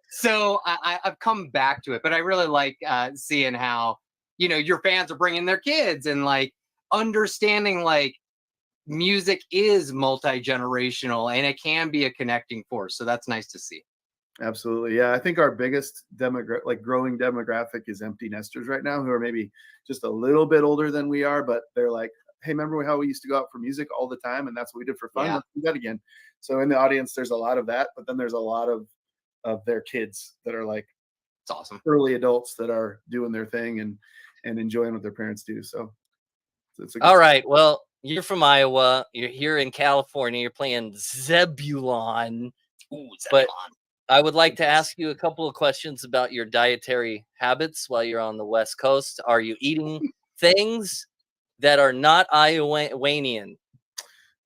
so I've come back to it, but I really like seeing how your fans are bringing their kids, and like understanding like music is multi-generational and it can be a connecting force. So that's nice to see. Absolutely. Yeah. I think our biggest growing demographic is empty nesters right now, who are maybe just a little bit older than we are, but they're like, hey, remember how we used to go out for music all the time? And that's what we did for fun. Yeah. Let's do that again. So in the audience, there's a lot of that, but then there's a lot of their kids that are like, it's awesome. Early adults that are doing their thing and enjoying what their parents do. So it's all right. Well, you're from Iowa. You're here in California. You're playing Zebulon. Ooh, Zebulon. But I would like to ask you a couple of questions about your dietary habits while you're on the West Coast. Are you eating things that are not Iowanian?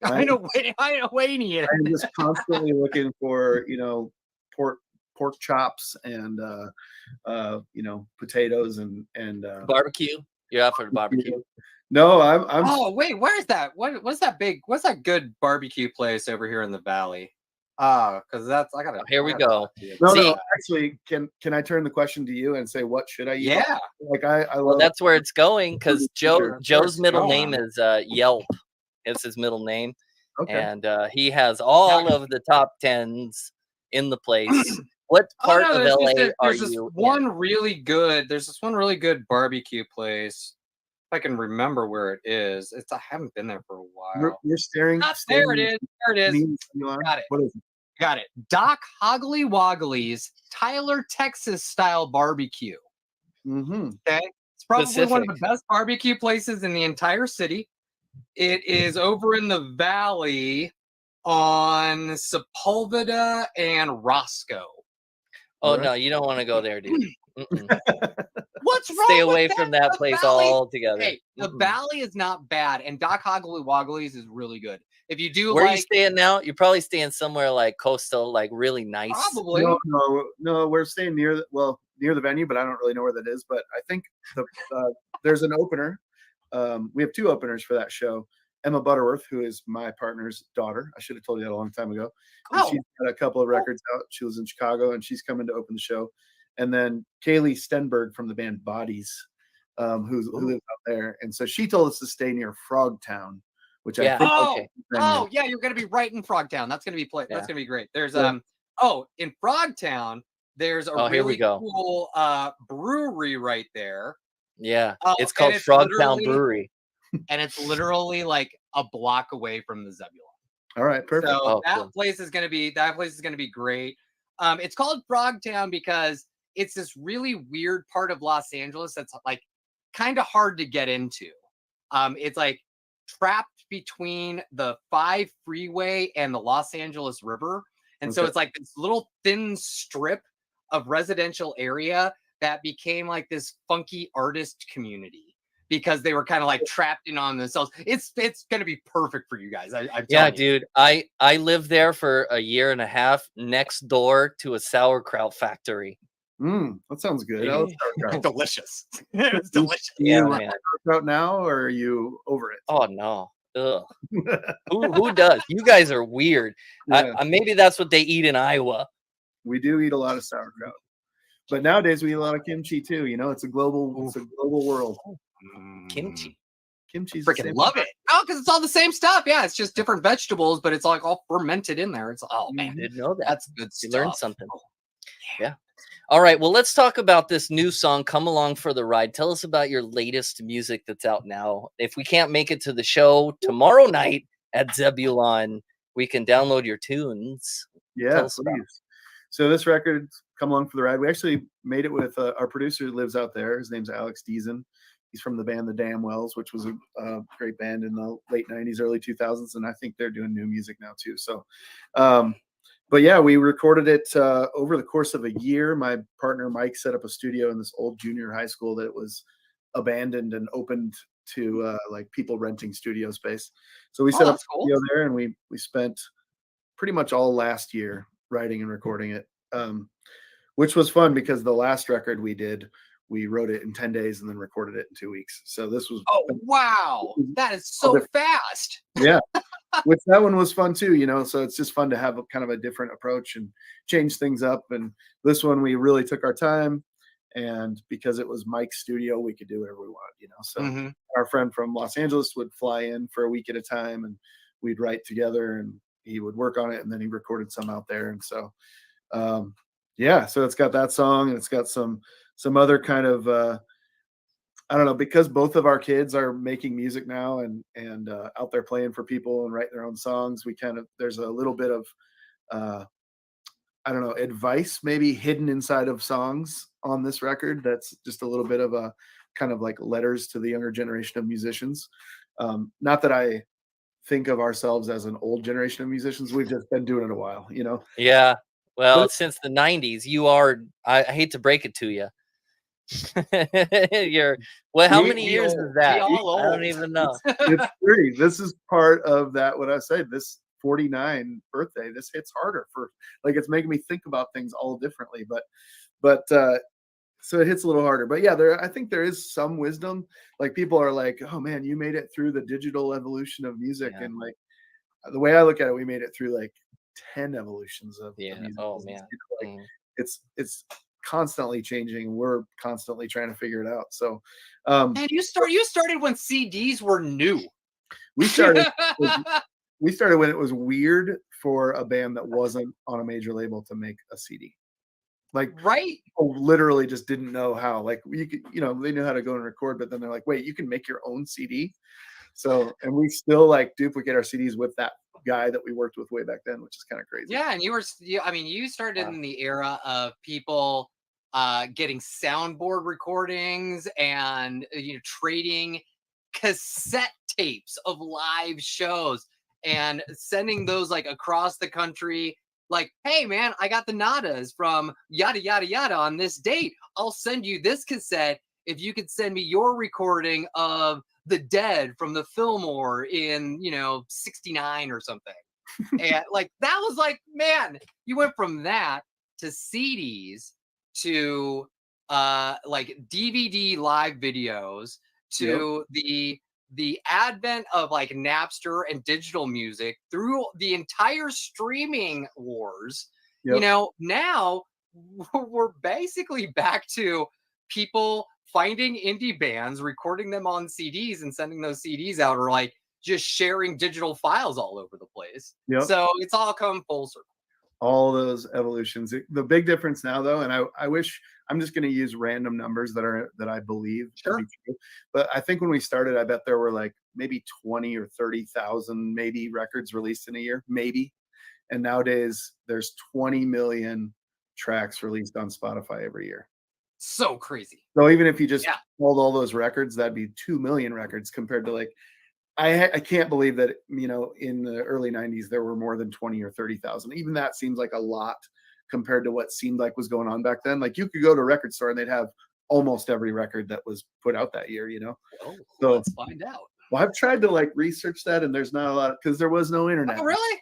Iowanian. I'm just constantly looking for, pork chops and potatoes and barbecue. You're out for the barbecue. No, I'm. Oh wait, where's that? What's that good barbecue place over here in the valley? Because I gotta. Here we go. No, actually, can I turn the question to you and say what should I eat? Yeah, I love. Well, that's where it's going, because Joe's middle name is Yelp. It's his middle name, and he has all of the top 10s in the place. What part of LA are you in? There's this one really good barbecue place. If I can remember where it is. I haven't been there for a while. You're staring. There it is. There it is. Got it. What is it? Got it. Doc Hoggly Woggly's Tyler, Texas style barbecue. Mm-hmm. Okay. It's probably one of the best barbecue places in the entire city. It is over in the valley on Sepulveda and Roscoe. Oh, no, you don't want to go there, dude. What's wrong? Stay away with from that place altogether. Hey, the valley is not bad, and Doc Hoggly Woggly's is really good. If you do, where are you staying now? You're probably staying somewhere like coastal, like really nice. Probably. No, we're staying near the venue, but I don't really know where that is. But I think there's an opener. We have 2 openers for that show. Emma Butterworth, who is my partner's daughter. I should have told you that a long time ago. She's got a couple of records out. She was in Chicago, and she's coming to open the show. And then Kaylee Stenberg from the band Bodies, who lives out there. And so she told us to stay near Frogtown, which I think. Yeah, you're gonna be right in Frogtown. That's gonna be That's gonna be great. There's in Frogtown, there's a really cool brewery right there. Yeah, it's called Frogtown Brewery. And it's literally like a block away from the Zebulon. All right, perfect. So that place is gonna be great. It's called Frogtown because it's this really weird part of Los Angeles that's like kind of hard to get into. It's like trapped between the 5 freeway and the Los Angeles River. And so it's like this little thin strip of residential area that became like this funky artist community because they were kind of like trapped in on themselves. It's going to be perfect for you guys. Dude, I lived there for a year and a half next door to a sauerkraut factory. That sounds good. Delicious. It's delicious. You like sauerkraut now, or are you over it? Oh no. Ugh. Who does? You guys are weird. Yeah. Maybe that's what they eat in Iowa. We do eat a lot of sauerkraut, but nowadays we eat a lot of kimchi too. It's a global world. Kimchi's freaking love it. Because it's all the same stuff. Yeah, it's just different vegetables, but it's like all fermented in there. It's man, I didn't know that. That's good stuff. You learned something. Yeah. All right, well, let's talk about this new song, Come Along for the Ride. Tell us about your latest music that's out now. If we can't make it to the show tomorrow night at Zebulon, we can download your tunes. Yeah, Tell us about it. please. So this record, Come Along for the Ride, we actually made it with our producer who lives out there. His name's Alex Deason. He's from the band The Damnwells, which was a great band in the late 90s, early 2000s, and I think they're doing new music now too. So, but yeah, we recorded it over the course of a year. My partner Mike set up a studio in this old junior high school that was abandoned and opened to like people renting studio space. So we set up a studio there, and we spent pretty much all last year writing and recording it, which was fun because the last record we did, we wrote it in 10 days and then recorded it in 2 weeks. So this was wow, that is so fast. Yeah. Which that one was fun too, you know, so it's just fun to have a kind of a different approach and change things up. And this one, we really took our time, and because it was Mike's studio, we could do whatever we wanted, you know. So our friend from Los Angeles would fly in for a week at a time, and we'd write together, and he would work on it, and then he recorded some out there. And so, yeah, so it's got that song, and it's got some other kind of, I don't know, because both of our kids are making music now and out there playing for people and writing their own songs. We kind of, there's a little bit of, I don't know, advice maybe hidden inside of songs on this record. That's just a little bit of a kind of like letters to the younger generation of musicians. Not that I think of ourselves as an old generation of musicians. We've just been doing it a while, you know? Yeah. Well, since the 90s, you are, I hate to break it to you. You're, well, how many years is that? I don't even know. It's 30. This is part of that, what I said, this 49 birthday, this hits harder for, like, it's making me think about things all differently, but so it hits a little harder. But yeah, I think there is some wisdom. Like, people are like, oh man, you made it through the digital evolution of music. Yeah. And like, the way I look at it, we made it through like 10 evolutions of music. Oh man. Like, it's constantly changing. We're constantly trying to figure it out. So and you started when CDs were new. We started when it was weird for a band that wasn't on a major label to make a CD. Like, right? Literally just didn't know how. Like, you could, you know, they knew how to go and record, but then they're like, wait, you can make your own CD. So, and we still like duplicate our CDs with that guy that we worked with way back then, which is kind of crazy. Yeah, and you started in the era of people getting soundboard recordings and trading cassette tapes of live shows and sending those like across the country. Like, hey man, I got the Nadas from yada yada yada on this date. I'll send you this cassette if you could send me your recording of The Dead from the Fillmore in 69 or something. And like, that was like, man, you went from that to CDs to like DVD live videos to the advent of like Napster and digital music through the entire streaming wars. Now we're basically back to people finding indie bands, recording them on CDs and sending those CDs out, or like just sharing digital files all over the place. So it's all come full circle. All those evolutions. The big difference now, though, and I wish, I'm just going to use random numbers that I believe to be true. But I think when we started, I bet there were like maybe 20 or 30,000 maybe records released in a year, maybe. And nowadays there's 20 million tracks released on Spotify every year. So crazy. So even if you just hold all those records, that'd be 2 million records compared to like, I can't believe that, in the early 90s, there were more than 20 or 30,000. Even that seems like a lot compared to what seemed like was going on back then. Like, you could go to a record store and they'd have almost every record that was put out that year, Oh, so let's find out. Well, I've tried to like research that, and there's not a lot because there was no internet. Oh, really?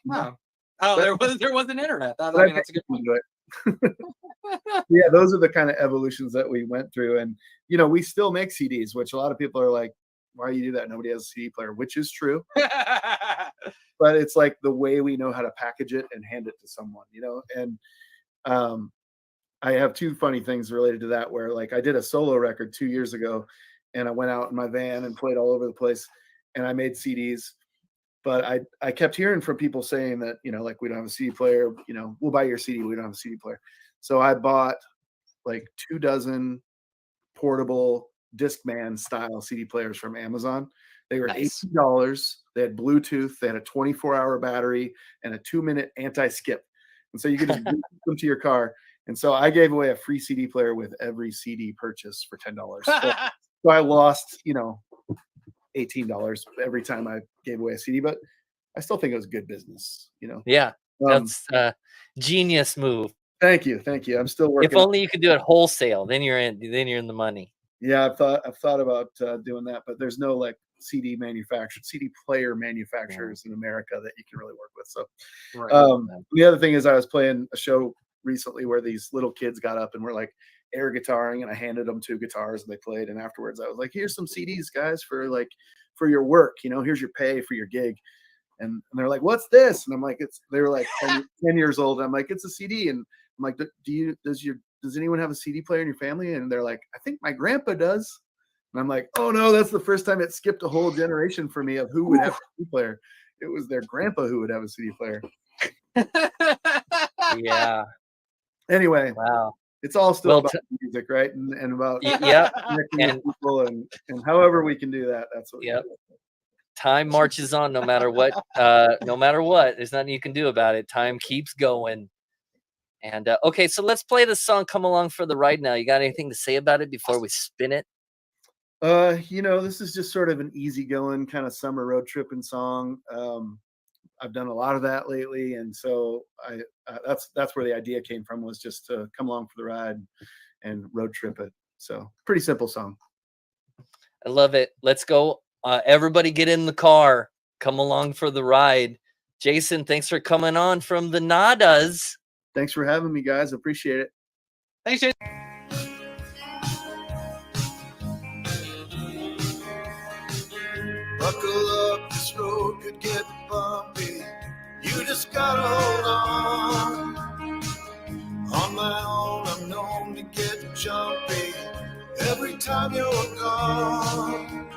Oh, there was an internet. That's a good point. Yeah, those are the kind of evolutions that we went through. And, we still make CDs, which a lot of people are like, why do you do that? Nobody has a CD player, which is true. But it's like the way we know how to package it and hand it to someone, and I have two funny things related to that, where like I did a solo record 2 years ago, and I went out in my van and played all over the place, and I made CDs. But I kept hearing from people saying that, like, we don't have a CD player, we'll buy your CD. We don't have a CD player. So I bought like 24 portable Discman style CD players from Amazon. They were Nice. $18. They had Bluetooth. They had a 24-hour battery and a 2-minute anti-skip. And so you could just boot them to your car. And so I gave away a free CD player with every CD purchase for $10. So I lost, $18 every time I gave away a CD, but I still think it was good business, Yeah, that's a genius move. Thank you. I'm still working. If only you could do it wholesale, then you're in the money. Yeah, I've thought about doing that, but there's no like CD player manufacturers in America that you can really work with. So the other thing is I was playing a show recently where these little kids got up and were like air guitaring, and I handed them 2 guitars and they played. And afterwards I was like, here's some CDs, guys, for your work, here's your pay for your gig. And they're like, what's this? And I'm like, they were like 10 years old. And I'm like, it's a CD. And I'm like, does anyone have a CD player in your family? And they're like, I think my grandpa does. And I'm like, oh no, that's the first time it skipped a whole generation for me of who would have a CD player. It was their grandpa who would have a CD player. Yeah. Anyway, wow. It's all still about music, right? And about connecting with people and however we can do that. That's what. Yep. Time marches on, no matter what. There's nothing you can do about it. Time keeps going. And okay, so let's play the song "Come Along for the Ride" now. You got anything to say about it before we spin it? This is just sort of an easygoing kind of summer road tripping song. I've done a lot of that lately, and so that's where the idea came from, was just to come along for the ride and road trip it. So pretty simple song. I love it. Let's go. Everybody get in the car. Come along for the ride. Jason, thanks for coming on from the Nadas. Thanks for having me, guys. Appreciate it. Thanks, Jason. Buckle up, this road could get bumpy. You just gotta hold on. On my own, I'm known to get jumpy every time you're gone.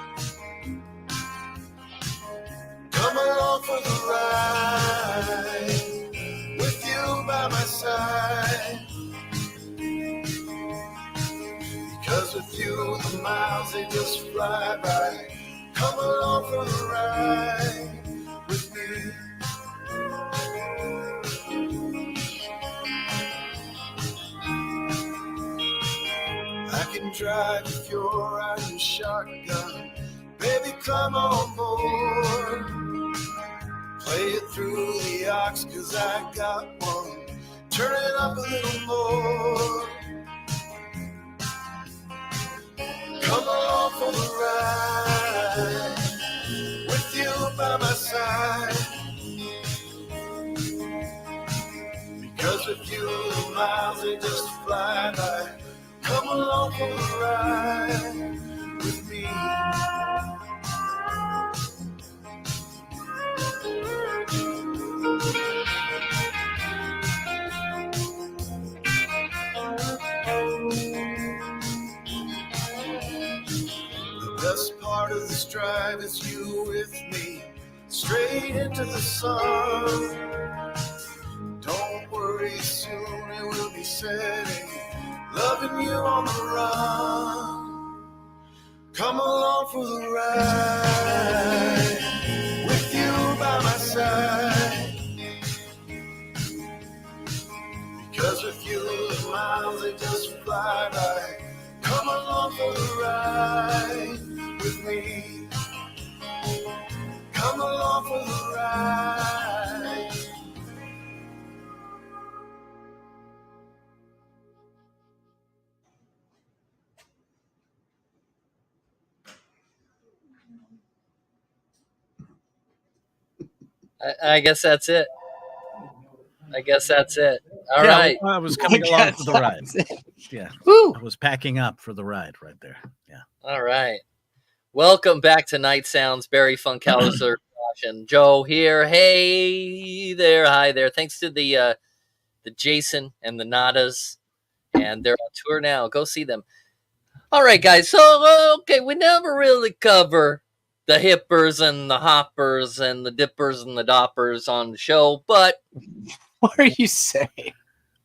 Come along for the ride, with you by my side. Because with you, the miles, they just fly by. Come along for the ride with me. I can drive if you're riding shotgun. Baby, come on board. Play it through the aux, 'cause I got one. Turn it up a little more. Come along for the ride, with you by my side. Because with you, the miles, they just fly by. Come along for the ride with me. The best part of this drive is you with me, straight into the sun. Don't worry, soon it will be setting, loving you on the run. Come along for the ride, with you by my side. Because with you, the miles, they just fly by. Come along for the ride with me. Come along for the ride. I guess that's it. All right. I was coming along for the ride. Yeah. Woo. I was packing up for the ride right there. Yeah. All right. Welcome back to Night Sounds. Barry Funkhauser, Josh, and Joe here. Hey there. Hi there. Thanks to the Jason and the Nadas. And they're on tour now. Go see them. All right, guys. So, okay, we never really cover the hippers and the hoppers and the dippers and the doppers on the show, but what are you saying?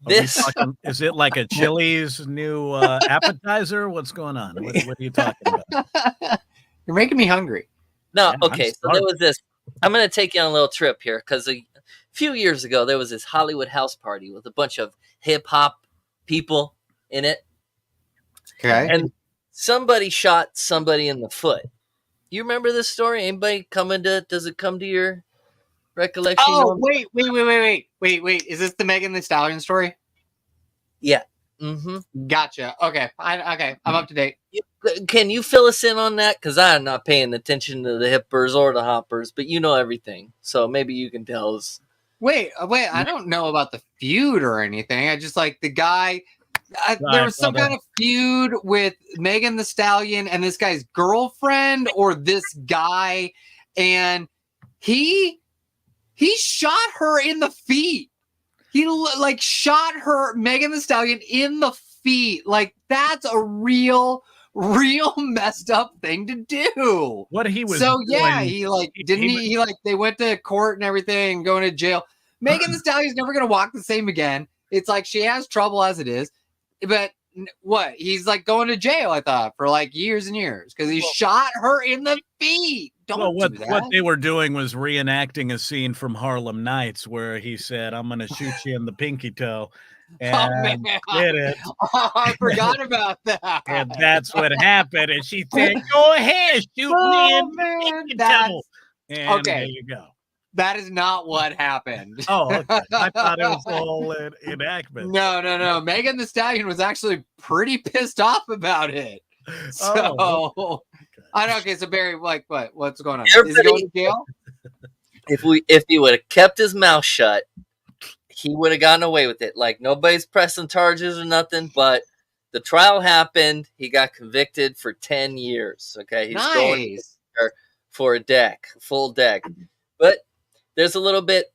Is it like a Chili's new appetizer? What's going on? What are you talking about? You're making me hungry. No, Yeah, okay. So there was this. I'm going to take you on a little trip here because a few years ago there was this Hollywood house party with a bunch of hip hop people in it. Okay. And somebody shot somebody in the foot. You remember this story? Anybody does it come to your recollection? Oh, wait. Is this the Megan Thee Stallion story? Yeah. Mm-hmm. Gotcha. Okay. I'm up to date. Can you fill us in on that? Because I'm not paying attention to the hippers or the hoppers, but you know everything. So maybe you can tell us. Wait. I don't know about the feud or anything. I just like the guy. There was some kind of feud with Megan Thee Stallion and this guy's girlfriend or this guy. And he shot her in the feet. He like shot her, Megan Thee Stallion, in the feet. Like that's a real messed up thing to do. What he was so yeah, doing, he like didn't he like they went to court and everything, going to jail. Megan Thee Stallion's never gonna walk the same again. It's like she has trouble as it is, but what he's like going to jail. I thought for like years and years because he shot her in the feet. Don't do that. What they were doing was reenacting a scene from Harlem Nights where he said, "I'm going to shoot you in the pinky toe." And did it. Oh, I forgot about that. And that's what happened. And she said, "Go ahead, shoot me in the pinky toe." And okay. There you go. That is not what happened. Oh, okay. I thought it was all an enactment. No. Megan Thee Stallion was actually pretty pissed off about it. So, okay. So Barry, like, what's going on? Is he going to jail? If he would have kept his mouth shut, he would have gotten away with it. Like nobody's pressing charges or nothing. But the trial happened. He got convicted for 10 years. Okay, he's going for a full deck. But there's a little bit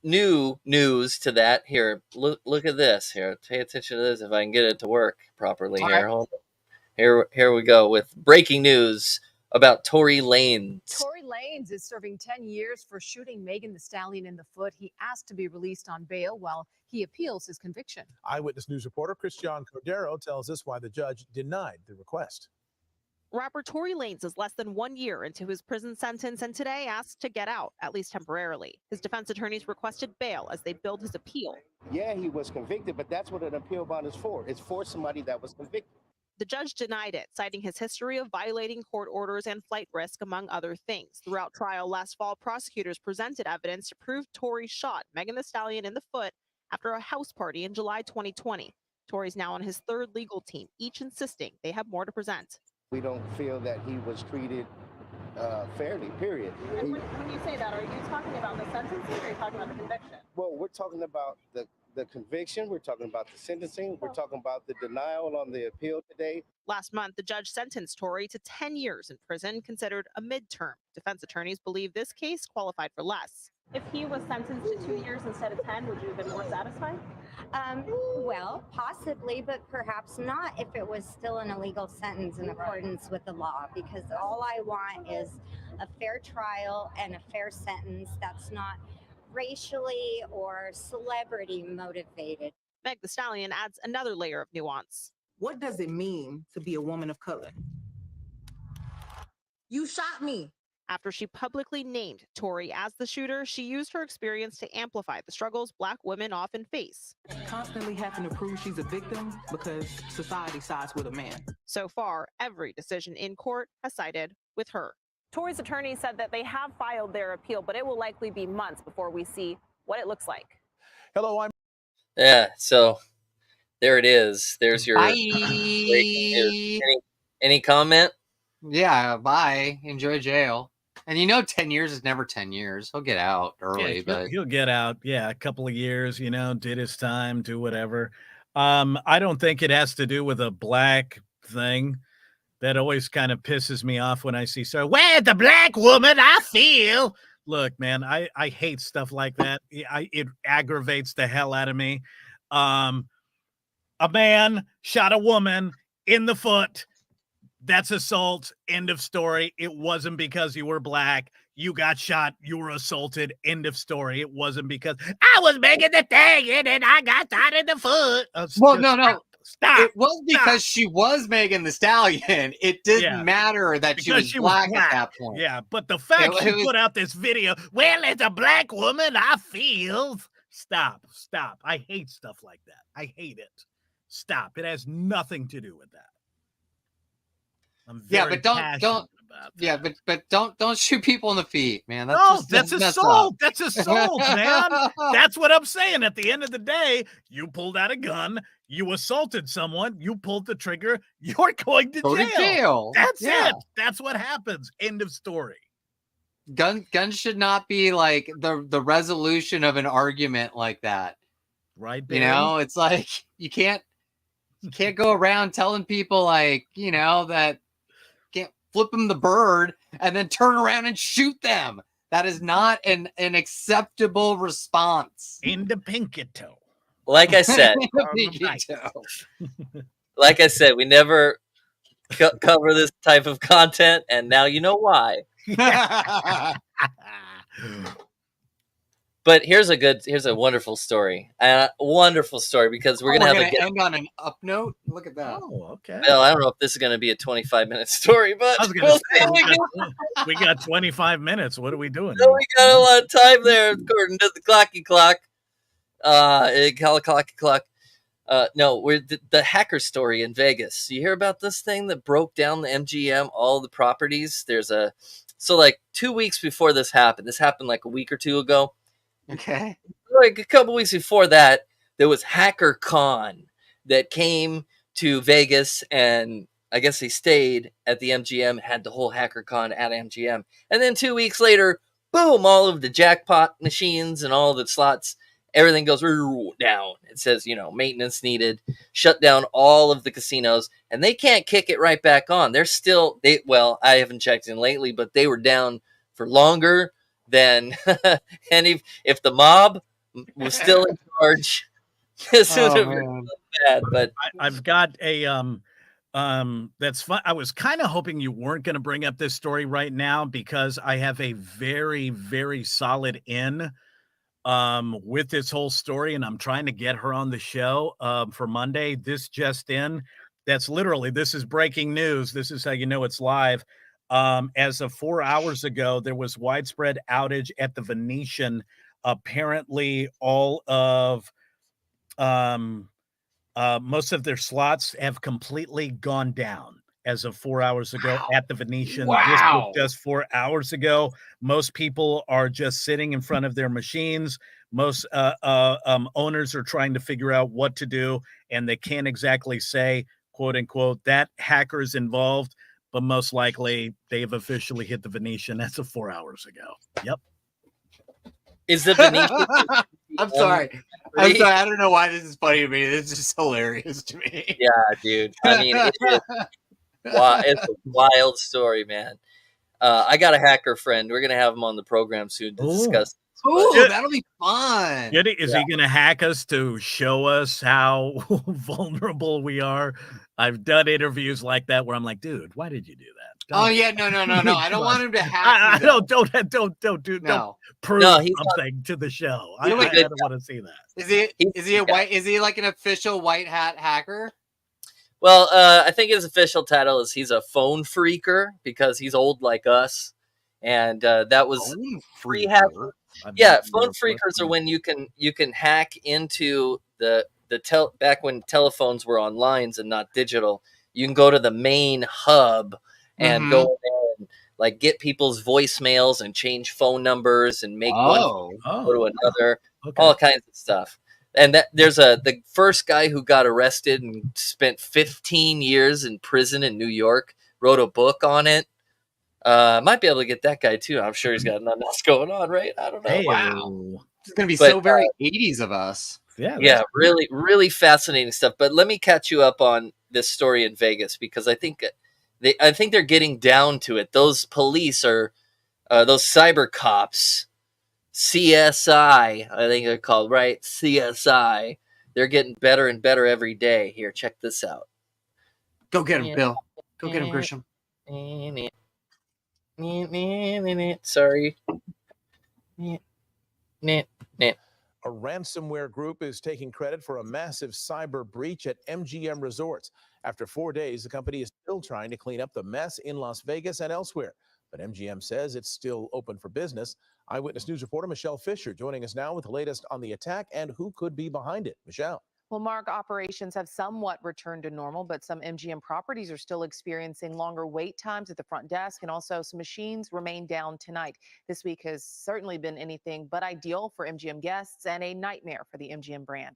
new news to that. Here, look at this. Here, pay attention to this. If I can get it to work properly here. Right. Hold on. Here we go with breaking news about Tory Lanez. Tory Lanez is serving 10 years for shooting Megan Thee Stallion in the foot. He asked to be released on bail while he appeals his conviction. Eyewitness News reporter Christian Cordero tells us why the judge denied the request. Rapper Tory Lanez is less than 1 year into his prison sentence and today asked to get out, at least temporarily. His defense attorneys requested bail as they build his appeal. Yeah, he was convicted, but that's what an appeal bond is for. It's for somebody that was convicted. The judge denied it, citing his history of violating court orders and flight risk, among other things. Throughout trial last fall, prosecutors presented evidence to prove Tory shot Megan Thee Stallion in the foot after a house party in July 2020. Tory's now on his third legal team, each insisting they have more to present. We don't feel that he was treated fairly, period. And when you say that, are you talking about the sentencing or are you talking about the conviction? Well, we're talking about the conviction, we're talking about the sentencing, we're talking about the denial on the appeal today. Last month, the judge sentenced Tory to 10 years in prison, considered a midterm. Defense attorneys believe this case qualified for less. If he was sentenced to 2 years instead of 10, would you have been more satisfied? Well, possibly, but perhaps not if it was still an illegal sentence in accordance with the law, because all I want is a fair trial and a fair sentence that's not racially or celebrity motivated. Meg Thee Stallion adds another layer of nuance. What does it mean to be a woman of color? You shot me. After she publicly named Tory as the shooter, she used her experience to amplify the struggles Black women often face. Constantly having to prove she's a victim because society sides with a man. So far, every decision in court has sided with her. Tory's attorney said that they have filed their appeal, but it will likely be months before we see what it looks like. Hello, I'm. Yeah, so there it is. There's your. Bye. Any comment? Yeah, bye. Enjoy jail. And 10 years is never 10 years. He'll get out early, but he'll get out. Yeah, a couple of years, did his time, do whatever. I don't think it has to do with a black thing. That always kind of pisses me off when I see, so where the black woman I feel. Look, man, I hate stuff like that. It aggravates the hell out of me. A man shot a woman in the foot. That's assault. End of story. It wasn't because you were black. You got shot. You were assaulted. End of story. It wasn't because I was making the thing and then I got shot in the foot. Well, no. Stop. It was because she was Megan Thee Stallion. It didn't matter that she was black at that point. Yeah, but the fact she put out this video, well, as a black woman, I feel. Stop. I hate stuff like that. I hate it. Stop. It has nothing to do with that. I'm very passionate about that. but don't shoot people in the feet, man. That's assault. That's assault, man. That's what I'm saying. At the end of the day, you pulled out a gun, you assaulted someone, you pulled the trigger, you're going to jail. That's it. That's what happens. End of story. Guns should not be like the resolution of an argument like that. Right, Barry? You know, it's like you can't go around telling people like, you know, that can't flip them the bird and then turn around and shoot them. That is not an acceptable response. In the pinky toe. Like I said, we never cover this type of content, and now you know why. But here's a wonderful story. Wonderful story, because we're gonna end on an up note. Look at that. Oh, okay. Well, I don't know if this is gonna be a 25-minute story, but we'll see. We got 25 minutes. What are we doing? So we got a lot of time there, according to the clocky clock. Clocky clock. No, we're the hacker story in Vegas. You hear about this thing that broke down the MGM, all the properties? So like 2 weeks before this happened like a week or two ago. Okay. Like a couple weeks before that, there was HackerCon that came to Vegas, and I guess they stayed at the MGM, had the whole HackerCon at MGM. And then 2 weeks later, boom, all of the jackpot machines and all the slots, everything goes down. It says, maintenance needed, shut down all of the casinos, and they can't kick it right back on. They're still, I haven't checked in lately, but they were down for longer than, and if the mob was still in charge, this would have been bad. But I've got a, that's fun. I was kind of hoping you weren't going to bring up this story right now, because I have a very, very solid in with this whole story, and I'm trying to get her on the show for Monday. This just in. This is breaking news. This is how you know it's live. As of 4 hours ago, there was widespread outage at the Venetian. Apparently, all of most of their slots have completely gone down as of 4 hours ago at the Venetian. Wow. This was just 4 hours ago. Most people are just sitting in front of their machines. Most owners are trying to figure out what to do, and they can't exactly say, quote unquote, that hackers involved, but most likely they've officially hit the Venetian as of 4 hours ago. Yep. Is the Venetian? I'm sorry. I don't know why this is funny to me. This is just hilarious to me. Yeah, dude. I mean, it's a wild story, man. I got a hacker friend. We're gonna have him on the program soon to discuss. Ooh, that'll be fun. Is he going to hack us to show us how vulnerable we are? I've done interviews like that where I'm like, dude, why did you do that? No. I don't want him to hack. Don't prove something to the show. I don't want to see that. Is he a white? Is he like an official white hat hacker? Well, I think his official title is he's a phone freaker, because he's old like us, and that was phone freaker. Yeah, phone freakers are when you can hack into the back when telephones were on lines and not digital. You can go to the main hub and go there and like get people's voicemails and change phone numbers and make one go to another, all kinds of stuff. And there's the first guy who got arrested and spent 15 years in prison in New York, wrote a book on it. Might be able to get that guy too. I'm sure he's got nothing else going on, right? I don't know. Hey, wow, it's gonna be so very 80s of us. Yeah, really, really fascinating stuff. But let me catch you up on this story in Vegas, because I think they're getting down to it. Those police are those cyber cops, CSI, I think they're called, right? CSI. They're getting better and better every day. Here, check this out. Go get him, Bill. Go get him, Grisham. Sorry. A ransomware group is taking credit for a massive cyber breach at MGM Resorts. After 4 days, the company is still trying to clean up the mess in Las Vegas and elsewhere. But MGM says it's still open for business. Eyewitness News reporter Michelle Fisher joining us now with the latest on the attack and who could be behind it. Michelle. Well, Mark, operations have somewhat returned to normal, but some MGM properties are still experiencing longer wait times at the front desk, and also some machines remain down tonight. This week has certainly been anything but ideal for MGM guests and a nightmare for the MGM brand.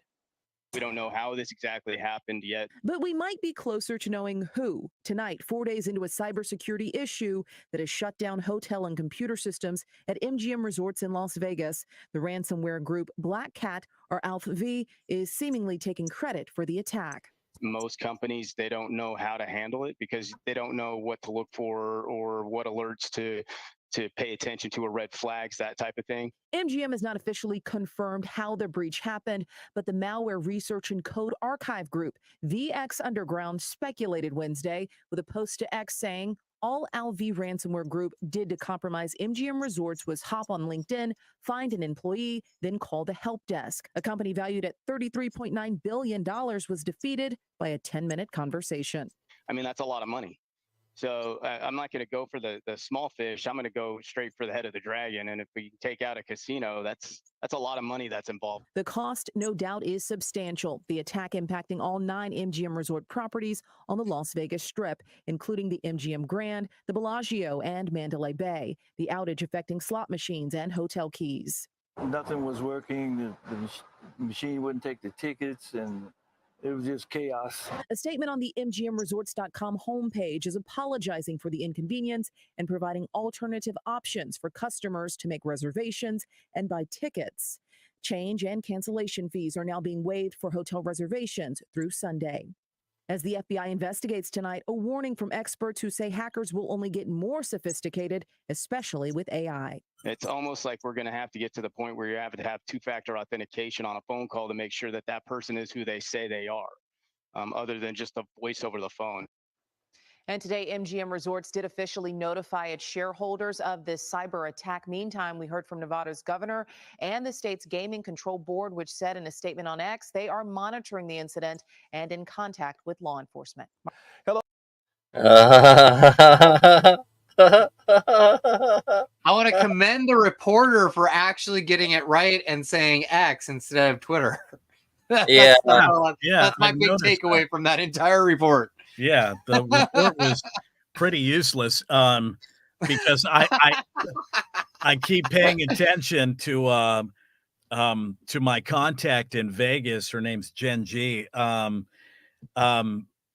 We don't know how this exactly happened yet. But we might be closer to knowing who. Tonight, 4 days into a cybersecurity issue that has shut down hotel and computer systems at MGM Resorts in Las Vegas, the ransomware group Black Cat, or Alpha V, is seemingly taking credit for the attack. Most companies, they don't know how to handle it because they don't know what to look for or what alerts to pay attention to, or red flags, that type of thing. MGM has not officially confirmed how the breach happened, but the malware research and code archive group, the X Underground, speculated Wednesday with a post to X saying all AlV ransomware group did to compromise MGM Resorts was hop on LinkedIn, find an employee, then call the help desk. A company valued at $33.9 billion was defeated by a 10-minute conversation. I mean, that's a lot of money. So I'm not going to go for the small fish. I'm going to go straight for the head of the dragon. And if we take out a casino, that's a lot of money that's involved. The cost, no doubt, is substantial. The attack impacting all 9 MGM Resort properties on the Las Vegas Strip, including the MGM Grand, the Bellagio, and Mandalay Bay. The outage affecting slot machines and hotel keys. Nothing was working. The machine wouldn't take the tickets, and it was just chaos. A statement on the MGMResorts.com homepage is apologizing for the inconvenience and providing alternative options for customers to make reservations and buy tickets. Change and cancellation fees are now being waived for hotel reservations through Sunday. As the FBI investigates tonight, a warning from experts who say hackers will only get more sophisticated, especially with AI. It's almost like we're going to have to get to the point where you have to have two-factor authentication on a phone call to make sure that that person is who they say they are, other than just a voice over the phone. And today, MGM Resorts did officially notify its shareholders of this cyber attack. Meantime, we heard from Nevada's governor and the state's gaming control board, which said in a statement on X, they are monitoring the incident and in contact with law enforcement. Hello. I want to commend the reporter for actually getting it right and saying X instead of Twitter. Yeah. That's my big takeaway from that entire report. Yeah, the report was pretty useless because I keep paying attention to my contact in Vegas. Her name's Jen G.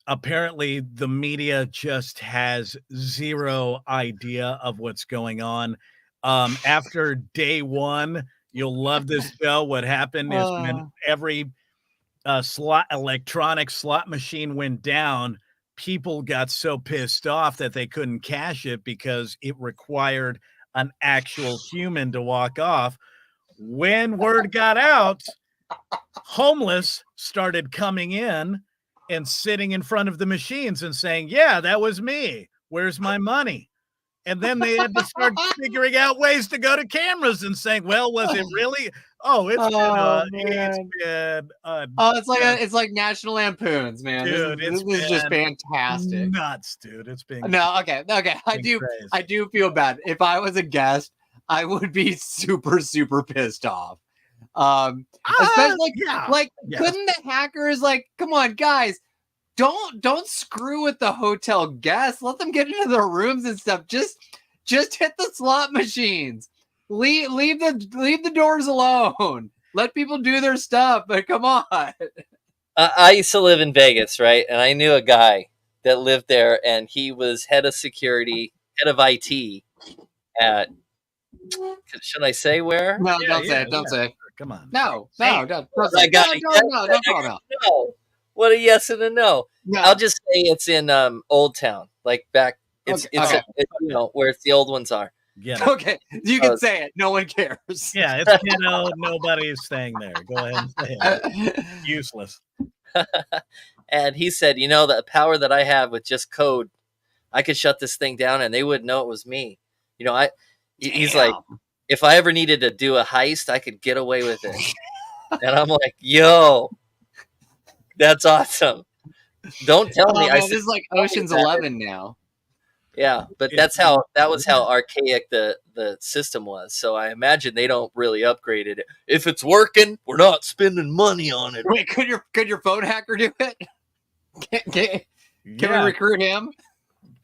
Apparently, the media just has zero idea of what's going on. After day one, you'll love this show. What happened is when every electronic slot machine went down, people got so pissed off that they couldn't cash it because it required an actual human to walk off. When word got out, homeless started coming in and sitting in front of the machines and saying, yeah, that was me. Where's my money? And then they had to start figuring out ways to go to cameras and saying, well, was it really? Oh, it's it's like National Lampoons, man. Dude, this is just fantastic. Nuts, dude. It's been okay. I do feel bad. If I was a guest, I would be super pissed off. Especially couldn't the hackers come on, guys, don't screw with the hotel guests. Let them get into their rooms and stuff. Just hit the slot machines. Leave the doors alone. Let people do their stuff. But come on. I used to live in Vegas, right? And I knew a guy that lived there, and he was head of security, head of IT at. Should I say where? No, don't say it. Don't say. Come on. No, Hey, don't. I got a yes and a no. What a yes and a no. I'll just say it's in Old Town, like back. It's where it's the old ones are. Yeah. Okay, you can say it. No one cares. Yeah, it's nobody's staying there. Go ahead and say it. Useless. And he said, the power that I have with just code, I could shut this thing down and they wouldn't know it was me. You know, he's like, if I ever needed to do a heist, I could get away with it. And I'm like, yo, that's awesome. Don't tell me. Man, said, this is like Ocean's 11 now. Yeah, but that was how archaic the system was. So I imagine they don't really upgrade it. If it's working, we're not spending money on it. Wait, could your phone hacker do it? Can we recruit him?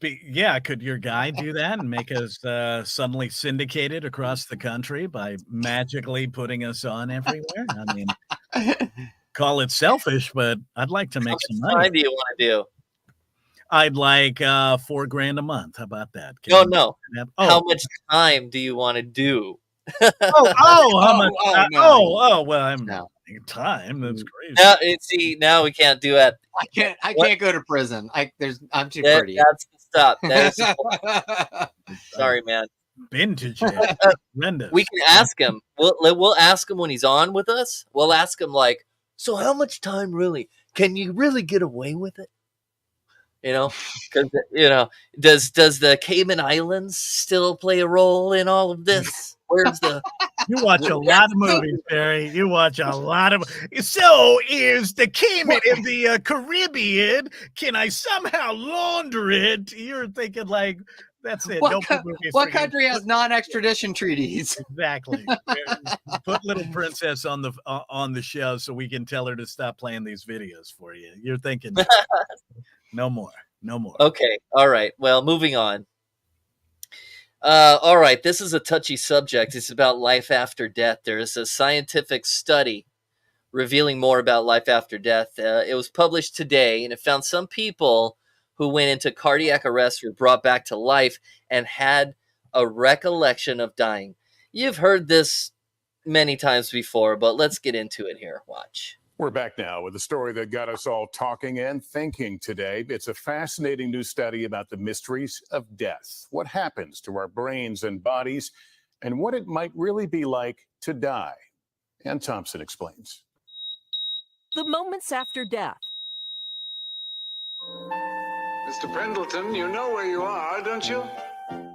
Could your guy do that and make us suddenly syndicated across the country by magically putting us on everywhere? I mean, call it selfish, but I'd like to make some money. How much time do you want to do? I'd like $4,000 a month. How about that? No. How much time do you want to do? How much? Well, I'm time. That's crazy. Now we can't do it. I can't go to prison. I'm too pretty. That's the stop. Sorry, man. Been to jail. We can ask him. We'll ask him when he's on with us. We'll ask him like, so how much time really? Can you really get away with it? You know, because does the Cayman Islands still play a role in all of this? Where's the? You watch a lot of movies, Barry. You watch a lot of. So is the Cayman in the Caribbean? Can I somehow launder it? You're thinking like that's it. What country has non-extradition treaties? Exactly. Put Little Princess on the show so we can tell her to stop playing these videos for you. You're thinking. No more. Okay. All right. Well, moving on. All right. This is a touchy subject. It's about life after death. There is a scientific study revealing more about life after death. It was published today, and it found some people who went into cardiac arrest were brought back to life and had a recollection of dying. You've heard this many times before, but let's get into it here. Watch. We're back now with a story that got us all talking and thinking today. It's a fascinating new study about the mysteries of death, what happens to our brains and bodies, and what it might really be like to die. Ann Thompson explains. The moments after death. Mr. Pendleton, you know where you are, don't you?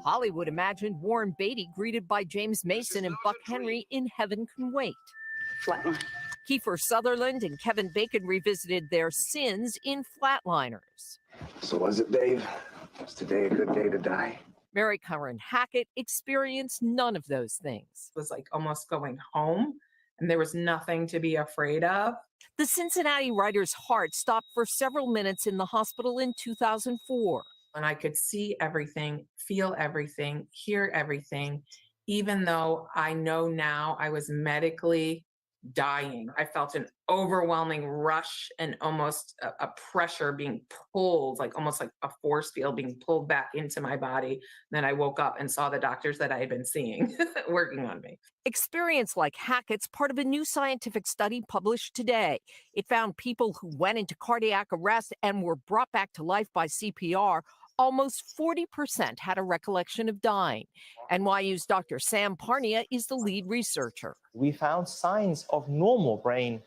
Hollywood imagined Warren Beatty greeted by James Mason and Buck Henry in Heaven Can Wait. Flatline. Kiefer Sutherland and Kevin Bacon revisited their sins in Flatliners. So was it, Dave? Was today a good day to die? Mary Curran Hackett experienced none of those things. It was like almost going home, and there was nothing to be afraid of. The Cincinnati writer's heart stopped for several minutes in the hospital in 2004. And I could see everything, feel everything, hear everything, even though I know now I was medically dying. I felt an overwhelming rush and almost a pressure being pulled, like almost like a force field being pulled back into my body. Then I woke up and saw the doctors that I had been seeing working on me. Experience like Hackett's part of a new scientific study published today. It found people who went into cardiac arrest and were brought back to life by CPR. Almost 40% had a recollection of dying. NYU's Dr. Sam Parnia is the lead researcher. We found signs of normal brain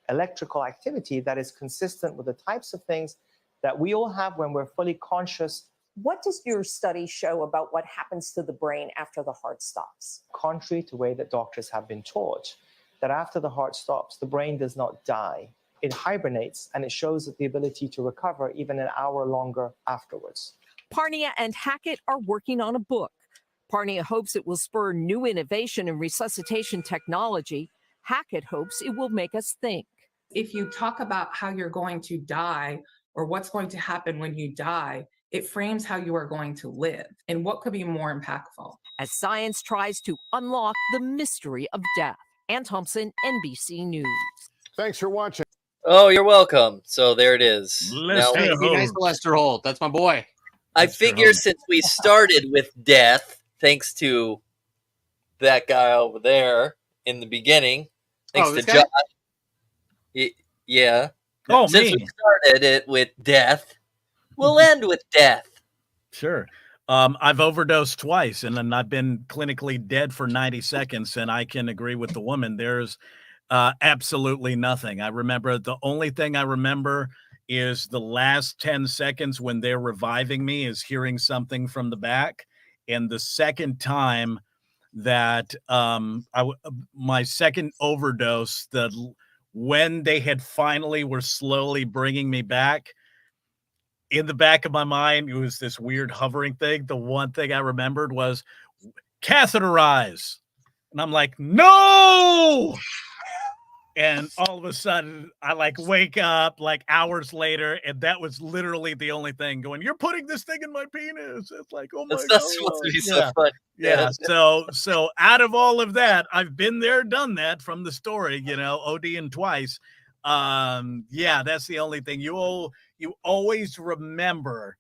electrical activity that is consistent with the types of things that we all have when we're fully conscious. What does your study show about what happens to the brain after the heart stops? Contrary to the way that doctors have been taught, that after the heart stops, the brain does not die. It hibernates, and it shows the ability to recover even an hour longer afterwards. Parnia and Hackett are working on a book. Parnia hopes it will spur new innovation in resuscitation technology. Hackett hopes it will make us think. If you talk about how you're going to die or what's going to happen when you die, it frames how you are going to live and what could be more impactful. As science tries to unlock the mystery of death. Ann Thompson, NBC News. Thanks for watching. Oh, you're welcome. So there it is. Hey, be nice to Lester Holt. That's my boy. I figure since we started with death, thanks to that guy over there in the beginning, thanks to Josh. Yeah. Oh, since me. we started it with death, we'll end with death. Sure. I've overdosed twice, and then I've been clinically dead for 90 seconds, and I can agree with the woman. There's absolutely nothing. I remember the only thing I remember is the last 10 seconds when they're reviving me is hearing something from the back. And the second time that my second overdose, when they had finally were slowly bringing me back, in the back of my mind, it was this weird hovering thing. The one thing I remembered was catheterize. And I'm like, no! And all of a sudden, I like wake up like hours later, and that was literally the only thing going, you're putting this thing in my penis. It's like, oh my God. That's supposed to be so fun. Yeah. So out of all of that, I've been there, done that from the story, ODing twice. Yeah, that's the only thing. You always remember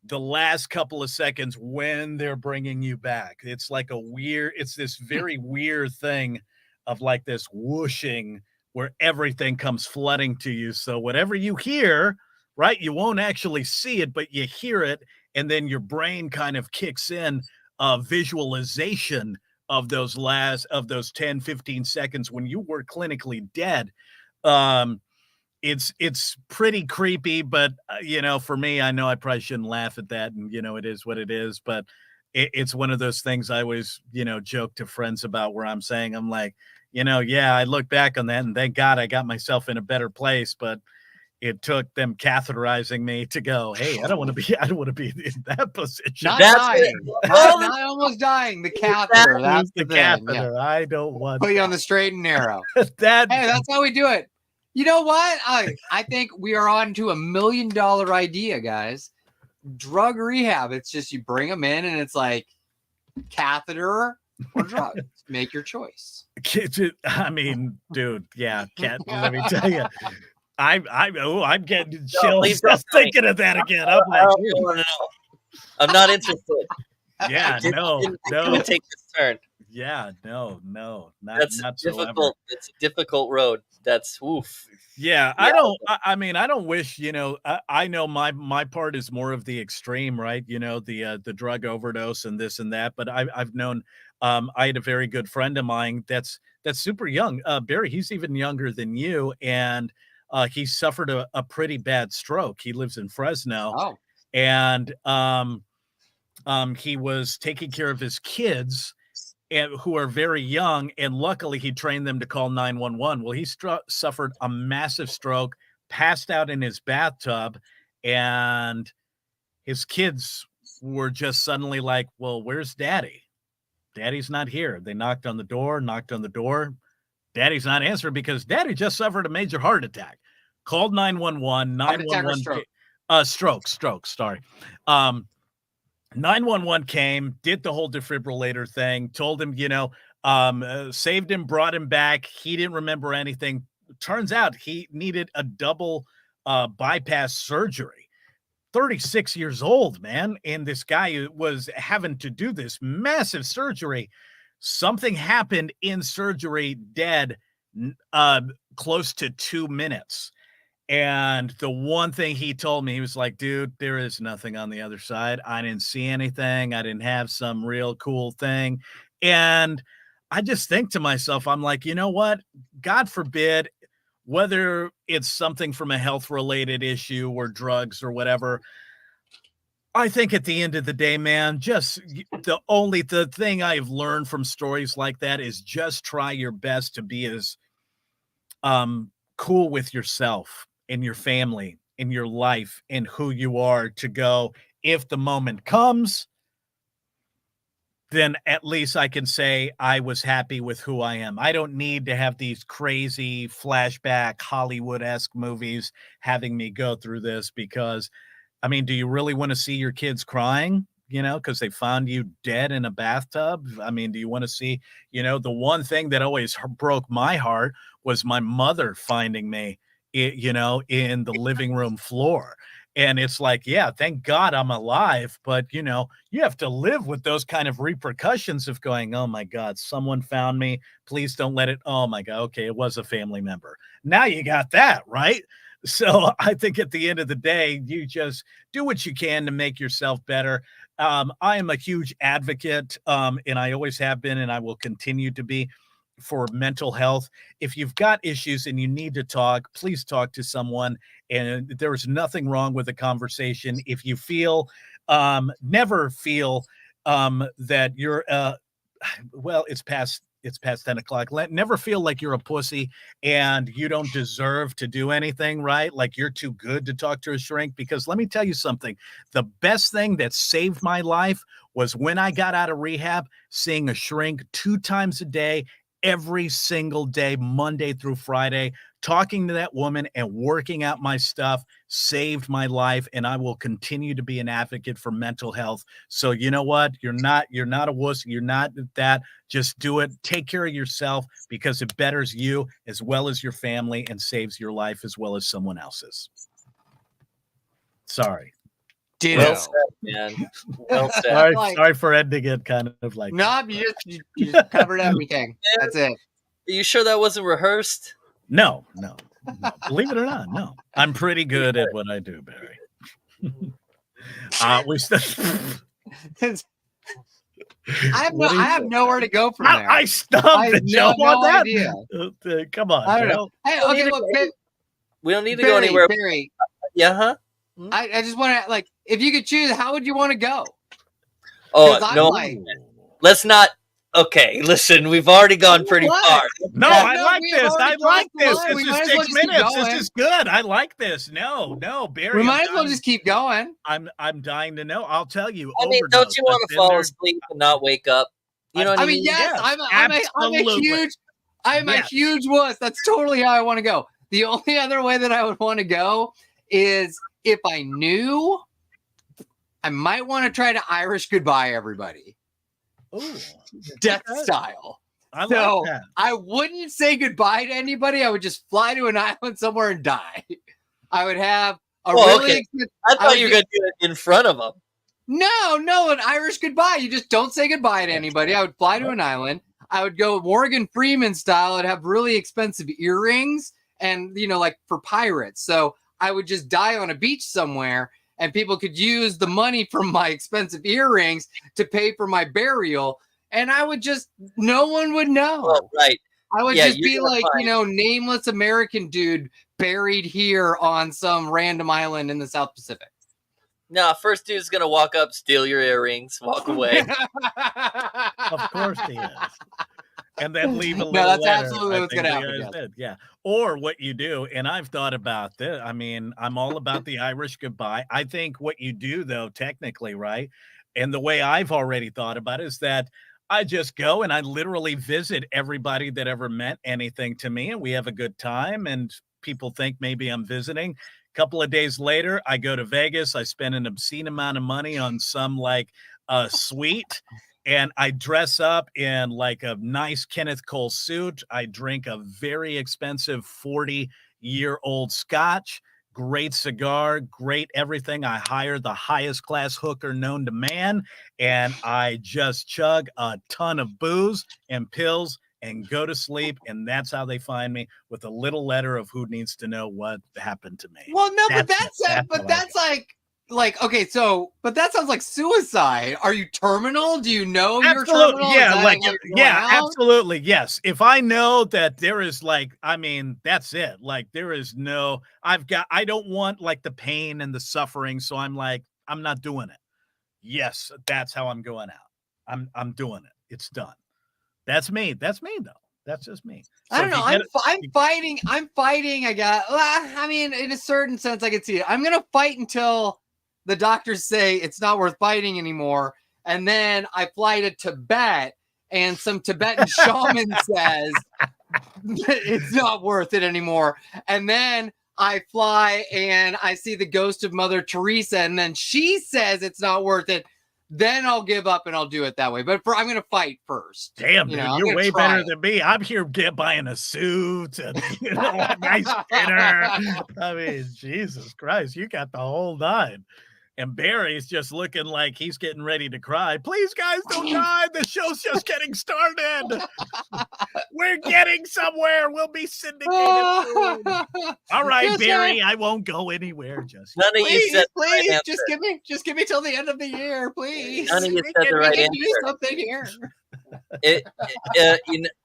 the last couple of seconds when they're bringing you back. It's like it's this very weird thing of like this whooshing where everything comes flooding to you. So whatever you hear, right, you won't actually see it, but you hear it. And then your brain kind of kicks in a visualization of those 10, 15 seconds when you were clinically dead. It's pretty creepy, but for me, I know I probably shouldn't laugh at that, and it is what it is, but it's one of those things I always joke to friends about, where I'm saying, I'm like, yeah, I look back on that and thank God I got myself in a better place, but it took them catheterizing me to go, hey, I don't want to be in that position. Not dying. Not almost dying. The catheter. That's the catheter. Yeah. I don't want put you on the straight and narrow. Hey, that's how we do it. You know what? I think we are on to $1 million idea, guys. Drug rehab. It's just you bring them in and it's like catheter or drugs. Make your choice. I mean, dude, yeah, let me tell you. I'm getting chills just thinking of that again. I'm like, no. I'm not interested. Yeah, no. Take this turn. Yeah, no, that's not difficult. It's a difficult road. That's oof. Yeah, I don't wish, I know my part is more of the extreme, right? The drug overdose and this and that, but I've known, I had a very good friend of mine that's super young. Barry, he's even younger than you, and he suffered a pretty bad stroke. He lives in Fresno. Oh. And he was taking care of his kids, who are very young, and luckily he trained them to call 911. Well, he suffered a massive stroke, passed out in his bathtub, and his kids were just suddenly like, well, where's Daddy? Daddy's not here. They knocked on the door. Daddy's not answering because Daddy just suffered a major heart attack. Called 911. 911 stroke. Sorry. 911 came, did the whole defibrillator thing, told him, saved him, brought him back. He didn't remember anything. Turns out he needed a double bypass surgery. 36 years old, man. And this guy was having to do this massive surgery. Something happened in surgery, dead, close to 2 minutes. And the one thing he told me, he was like, dude, there is nothing on the other side. I didn't see anything. I didn't have some real cool thing. And I just think to myself, I'm like, you know what? God forbid, whether it's something from a health related issue or drugs or whatever, I think at the end of the day, man, just the thing I've learned from stories like that is just try your best to be as cool with yourself and your family and your life and who you are, to go, if the moment comes, then at least I can say I was happy with who I am. I don't need to have these crazy flashback Hollywood-esque movies having me go through this, because, I mean, do you really want to see your kids crying, because they found you dead in a bathtub? I mean, do you want to see, the one thing that always broke my heart was my mother finding me, in the living room floor. And it's like, yeah, thank God I'm alive. But, you have to live with those kind of repercussions of going, oh, my God, someone found me. Please don't let it. Oh, my God. Okay, it was a family member. Now you got that, right? So I think at the end of the day, you just do what you can to make yourself better. I am a huge advocate, and I always have been, and I will continue to be, for mental health. If you've got issues and you need to talk, please talk to someone. And there is nothing wrong with a conversation. If you feel, never feel that you're, well, it's past 10 o'clock. Never feel like you're a pussy and you don't deserve to do anything, right? Like you're too good to talk to a shrink. Because let me tell you something, the best thing that saved my life was when I got out of rehab, seeing a shrink 2 times a day, every single day, Monday through Friday. Talking to that woman and working out my stuff saved my life, and I will continue to be an advocate for mental health. So you know what? You're not a wuss. You're not that. Just do it. Take care of yourself because it betters you as well as your family and saves your life as well as someone else's. Sorry. Well said, man. Well said. Sorry for ending it kind of like. No, you just covered everything. That's it. Are you sure that wasn't rehearsed? No. Believe it or not, no. I'm pretty good at what I do, Barry. I have nowhere to go from there. I stumped Joe on that. Idea. Come on. I don't know. Hey, okay, look, we don't need to go anywhere. Barry. Yeah, huh? I just want to, like, if you could choose, how would you want to go? Oh, no. Let's not. Okay, listen, we've already gone pretty far. No, I like this. I like this. This is 6 minutes. This is good. I like this. No, Barry. We might as well just keep going. I'm dying to know. I'll tell you. I mean, don't you want to fall asleep and not wake up? You know what I mean? Yes, I'm a huge wuss. That's totally how I want to go. The only other way that I would want to go is if I knew, I might want to try to Irish goodbye everybody. Ooh, death style. I like that. I wouldn't say goodbye to anybody. I would just fly to an island somewhere and die. I would have a okay. I thought you were going to do it in front of them. No, an Irish goodbye. You just don't say goodbye to anybody. I would fly to an island. I would go Morgan Freeman style. I'd have really expensive earrings and, like for pirates. So I would just die on a beach somewhere. And people could use the money from my expensive earrings to pay for my burial. And I would no one would know. Oh, right. I would just be like, nameless American dude buried here on some random island in the South Pacific. No, first dude's going to walk up, steal your earrings, walk away. Of course he is. And then leave a little that's letter. Absolutely what's going to happen. Yeah. Or what you do, and I've thought about this. I mean, I'm all about the Irish goodbye. I think what you do, though, technically, right? And the way I've already thought about it is that I just go and I literally visit everybody that ever meant anything to me, and we have a good time, and people think maybe I'm visiting. A couple of days later, I go to Vegas. I spend an obscene amount of money on some suite. And I dress up in like a nice Kenneth Cole suit. I drink a very expensive 40-year-old scotch, great cigar, great everything. I hire the highest class hooker known to man, and I just chug a ton of booze and pills and go to sleep. And that's how they find me, with a little letter of who needs to know what happened to me. Well, no, but okay, but that sounds like suicide. Are you terminal? Do you know you're terminal? Yeah, absolutely. Yes. If I know that there is that's it. Like there is no, I don't want the pain and the suffering. So I'm not doing it. Yes. That's how I'm going out. I'm doing it. It's done. That's me. That's me though. That's just me. So I don't know. I'm fighting. In a certain sense, I can see it. I'm going to fight until the doctors say it's not worth fighting anymore. And then I fly to Tibet and some Tibetan shaman says it's not worth it anymore. And then I fly and I see the ghost of Mother Teresa and then she says it's not worth it. Then I'll give up and I'll do it that way. But I'm going to fight first. Damn, dude, you're way better than me. I'm here buying a suit and a nice dinner. I mean, Jesus Christ, you got the whole nine. And Barry's just looking like he's getting ready to cry. Please, guys, don't die. The show's just getting started. We're getting somewhere. We'll be syndicated soon. All right, Barry, I won't go anywhere. Please, just give me till the end of the year, please. None of you said the right answer. Do something here.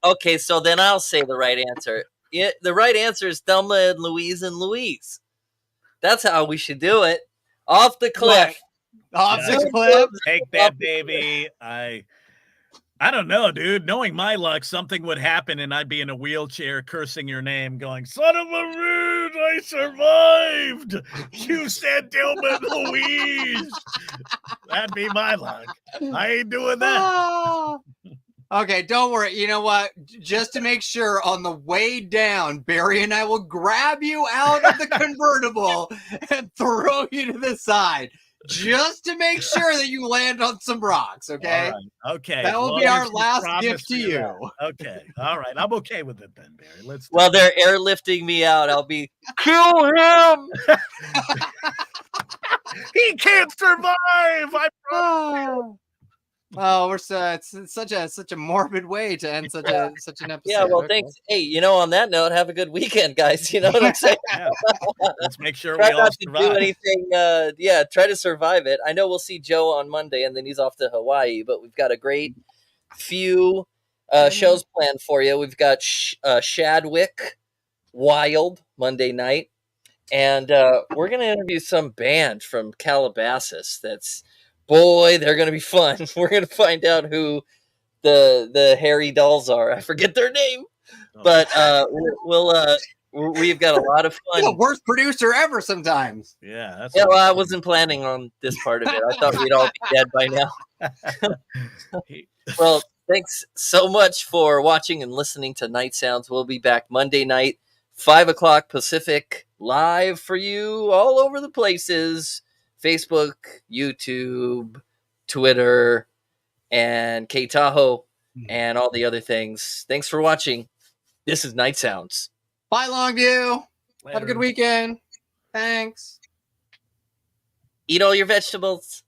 Okay, so then I'll say the right answer. The right answer is Thelma and Louise. That's how we should do it. Off the cliff. Off Yeah. the cliff. Take that, baby. I don't know, dude. Knowing my luck, something would happen and I'd be in a wheelchair cursing your name, going, "Son of a rude, I survived. You said Thelma and Louise." That'd be my luck. I ain't doing that. Okay, don't worry. You know what? Just to make sure, on the way down, Barry and I will grab you out of the convertible and throw you to the side, just to make sure that you land on some rocks. Okay. All right. Okay. That will As be long our as you last promise gift to me you. that. Okay. All right. I'm okay with it then, Barry. Let's. While they're airlifting me out, I'll be kill him. He can't survive. I promise. Oh, it's such a morbid way to end such an episode. Yeah, well, Okay. thanks. Hey, on that note, have a good weekend, guys. You know what I'm saying? Yeah. Let's make sure Try we all not to do survive. anything. Try to survive it. I know we'll see Joe on Monday, and then he's off to Hawaii. But we've got a great few shows planned for you. We've got Shadwick Wild Monday night, and we're gonna interview some band from Calabasas. They're gonna be fun. We're gonna find out who the hairy dolls are. I forget their name, but we've got a lot of fun. You're the worst producer ever. Sometimes. Yeah, that's. Yeah, well, I wasn't planning on this part of it. I thought we'd all be dead by now. Well, thanks so much for watching and listening to Night Sounds. We'll be back Monday night, 5:00 Pacific, live for you all over the places. Facebook, YouTube, Twitter, and K-Tahoe, and all the other things. Thanks for watching. This is Night Sounds. Bye, Longview. Have a Later. good weekend. Thanks. Eat all your vegetables.